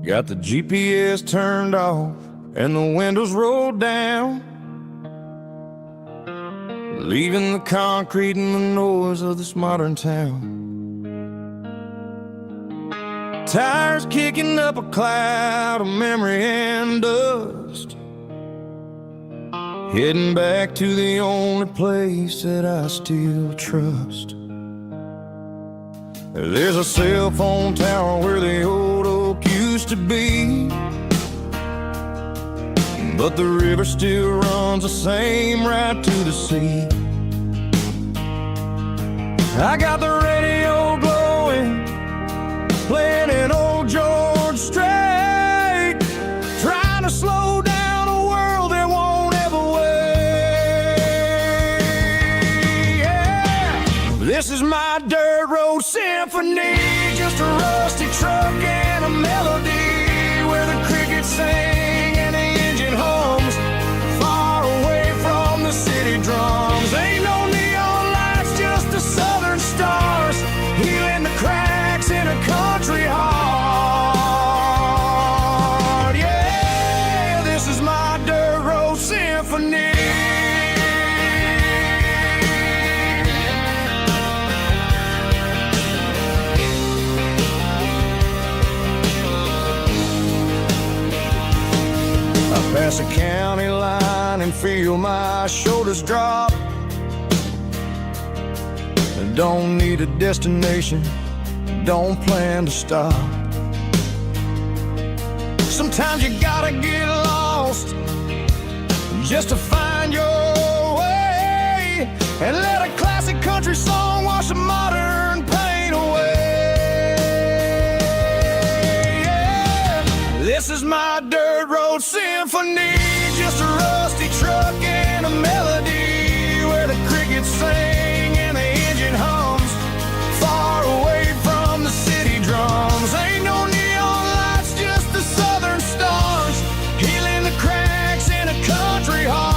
[SPEAKER 3] Got the GPS turned off and the windows rolled down, leaving the concrete and the noise of this modern town.
[SPEAKER 2] Tires kicking up a cloud of memory and dust, heading back to the only place that I still trust. There's a cell phone tower where the old oak used to be, but the river still runs the same right to the sea. I got the radio glowing, playing an old George Strait, trying to slow down a world that won't ever wait. Yeah. This is my dirt road symphony, just a rusty truck and a melody where the crickets sing and the engine hums, far away from the city drums. Ain't no neon lights, just the southern stars, healing the cracks in a country heart. Yeah, this is my dirt road symphony. I pass a county line and feel my shoulders drop. I don't need a destination, don't plan to stop. Sometimes you gotta get lost just to find your way, and let a classic country song wash a modern pain away. Yeah. This is my dirt road symphony, just a rusty truck and a melody where the crickets sing and the engine hums, far away from the city drums. Ain't no neon lights, just the southern stars, healing the cracks in a country heart.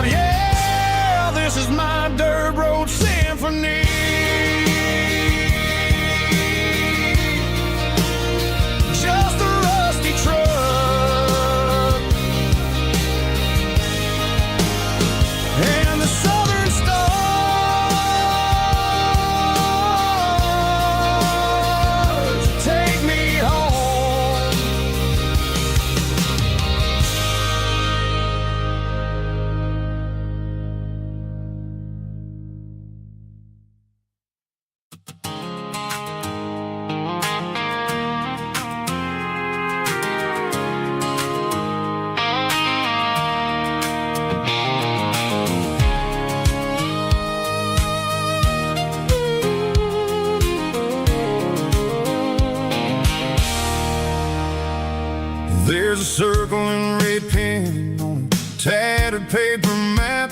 [SPEAKER 2] Yeah, this is my dirt road symphony. Just a rusty truck and the southern stars take me home. There's a circle in red pen on a tattered paper map,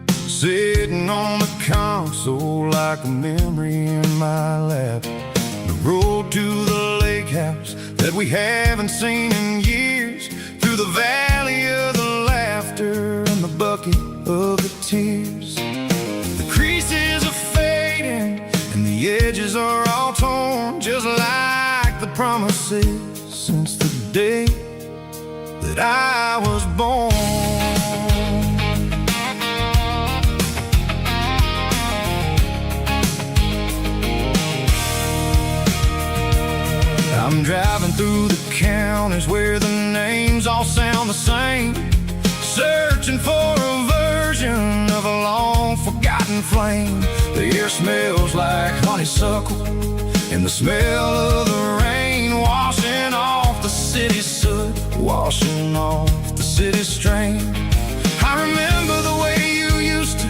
[SPEAKER 2] sitting on the console like a memory in my lap. The road to the lake house that we haven't seen in years, through the valley of the laughter and the bucket of the tears. The creases are fading and the edges are all torn, just like the promises since the day that I was born. I'm driving through the counties where the names all sound the same, searching for a version of a long forgotten flame. The air smells like honeysuckle and the smell of the rain washing off the city soot, washing off the city strain. I remember the way you used to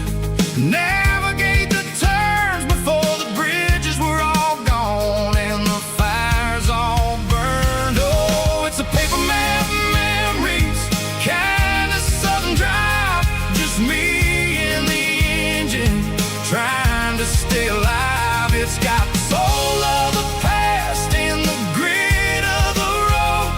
[SPEAKER 2] navigate the turns before the bridges were all gone and the fires all burned. Oh, it's a paper map memories, kind of southern drive, just me and the engine trying to stay alive. It's got the soul of the past and the grit of the road,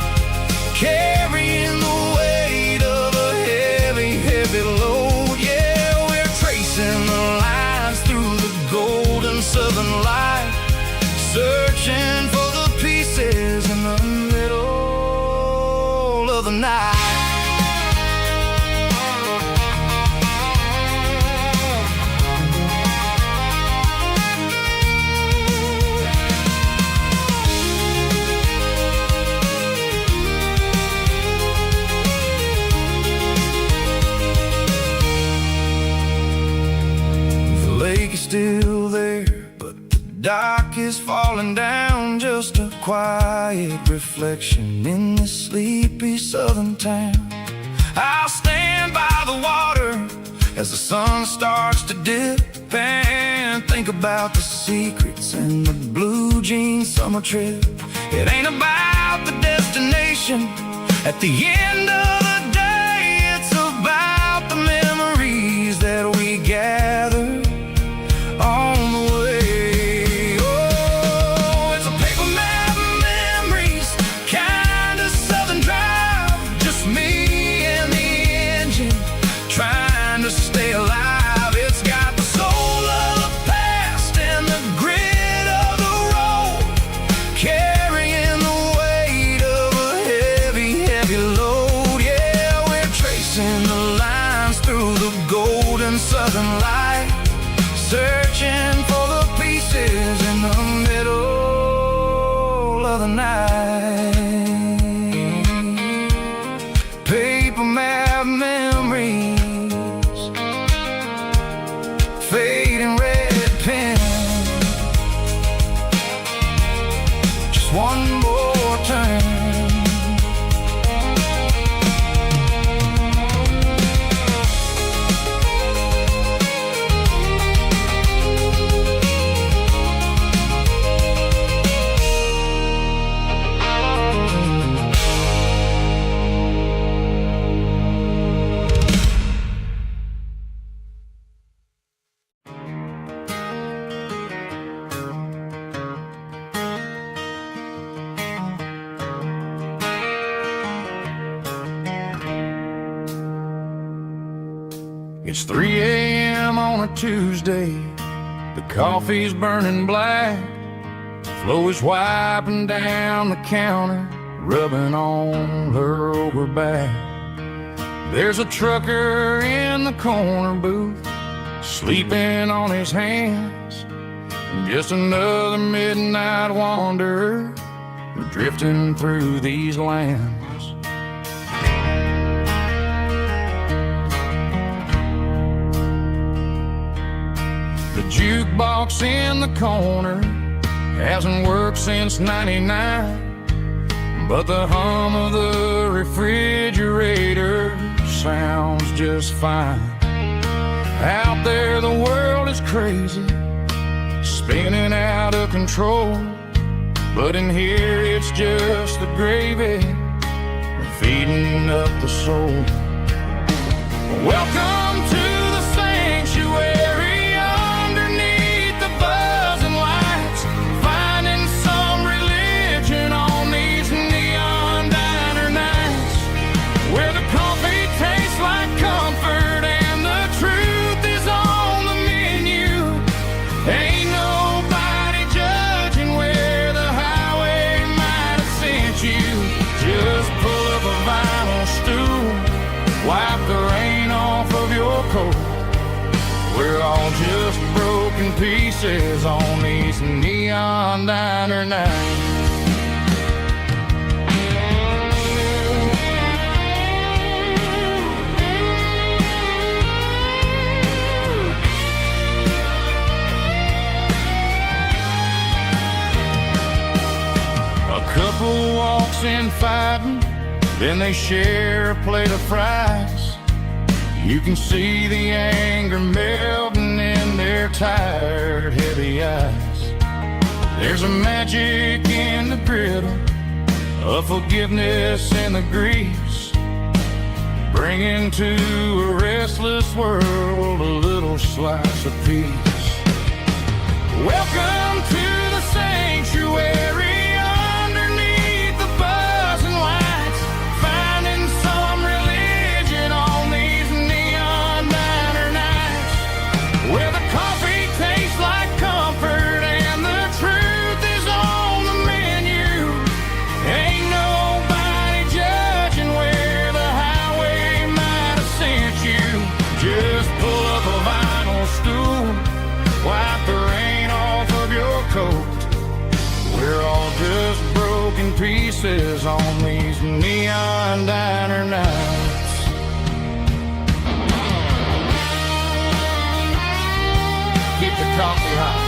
[SPEAKER 2] carrying the weight of a heavy, heavy load. Yeah, we're tracing the lines through the golden southern light, searching for the pieces in the middle of the night.
[SPEAKER 1] dock is falling down, just a quiet reflection in this sleepy southern town. I'll stand by the water as the sun starts to dip and think about the secrets and the blue jean summer trip. It ain't about the destination at the end of the day, it's about the memories that we gather on the way. Oh, it's a paper map of memories, kind of southern drive, just me and the engine trying to stay alive. It's got the soul of the past and the grit of the road, carrying the weight of a heavy, heavy load. Yeah, we're tracing the lines through the golden southern light, searching for the pieces in the middle of the night. Paper map memories, fading red pen, just one more turn.
[SPEAKER 3] It's 3 a.m. on a Tuesday. The coffee's burning black. Flo is wiping down the counter, rubbing on her over back. There's a trucker in the corner booth, sleeping on his hands. Just another midnight wanderer, drifting through these lands. The jukebox in the corner hasn't worked since '99, but the hum of the refrigerator sounds just fine. Out there the world is crazy, spinning out of control, but in here it's just the gravy feeding up the soul. Welcome to the sanctuary underneath the buzzing lights, finding some religion on these neon diner nights, where the coffee tastes like comfort and the truth is on the menu. Ain't nobody judging where the highway might have sent you. Just pull up a vinyl stool, wipe the rain off of your coat. We're all just broken pieces on these neon diner nights. A couple walks in fighting, then they share a plate of fries. You can see the anger melting in their tired, heavy eyes. There's a magic in the griddle, a forgiveness in the grease, bringing to a restless world a little slice of peace. Welcome to the sanctuary underneath the buzzing lights, finding some religion on these neon diner nights, where the coffee tastes like comfort and the truth is on the menu. Ain't nobody judging where the highway might have sent you. Just pull up a vinyl stool, wipe the rain off of your coat. We're all just broken pieces on these neon diner nights. Keep the coffee hot.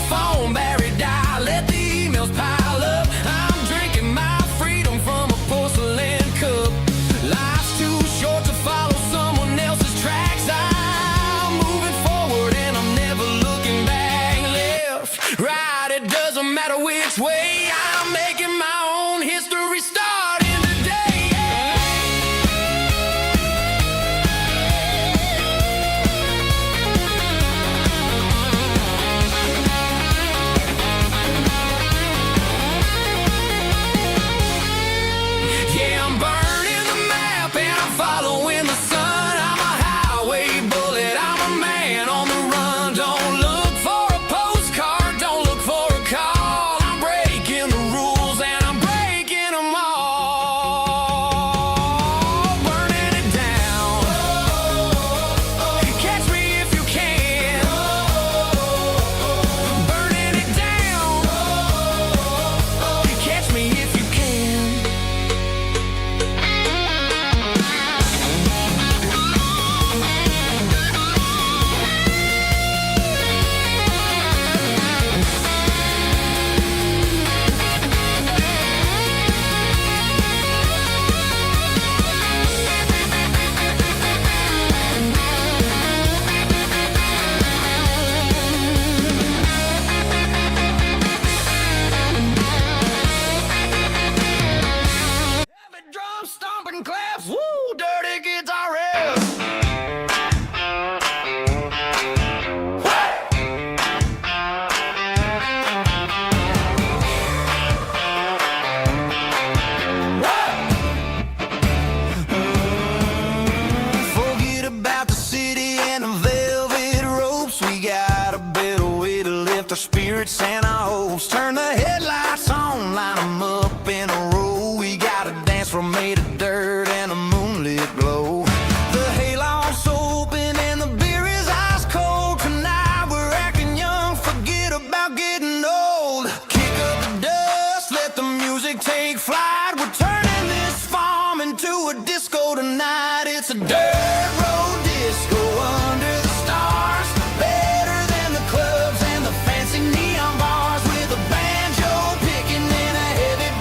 [SPEAKER 1] phone battery die, let the emails pile up. I'm drinking my freedom from a porcelain cup. Life's too short to follow someone else's tracks. I'm moving forward and I'm never looking back. Left, right, it doesn't matter which way. I'm making my own history starting today. Yeah, I'm burning the map and I'm following the sun. I'm a highway bullet, I'm a man on the run. Don't look for a postcard, don't look for a call. I'm breaking the rules and I'm breaking them all. Burning it down. Catch me if you can. Burning it down. Catch me if you can. Heavy drum stomping claps, woo, dirty guitar riffs. Forget about the city and the velvet ropes. We got a better way to lift our spirits and our hopes. Turn the headlights on, line 'em up in a row. We got a dance floor made of dirt and a moonlit glow. The hayloft's open and the beer is ice cold. Tonight we're acting young, forget about getting old. Kick up the dust, let the music take flight. We're turning this farm into a disco tonight. It's a dirt road disco under the stars. Better than the clubs and the fancy neon bars. With a banjo picking and a heavy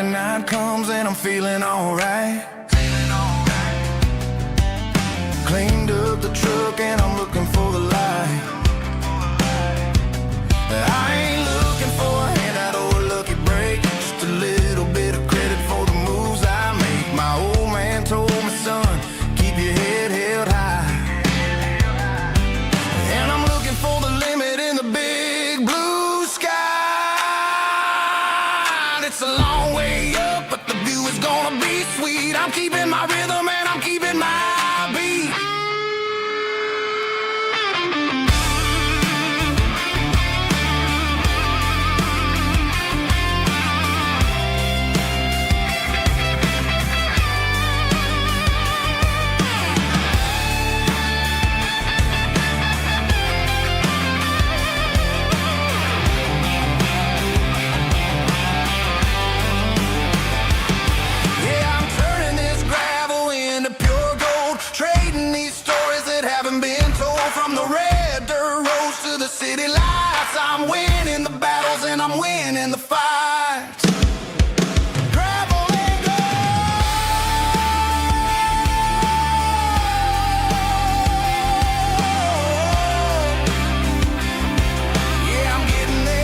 [SPEAKER 1] Friday night comes and I'm feeling alright. Cleaned up the truck and I'm looking for the light. I ain't looking for a handout or a lucky break, just a little bit of credit for the moves I make. My old man told me, son, keep your head held high. And I'm looking for the limit in the big blue sky. It's a long way up, but the view is gonna be sweet. I'm keeping my rhythm and I'm keeping my beat. City lights, I'm winning the battles and I'm winning the fights. Gravel and gold. Yeah, I'm getting there.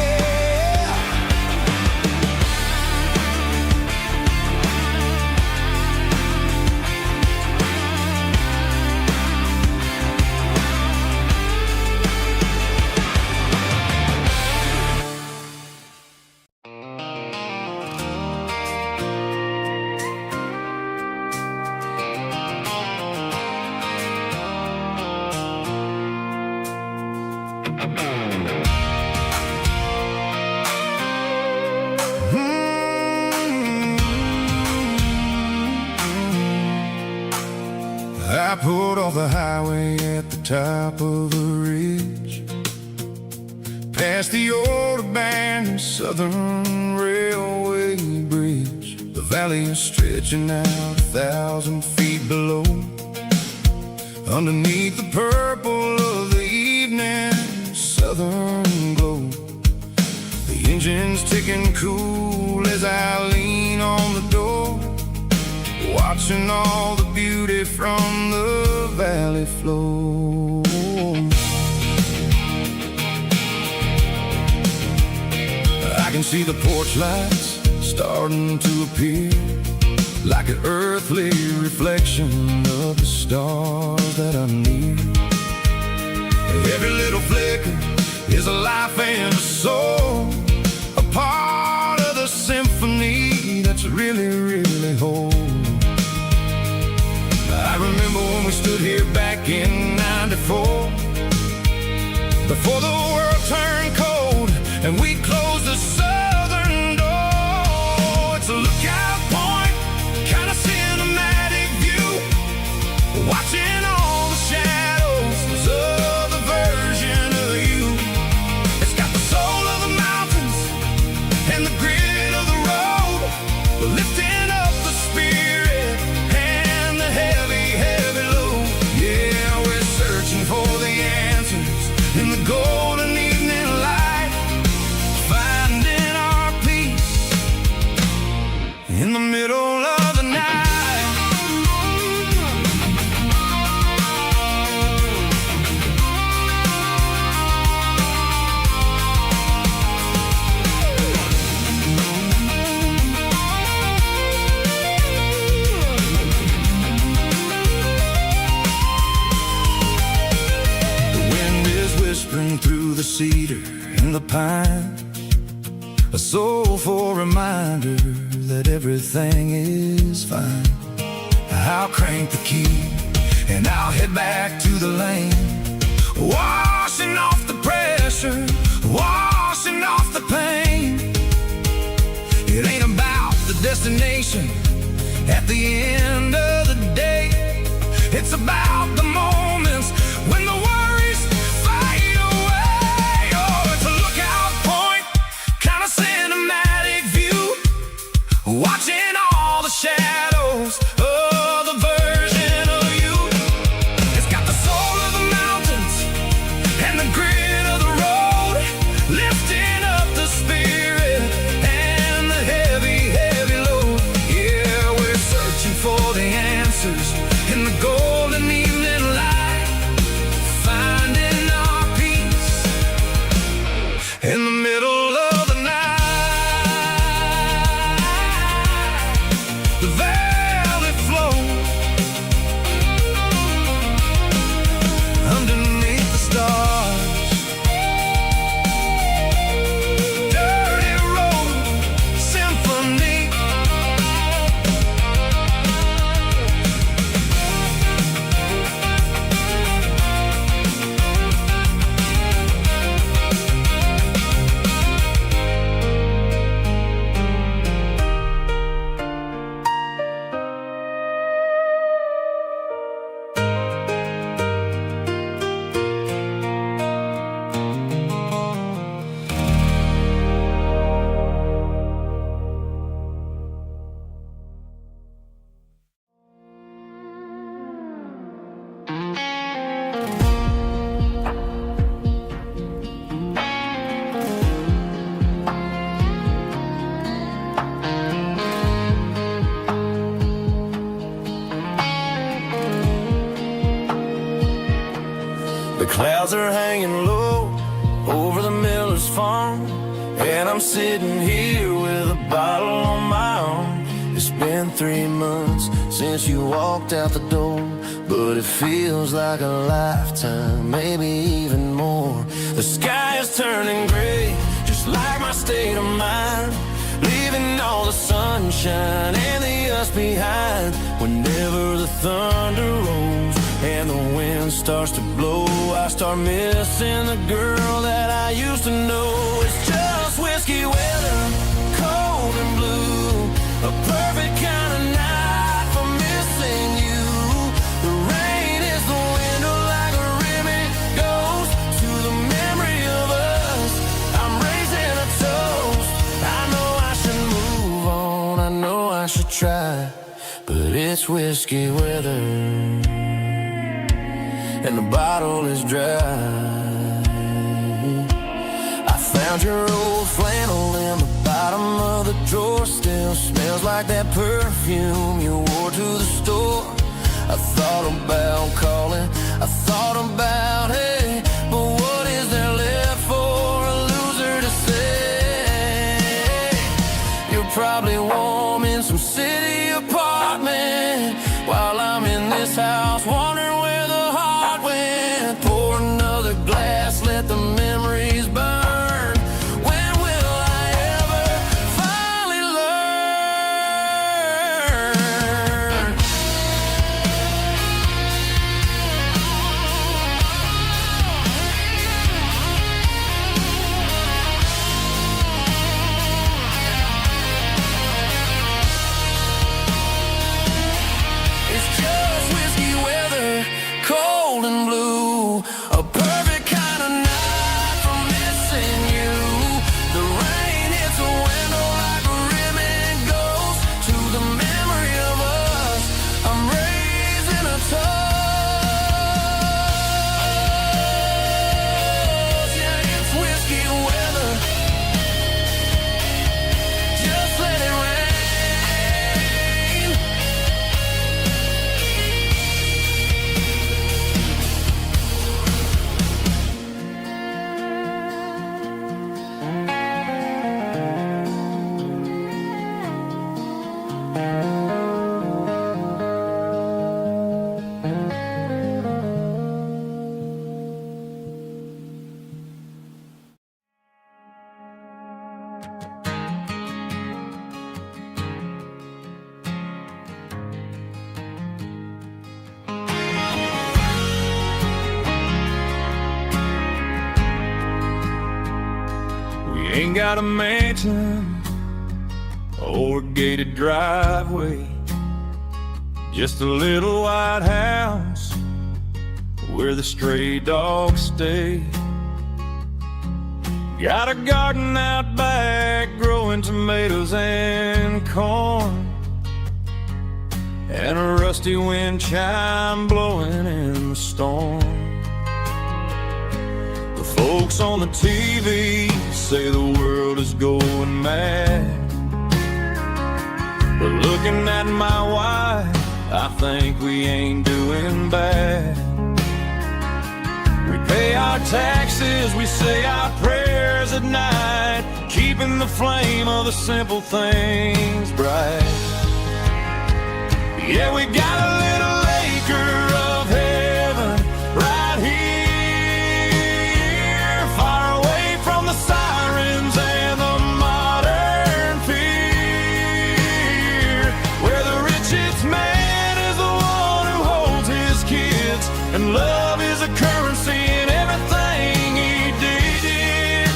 [SPEAKER 1] I pulled off the highway at the top of a ridge, past the old abandoned Southern Railway bridge. The valley is stretching out 1,000 feet below. Underneath the purple of the evening southern glow, the engine's ticking cool as I lean on the door, watching all the beauty from the valley flow. I can see the porch lights starting to appear, like an earthly reflection of the stars that are near. Every little flicker is a life and a soul, a part of the symphony that's really, really whole. I remember when we stood here back in '94, before the world turned cold and we closed the southern door. It's a lookout point, kind of cinematic view, watching all the shadows of the version of you. It's got the soul of the mountains and the grit of the road, lifting up the spirit and the heavy, heavy load. Yeah, we're searching for the answers in the golden evening light, finding our peace in the middle of the night. Through the cedar and the pine, a soulful reminder that everything is fine. I'll crank the key and I'll head back to the lane, washing off the pressure, washing off the pain. It ain't about the destination at the end of the day, it's about the moments when the worries fade away. Oh, it's a lookout point, kind of cinematic view, watching all the shadows of the version of you. It's got the soul of the mountains and the grit of the road, lifting up the spirit and the heavy, heavy load.
[SPEAKER 2] weather hanging low over the miller's farm, and I'm sitting here with a bottle on my arm. It's been 3 months since you walked out the door, but it feels like a lifetime, maybe even more. The sky is turning gray, just like my state of mind, leaving all the sunshine and the us behind. Whenever the thunder rolls and the wind starts to blow, I start missing the girl that I used to know. It's just whiskey weather, cold and blue, a perfect kind of night for missing you. The rain is the window like a ribbon goes to the memory of us. I'm raising a toast. I know I should move on, I know I should try, but it's whiskey weather and the bottle is dry. I found your old flannel in the bottom of the drawer, still smells like that perfume you wore to the store. I thought about calling, I thought about, hey, but what is there left for a loser to say? You're probably warm in some city apartment while I'm in this house wondering where the heart went. Pour another glass, let the memories burn. When will I ever finally learn? It's just whiskey weather, cold and blue, a perfect kind of night for missing you. The rain hits a window like a ribbon goes to the memory of us. I'm raising a toast. Yeah, it's whiskey weather. Just let it rain.
[SPEAKER 5] We ain't got a mansion or a gated driveway, just a little white house where the stray dogs stay. Got a garden out back growing tomatoes and corn, and a rusty wind chime blowing in the storm. The folks on the TV say the world is going mad, but looking at my wife, I think we ain't doing bad. We pay our taxes, we say our prayers at night, keeping the flame of the simple things bright. Yeah, we got a little acre of heaven right here, far away from the sirens and the modern fear, where the richest man is the one who holds his kids, and love is a currency in everything he did.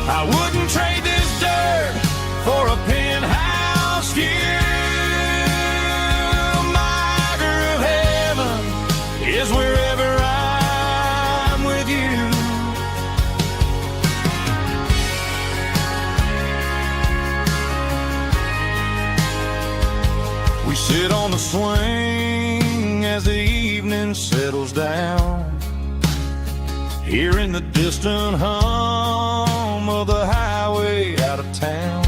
[SPEAKER 5] I wouldn't trade this dirt for a penthouse here. Is wherever I'm with you. We sit on the swing as the evening settles down, hearing the distant hum of the highway out of town.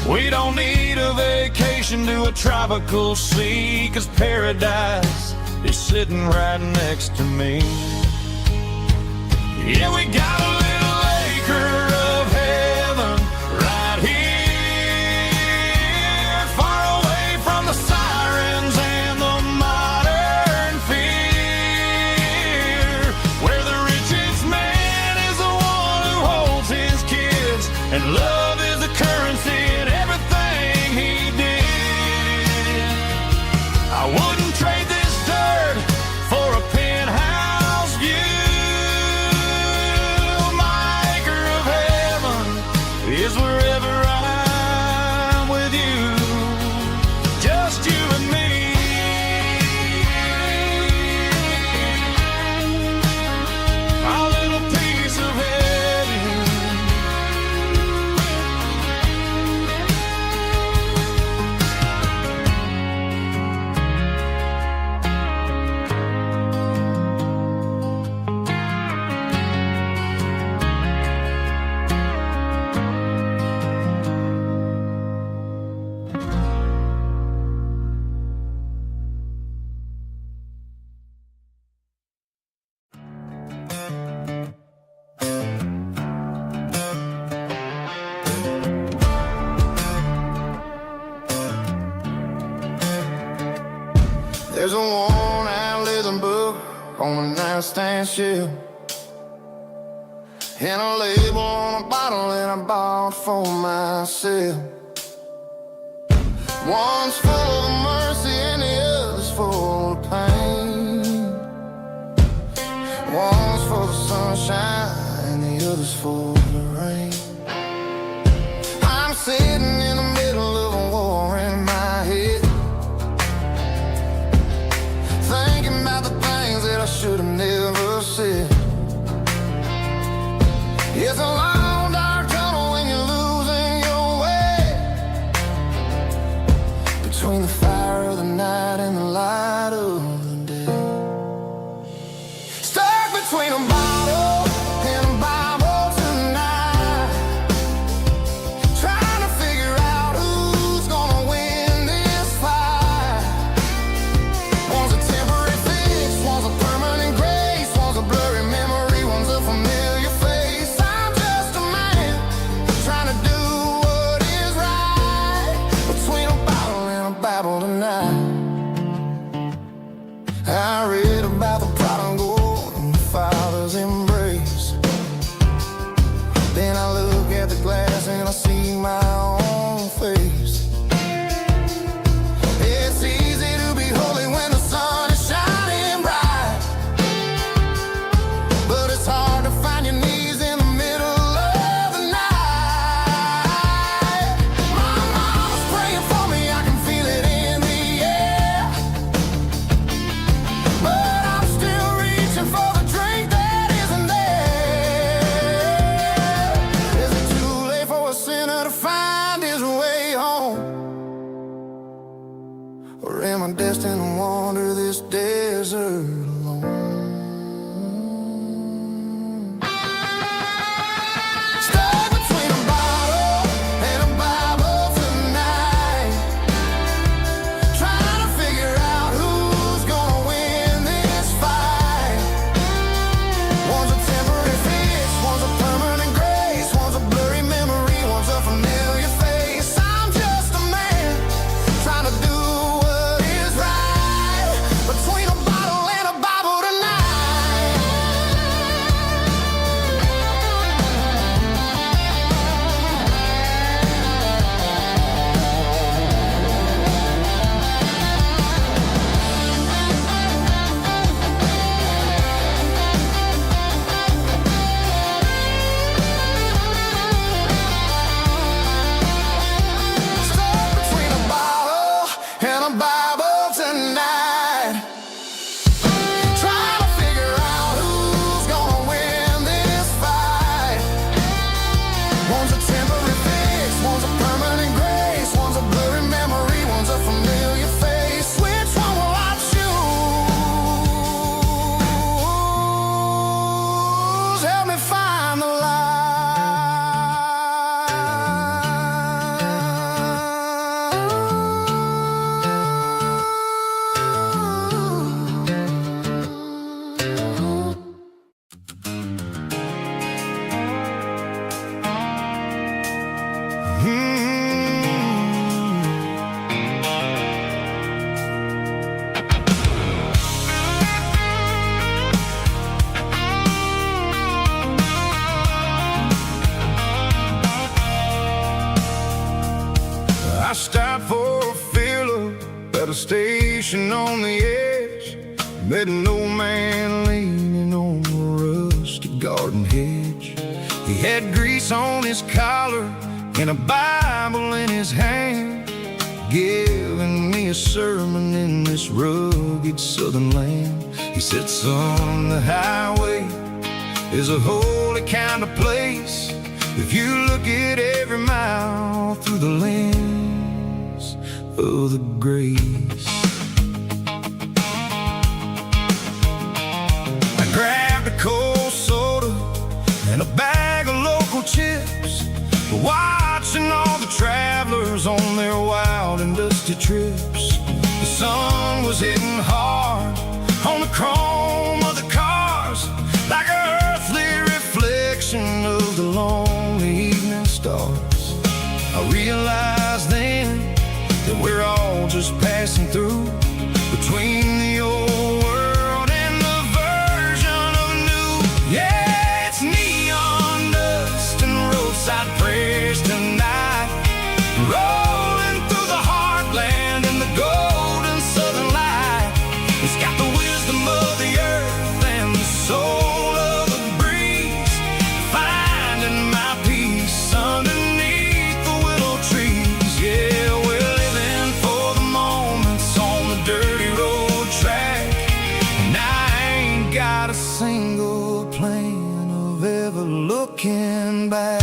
[SPEAKER 5] We don't need a vacation to a tropical sea, 'cause paradise
[SPEAKER 2] is sitting right next to me.
[SPEAKER 3] Yeah, we got a little acre of heaven right here, far away from the sirens and the modern fear, where the richest man is the one who holds his kids, and love is the currency in everything he did. I wouldn't trade this dirt for a penthouse view. Is wherever I'm with you, just you and me. Our little piece of heaven. There's a worn-out leather book on the nightstand shelf, and a label on a bottle that I bought for myself. One's full of mercy and the other's full of pain. One's for the sunshine and the other's for the rain. I'm sitting in the middle of a war in my head, thinking about the things that I should have never said. It's a long dark tunnel when you're losing your way, between the fire of the night and the light of the day. Stuck between a bottle and a Bible tonight, trying to figure out who's gonna win this fight. One's a temporary fix, one's a permanent grace, one's a blurry memory, one's a familiar face. I'm just a man trying to do what is right, between a bottle and a Bible tonight. I read about the prodigal and the father's embrace. Then I look at the glass and I see my own face. It's easy to be holy when the sun is shining bright, but it's hard to find your knees in the middle of the night. My mama's praying for me, I can feel it in the air, but I'm still reaching for the drink that isn't there. Is it too late for a sinner to find his way home? Or am I destined to wander this desert alone? Stuck between a bottle and a Bible tonight, trying to figure out who's gonna win this fight. One's a temporary fix, one's a permanent grace, one's a blurry memory, one's a familiar face. I'm just a man trying to do what is right, between a bottle and a Bible tonight. Stuck between a bottle and a Bible tonight, trying to figure out who's gonna win this fight. One's a temporary fix, one's a permanent grace, one's a blurry memory, one's a familiar face. Which one will I choose? Help me find the light.
[SPEAKER 1] stopped for a fill-up at a station on the edge. Met an old man leaning on a rusty garden hedge. He had grease on his collar and a Bible in his hand, giving me a sermon in this rugged southern land. He said, son, the highway is a holy kind of place if you look at every mile through the lens of the grace. I grabbed a cold soda and a bag of local chips, watching all the travelers on their wild and dusty trips. The sun was hitting hard on the chrome of the cars, like an earthly reflection of the lonely evening stars. I realized then that we're all just passing through between the old world and the version of new. Yeah, it's neon dust and roadside prayers tonight, rolling through the heartland in the golden southern light. It's got the wisdom of the earth and the soul of the breeze, finding my peace underneath the willow trees. Yeah, we're living for the moments on the dirty road track, and I ain't got a single plan of ever looking back.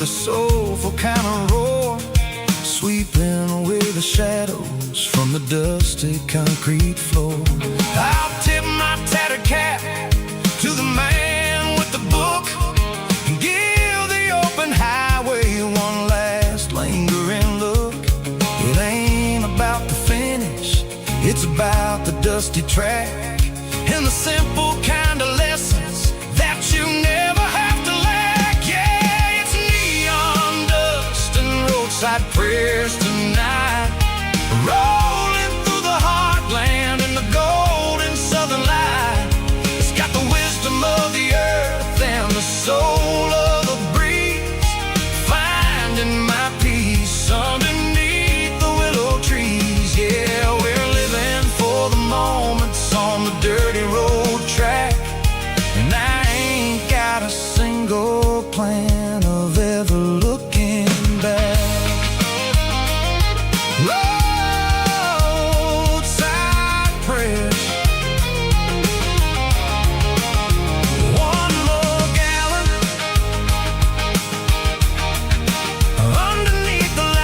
[SPEAKER 1] The soulful kind of roar, sweeping away the shadows from the dusty concrete floor. I'll tip my tattered cap to the man with the book and give the open highway one last lingering look. It ain't about the finish, it's about the dusty track and the simple kind of lessons that you never have to lack. Yeah, it's neon dust and roadside prayers tonight, rolling through the heartland in the golden southern light. It's got the wisdom of the earth and the soul of the breeze, finding my peace underneath the willow trees. Yeah, we're living for the moments on the dirty road track, and I ain't got a single plan of ever looking back. Roadside prayers, one more gallon underneath the light.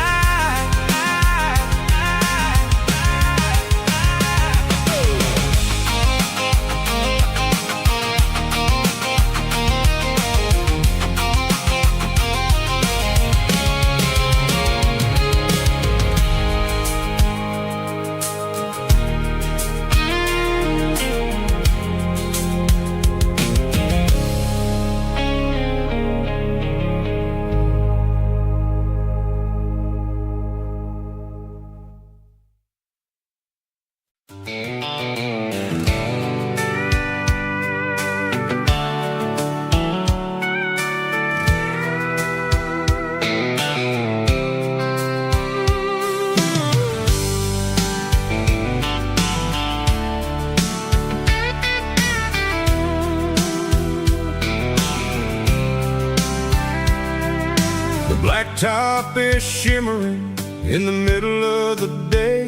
[SPEAKER 1] Blacktop is shimmering in the middle of the day.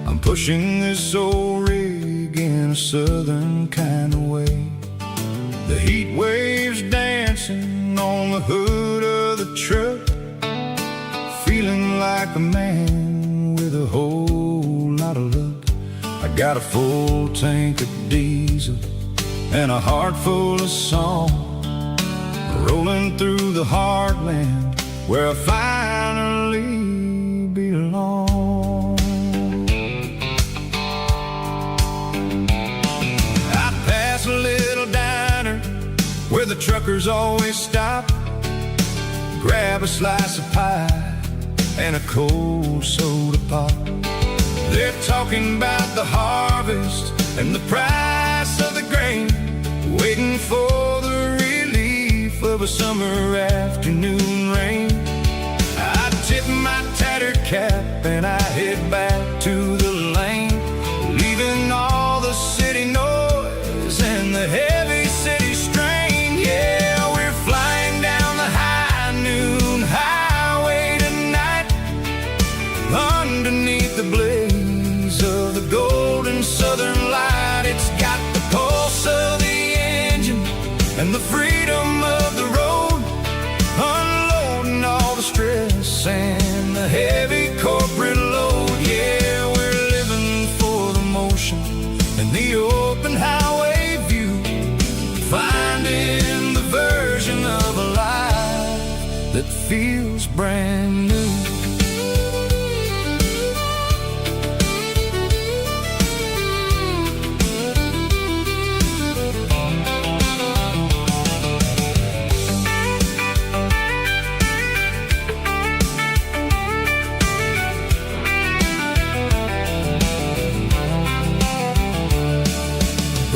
[SPEAKER 1] I'm pushing this old rig in a southern kind of way. The heat waves dancing on the hood of the truck, feeling like a man with a whole lot of luck. I got a full tank of diesel and a heart full of song, rolling through the heartland where I finally belong. I pass a little drifters always stop, grab a slice of pie and a cold soda pop. They're talking about the harvest and the price of the grain, waiting for the relief of a summer afternoon rain. I tip my tattered cap and I head back to the lane, leaving all the city noise and the heavy city strain. Yeah, we're flying down the high noon highway tonight, underneath the blaze of the golden southern light. It's got the pulse of the engine and the freedom of the road, unloading all the stress and the heavy corporate load. Yeah, we're living for the motion and the open highway view, finding the version of a life that feels brand new.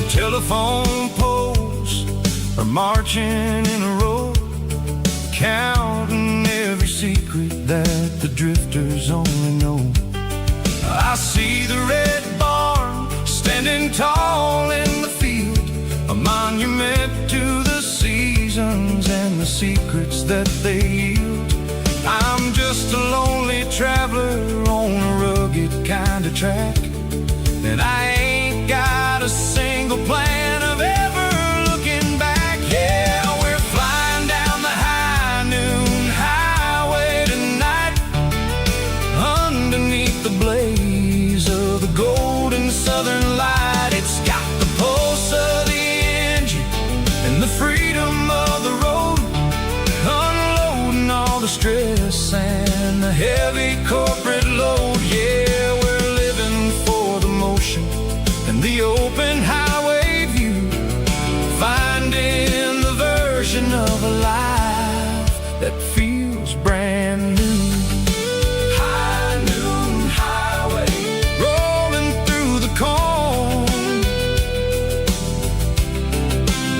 [SPEAKER 1] Telephone poles are marching in a row, counting every secret that the drifters only know. I see the red barn standing tall in the field, a monument to the seasons and the secrets that they yield. I'm just a lonely traveler on a rugged kind of track, and I ain't got a single plan of ever looking back. Yeah, we're flying down the high noon highway tonight, underneath the blaze of the golden southern light. It's got the pulse of the engine and the freedom of the road, unloading all the stress and the heavy corporate load. Yeah, we're living for the motion and the open highway view, finding the version of a life that feels brand new. High noon highway, rolling through the corn,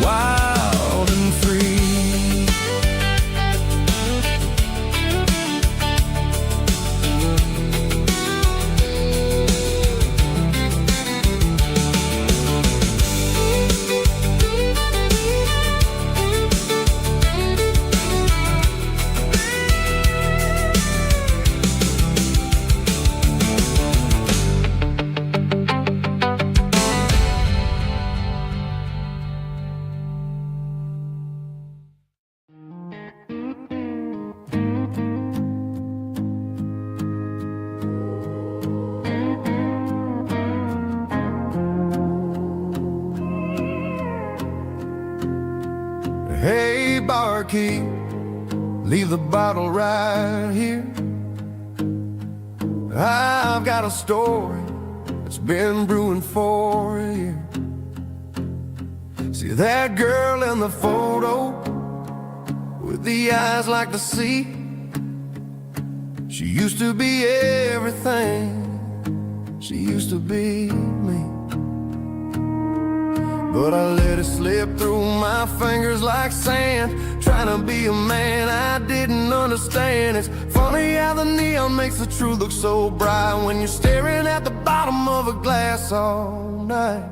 [SPEAKER 1] wild and free. Hey, barkeep, leave the bottle right here. I've got a story that's been brewing for a year. See that girl in the photo with the eyes like the sea? She used to be everything, she used to be me. But I let it slip through my fingers like sand, trying to be a man I didn't understand. It's funny how the neon makes the truth look so bright when you're staring at the bottom of a glass all night.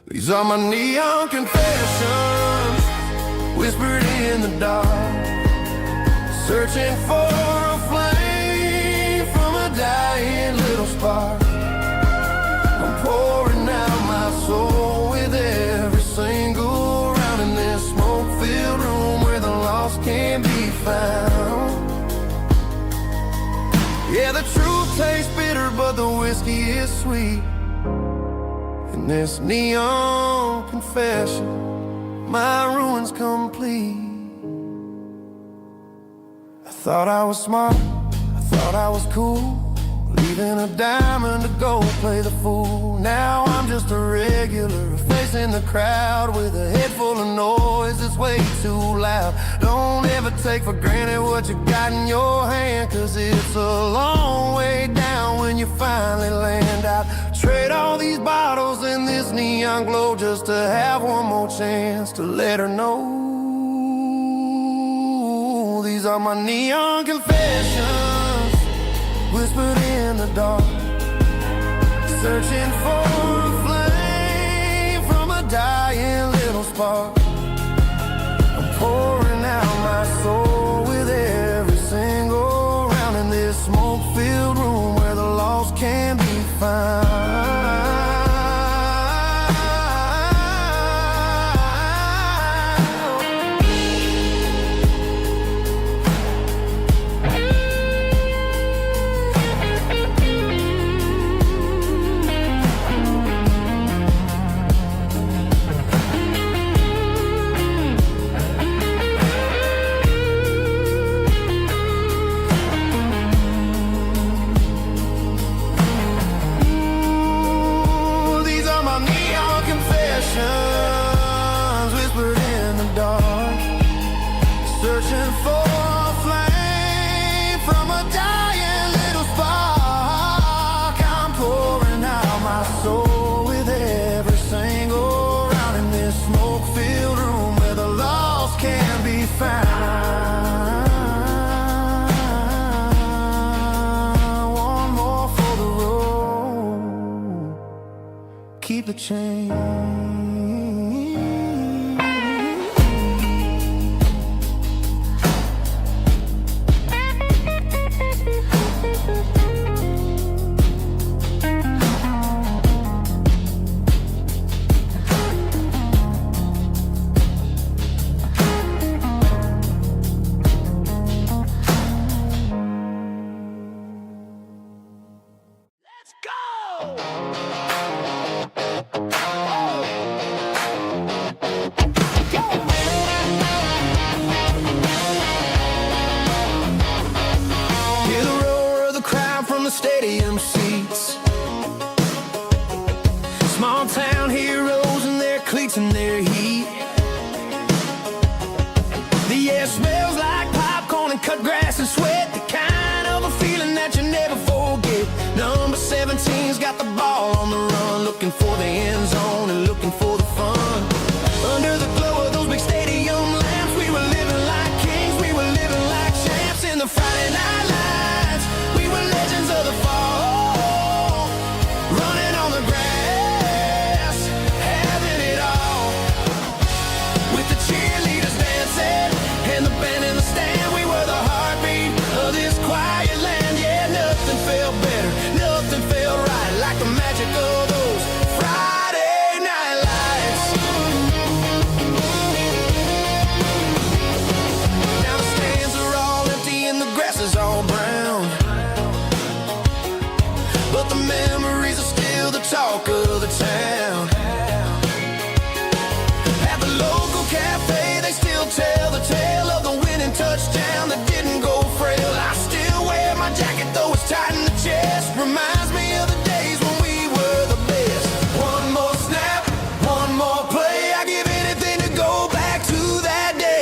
[SPEAKER 1] These are my neon confessions, whispered in the dark, searching for a flame from a dying little spark. I'm pouring out my soul with every single round in this smoke-filled room where the lost can't be found. Yeah, the truth tastes bitter, but the whiskey is sweet. In this neon confession, my ruin's complete. I thought I was smart, I thought I was cool, leaving a diamond to go play the fool. Now I'm
[SPEAKER 6] just a regular face in the crowd with a head full of noise that's way too loud. Don't ever take for granted what you got in your hand, 'cause it's a long way down when you finally land out. Trade all these bottles and this neon glow just to have one more chance to let her know. These are my neon confessions, whispered in the dark, searching for a flame from a dying little spark. I'm pouring out my soul with every single round in this smoke-filled room where the lost can be found. Whispered in the dark, searching for a flame from a dying little spark. I'm pouring out my soul with every single round in this smoke-filled room where the lost can be found. One more for the road, keep the change. Stadium seats, small town heroes in their cleats and their heat. The air smells like popcorn and cut grass and sweat, the kind of a feeling that you never forget. Number 17's got the ball on the run, looking for the end zone and looking for the fun. Under the glow of those big stadium lamps, we were living like kings, we were living like champs in the Friday night lights. We were legends of the fall, running on the grass, having it all. With the cheerleaders dancing and the band in the stand, we were the heartbeat of this quiet land. Yeah, nothing felt better, nothing felt right like the magic of those Friday night lights. Now the stands are all empty and the grass is all brown, but the memories are still the talk of the town. At the local cafe, they still tell the tale of the winning touchdown that didn't go frail. I still wear my jacket, though it's tight in the chest. Reminds me of the days when we were the best. One more snap, one more play. I give anything to go back to that day.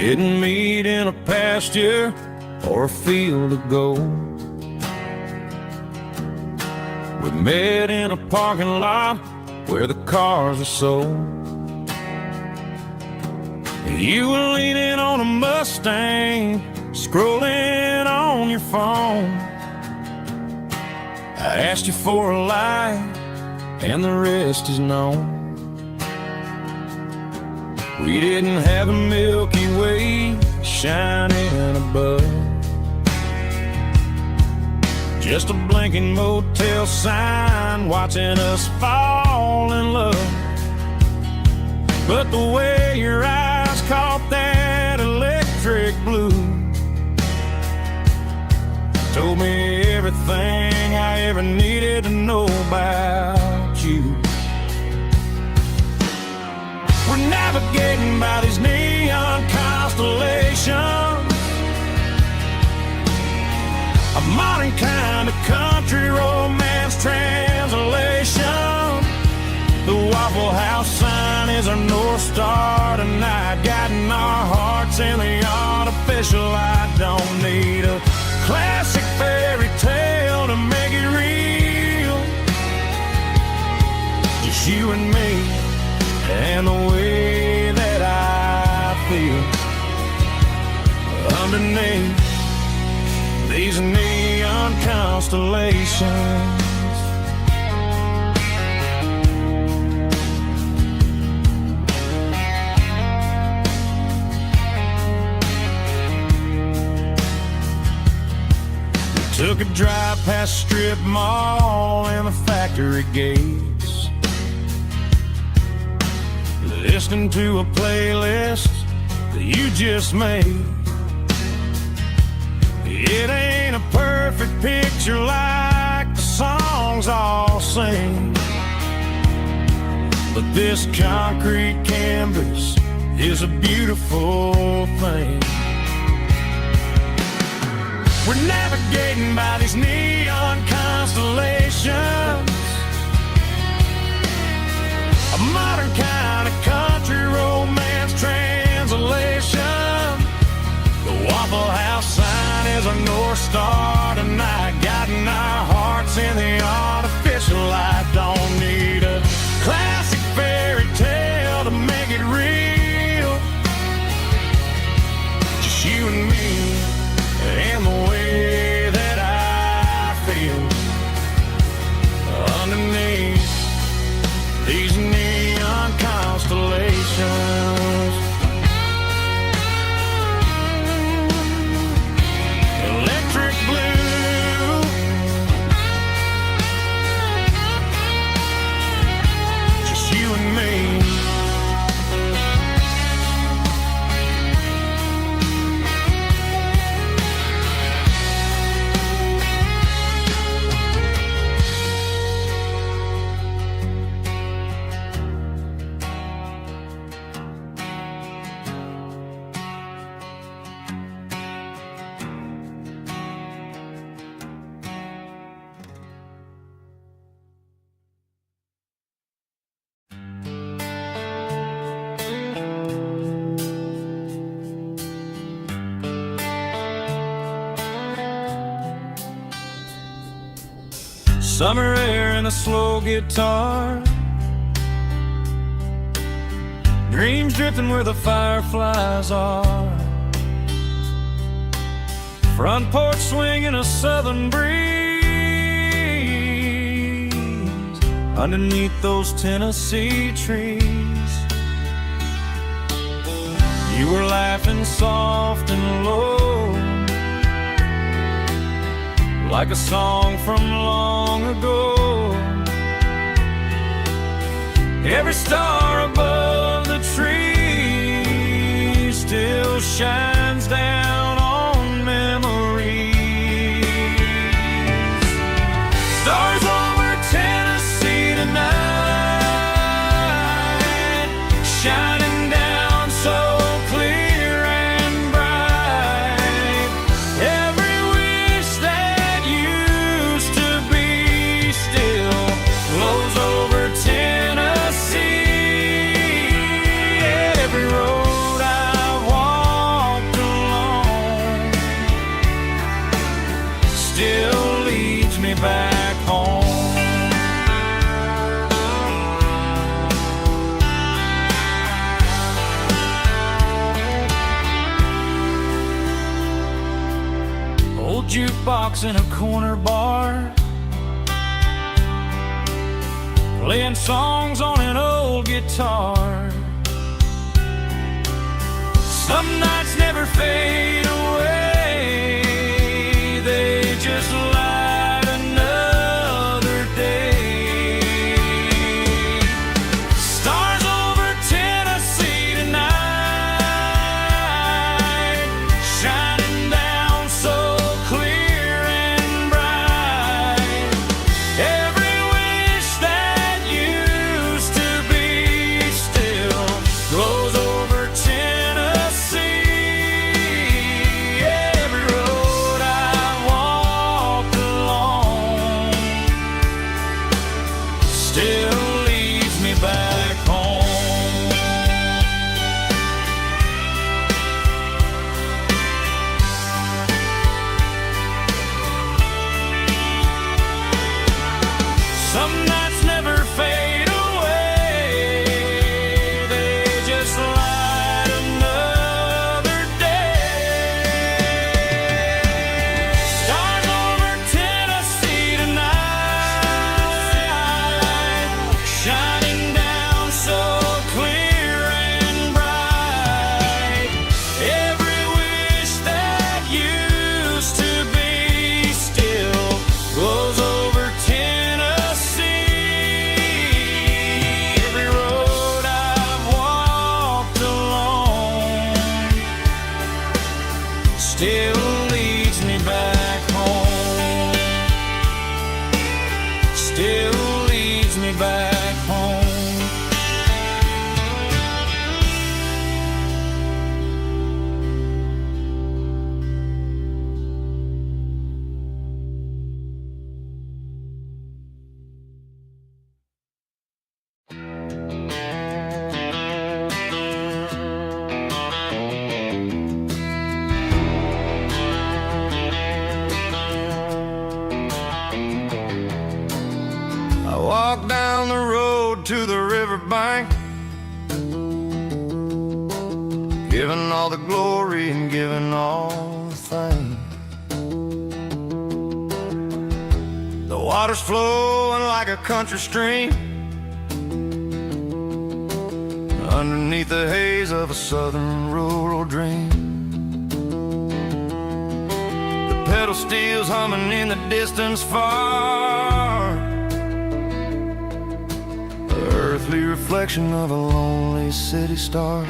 [SPEAKER 2] didn't meet in a pasture or a field of gold. We met in a parking lot where the cars are sold. You were leaning on a Mustang, scrolling on your phone. I asked you for a light, and the rest is known. We didn't have a Milky Way shining above, just a blinking motel sign watching us fall in love. But the way your eyes caught that electric blue told me everything I ever needed to know about you. We're navigating by these neon constellations, a modern kind of country romance translation. The Waffle House sign is our North Star tonight, guiding our hearts in the artificial. I don't need a classic fairy tale to make it real, just you and me and the way that I feel underneath these neon constellations. We took a drive past strip mall and the factory gates, listening to a playlist that you just made. It ain't a perfect picture like the songs all sing, but this concrete canvas is a beautiful thing. We're navigating by these neon constellations, a modern kind of country romance translation. The Waffle House sign is our North Star tonight, guiding our hearts in the artificial light. Don't need a classic fairy tale to make it real, just you and me and the way that I feel underneath these neon constellations. Electric blue, just you and me. Summer air and a slow guitar, dreams drifting where the fireflies are, front porch swinging a southern breeze underneath those Tennessee trees. You were laughing soft and low, like a song from long ago. Every star above the tree still shines down on memories. Stars over Tennessee tonight, shining down so clear and bright. Every wish that used to be still flows over Tennessee. Every road I've walked
[SPEAKER 5] rocks in a corner bar, playing songs on an old guitar. Some nights never fade away, they just light another day. Stars over Tennessee tonight, shining down so clear and bright. Every wish that used to be still glows over Tennessee. Every road I walked along still leads me back home. Some nights never fade away, they just light another day. Stars over Tennessee tonight, shining down so clear and bright. Every wish that used to be still glows over Tennessee. Every road I've walked along still leads me back home. Still leads me back home.
[SPEAKER 1] I walk down the road to the riverbank, giving all the glory and giving all the thanks. The water's flowing like a country stream underneath the haze of a southern rural dream. The pedal steel's humming in the distance far, the earthly reflection of a lonely city star.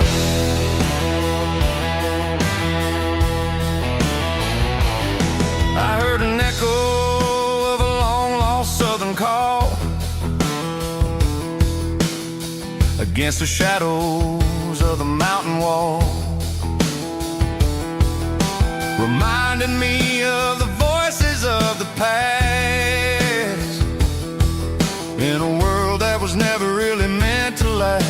[SPEAKER 1] I heard an echo of a long-lost southern call against the shadows of the mountain wall, reminding me of the voices of the past in a world that was never really meant to last.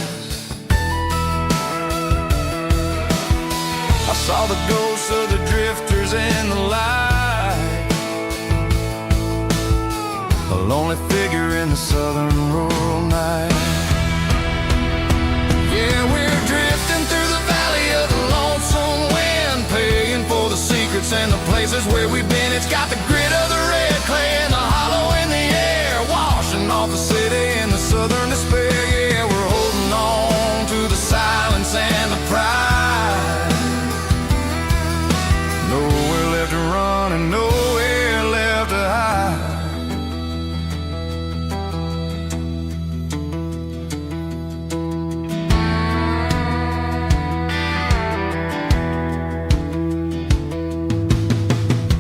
[SPEAKER 1] I saw the ghosts of the drifters in the light, a lonely figure in the southern rural night. Yeah, we're drifting through the valley of the lonesome wind, paying for the secrets and the places where we've been. It's got the grit of the red clay and the hollow in the air, washing off the city and the southern despair. Yeah, we're holding on to the silence and the pride. Nowhere left to run and nowhere left to hide.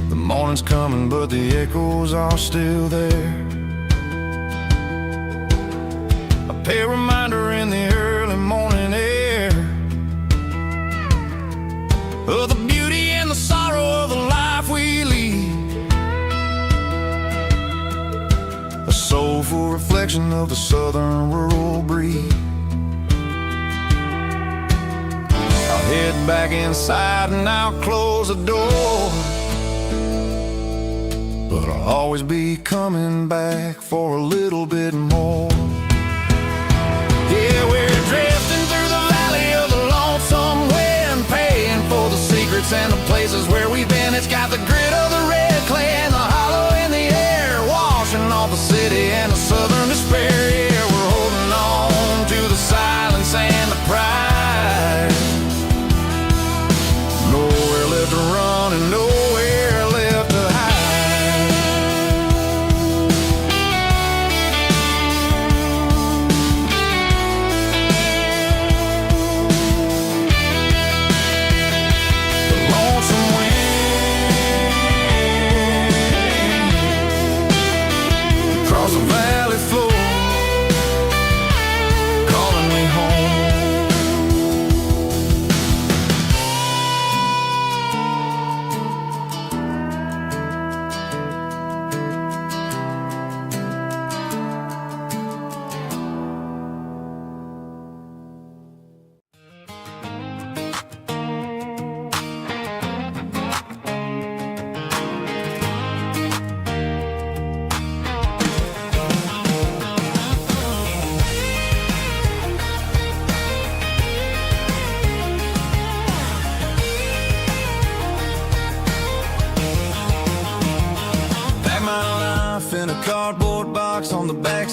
[SPEAKER 1] The morning's coming, but the echoes are still there. A pale reminder in the early morning air of the beauty and the sorrow of the life we lead, a soulful reflection of the southern rural breed. I'll head back inside and I'll close the door, but I'll always be coming back for a little bit more. Yeah, we're drifting through the valley of the lonesome wind, paying for the secrets and the places where we've been. It's got the grit of the red clay and the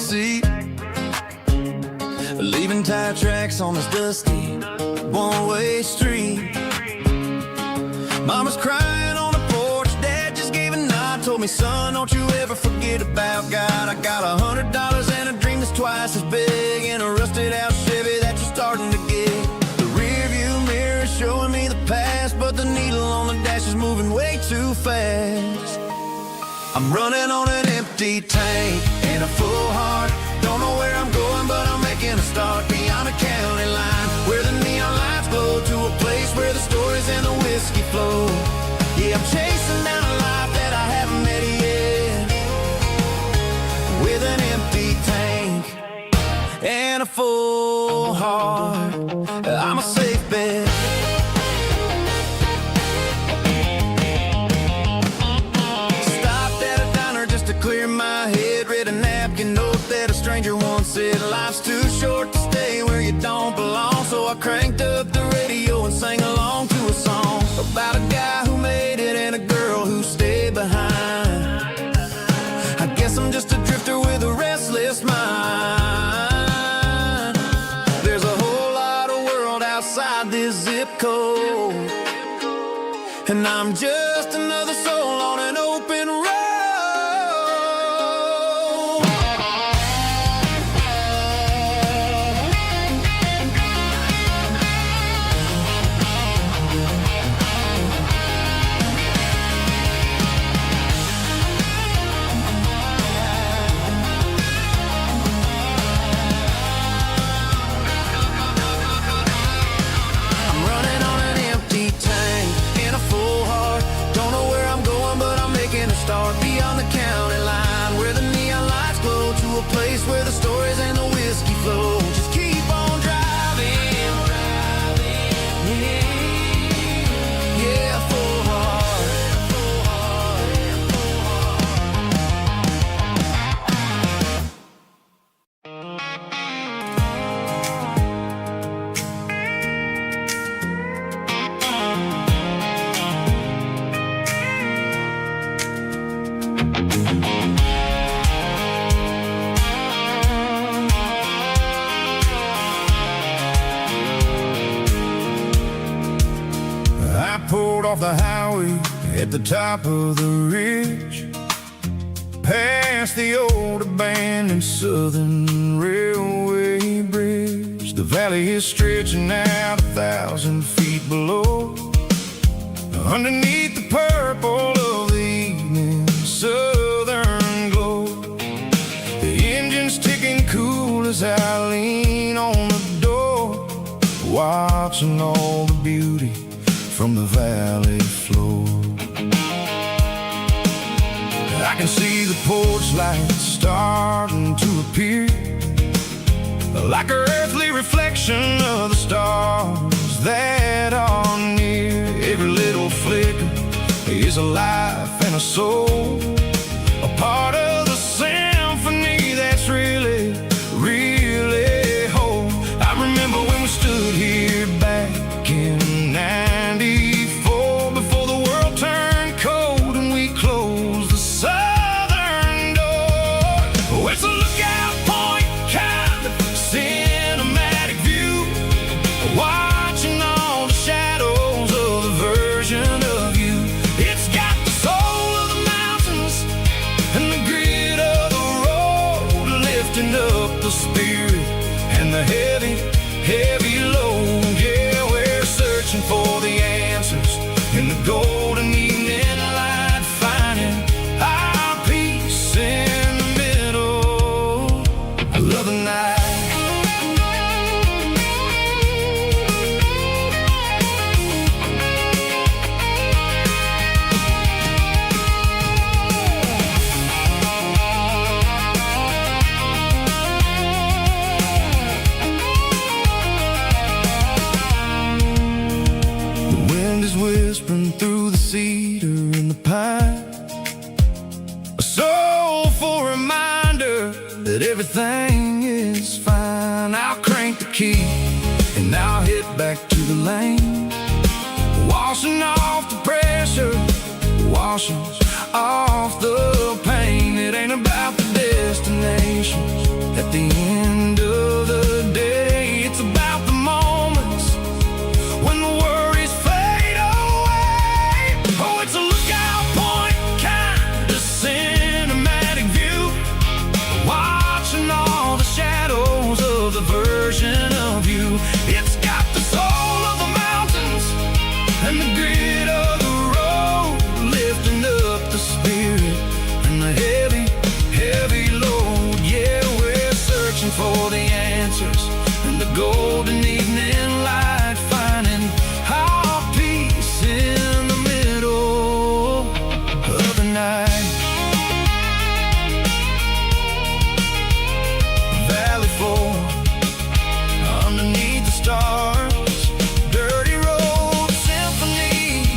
[SPEAKER 6] seat, leaving tire tracks on this dusty one-way street. Mama's crying on the porch, Dad just gave a nod, told me, son, don't you ever forget about God. I got $100 and a dream that's twice as big, and a rusted out Chevy that you're starting to get. The rear view mirror is showing me the past, but the needle on the dash is moving way too fast. I'm running on an empty tank and a full heart. Don't know where I'm going, but I'm making a start beyond the county line, where the neon lights glow, to a place where the stories and the whiskey flow. Yeah, I'm chasing down a life that I haven't met yet, with an empty tank and a full heart. I'm a safe bet. Stopped at a diner just to clear my head, read a napkin note that a stranger once said, life's too short to stay where you don't belong. So I cranked up the radio and sang along to a song about a guy who made it and a girl who stayed behind. I guess I'm just a drifter with a restless mind. There's a whole lot of world outside this zip code, and I'm just another soul on an open road. I'm running on an empty tank and a full heart. Don't know where I'm going, but I'm making a start beyond the county line, where the neon lights glow, to a place where the stories and the whiskey flow. Just keep on driving, yeah, full heart.
[SPEAKER 3] I pulled off the highway at the top of the ridge, past the old abandoned Southern Railway bridge. The valley is stretching out 1,000 feet below, underneath the purple of the evening southern glow. The engine's ticking cool as I lean on the door, watching all the beauty from the valley floor. I can see the porch lights starting to appear, like an earthly reflection of the stars that are near. Every little flicker is a life and a soul, a part of the symphony that's really, really whole. I remember when we stood here back in '94, before the world turned cold and we closed the southern door. Oh, it's a lookout point, kind of cinematic view, watching all the shadows of the version of you. It's got the soul of the mountains and the grit of the road, lifting up the spirit and the heavy, heavy load. Yeah, we're searching for the answers in the golden evening light, finding our peace in the middle of the night. The wind is whispering through the cedar and the pine, a soulful reminder that everything is fine. I'll crank the key and I'll head back to the lane, washing off the pressure, washing off the pain. It ain't about the destination,
[SPEAKER 6] at the end of the day, it's about the moments when the worries fade away. Oh, it's a lookout point, kind of cinematic view, watching all the shadows of the version of you. It's got the soul of the mountains and the grit of the road, lifting up the spirit and the heavy, heavy load. Yeah, we're searching for the answers in the golden evening light, finding our peace in the middle of the night. Valley floor, underneath the stars, dirty road symphony.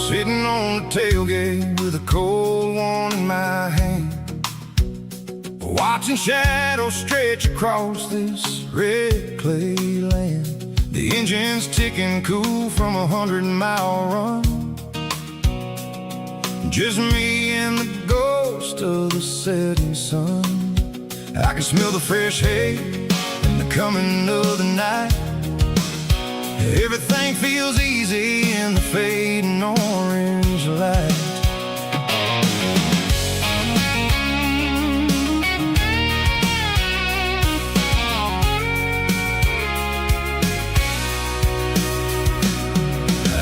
[SPEAKER 6] Sitting on the tailgate with a cold one in my hand, watching shadows stretch across this red clay land. The engine's ticking cool from 100-mile run, just me and the ghost of the setting sun. I can smell the fresh hay and the coming of the night. Everything feels easy in the fading orange light.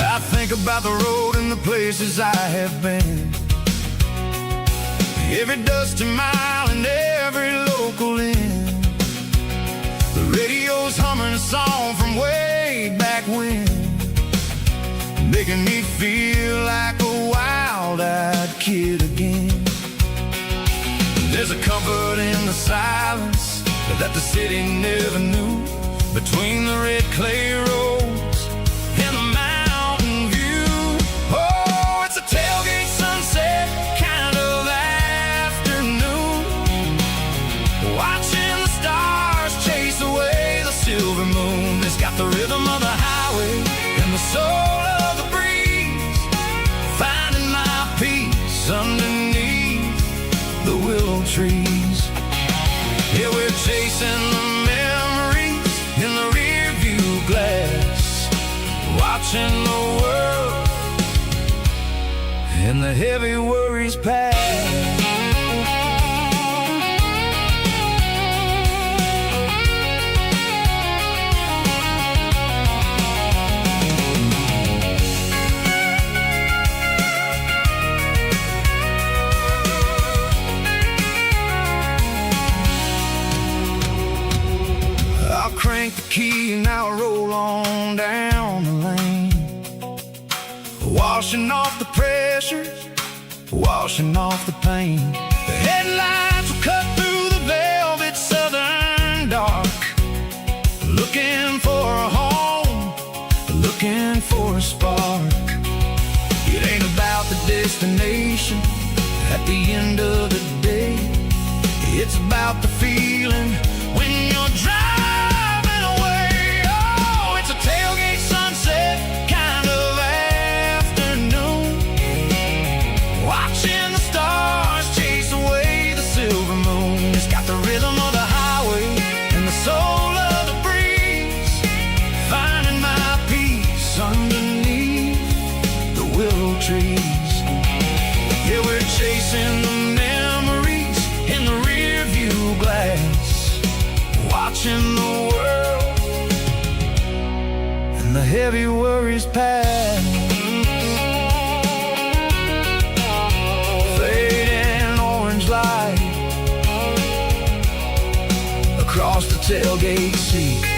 [SPEAKER 6] I think about the road and the places I have been, every dusty mile and every local inn. The radio's humming a song from way back when, making me feel like a wild-eyed kid again. There's a comfort in the silence that the city never knew, between the red clay roads and the mountain view. Oh, it's a tailgate sunset kind of afternoon, watching the stars chase away the silver moon. It's got the rhythm of the highway and the soul of the breeze, finding my peace underneath the willow trees. Yeah, we're chasing the memories in the rear view glass, watching the world and the heavy worries pass. I'll crank the key and I'll roll on down the lane, washing off the pressure, washing off the pain. The headlights will cut through the velvet southern dark, looking for a home, looking for a spark. It ain't about the destination at the end of the day, it's about the feeling when you're driving away. Oh, it's a tailgate sunset kind of afternoon, watching the stars chase away the silver moon. It's got the rhythm of the highway and the soul of the breeze, finding my peace underneath the willow trees. Yeah, we're chasing the memories in the rear view glass, watching the world and the heavy worries pass. Fading orange light across the tailgate seat.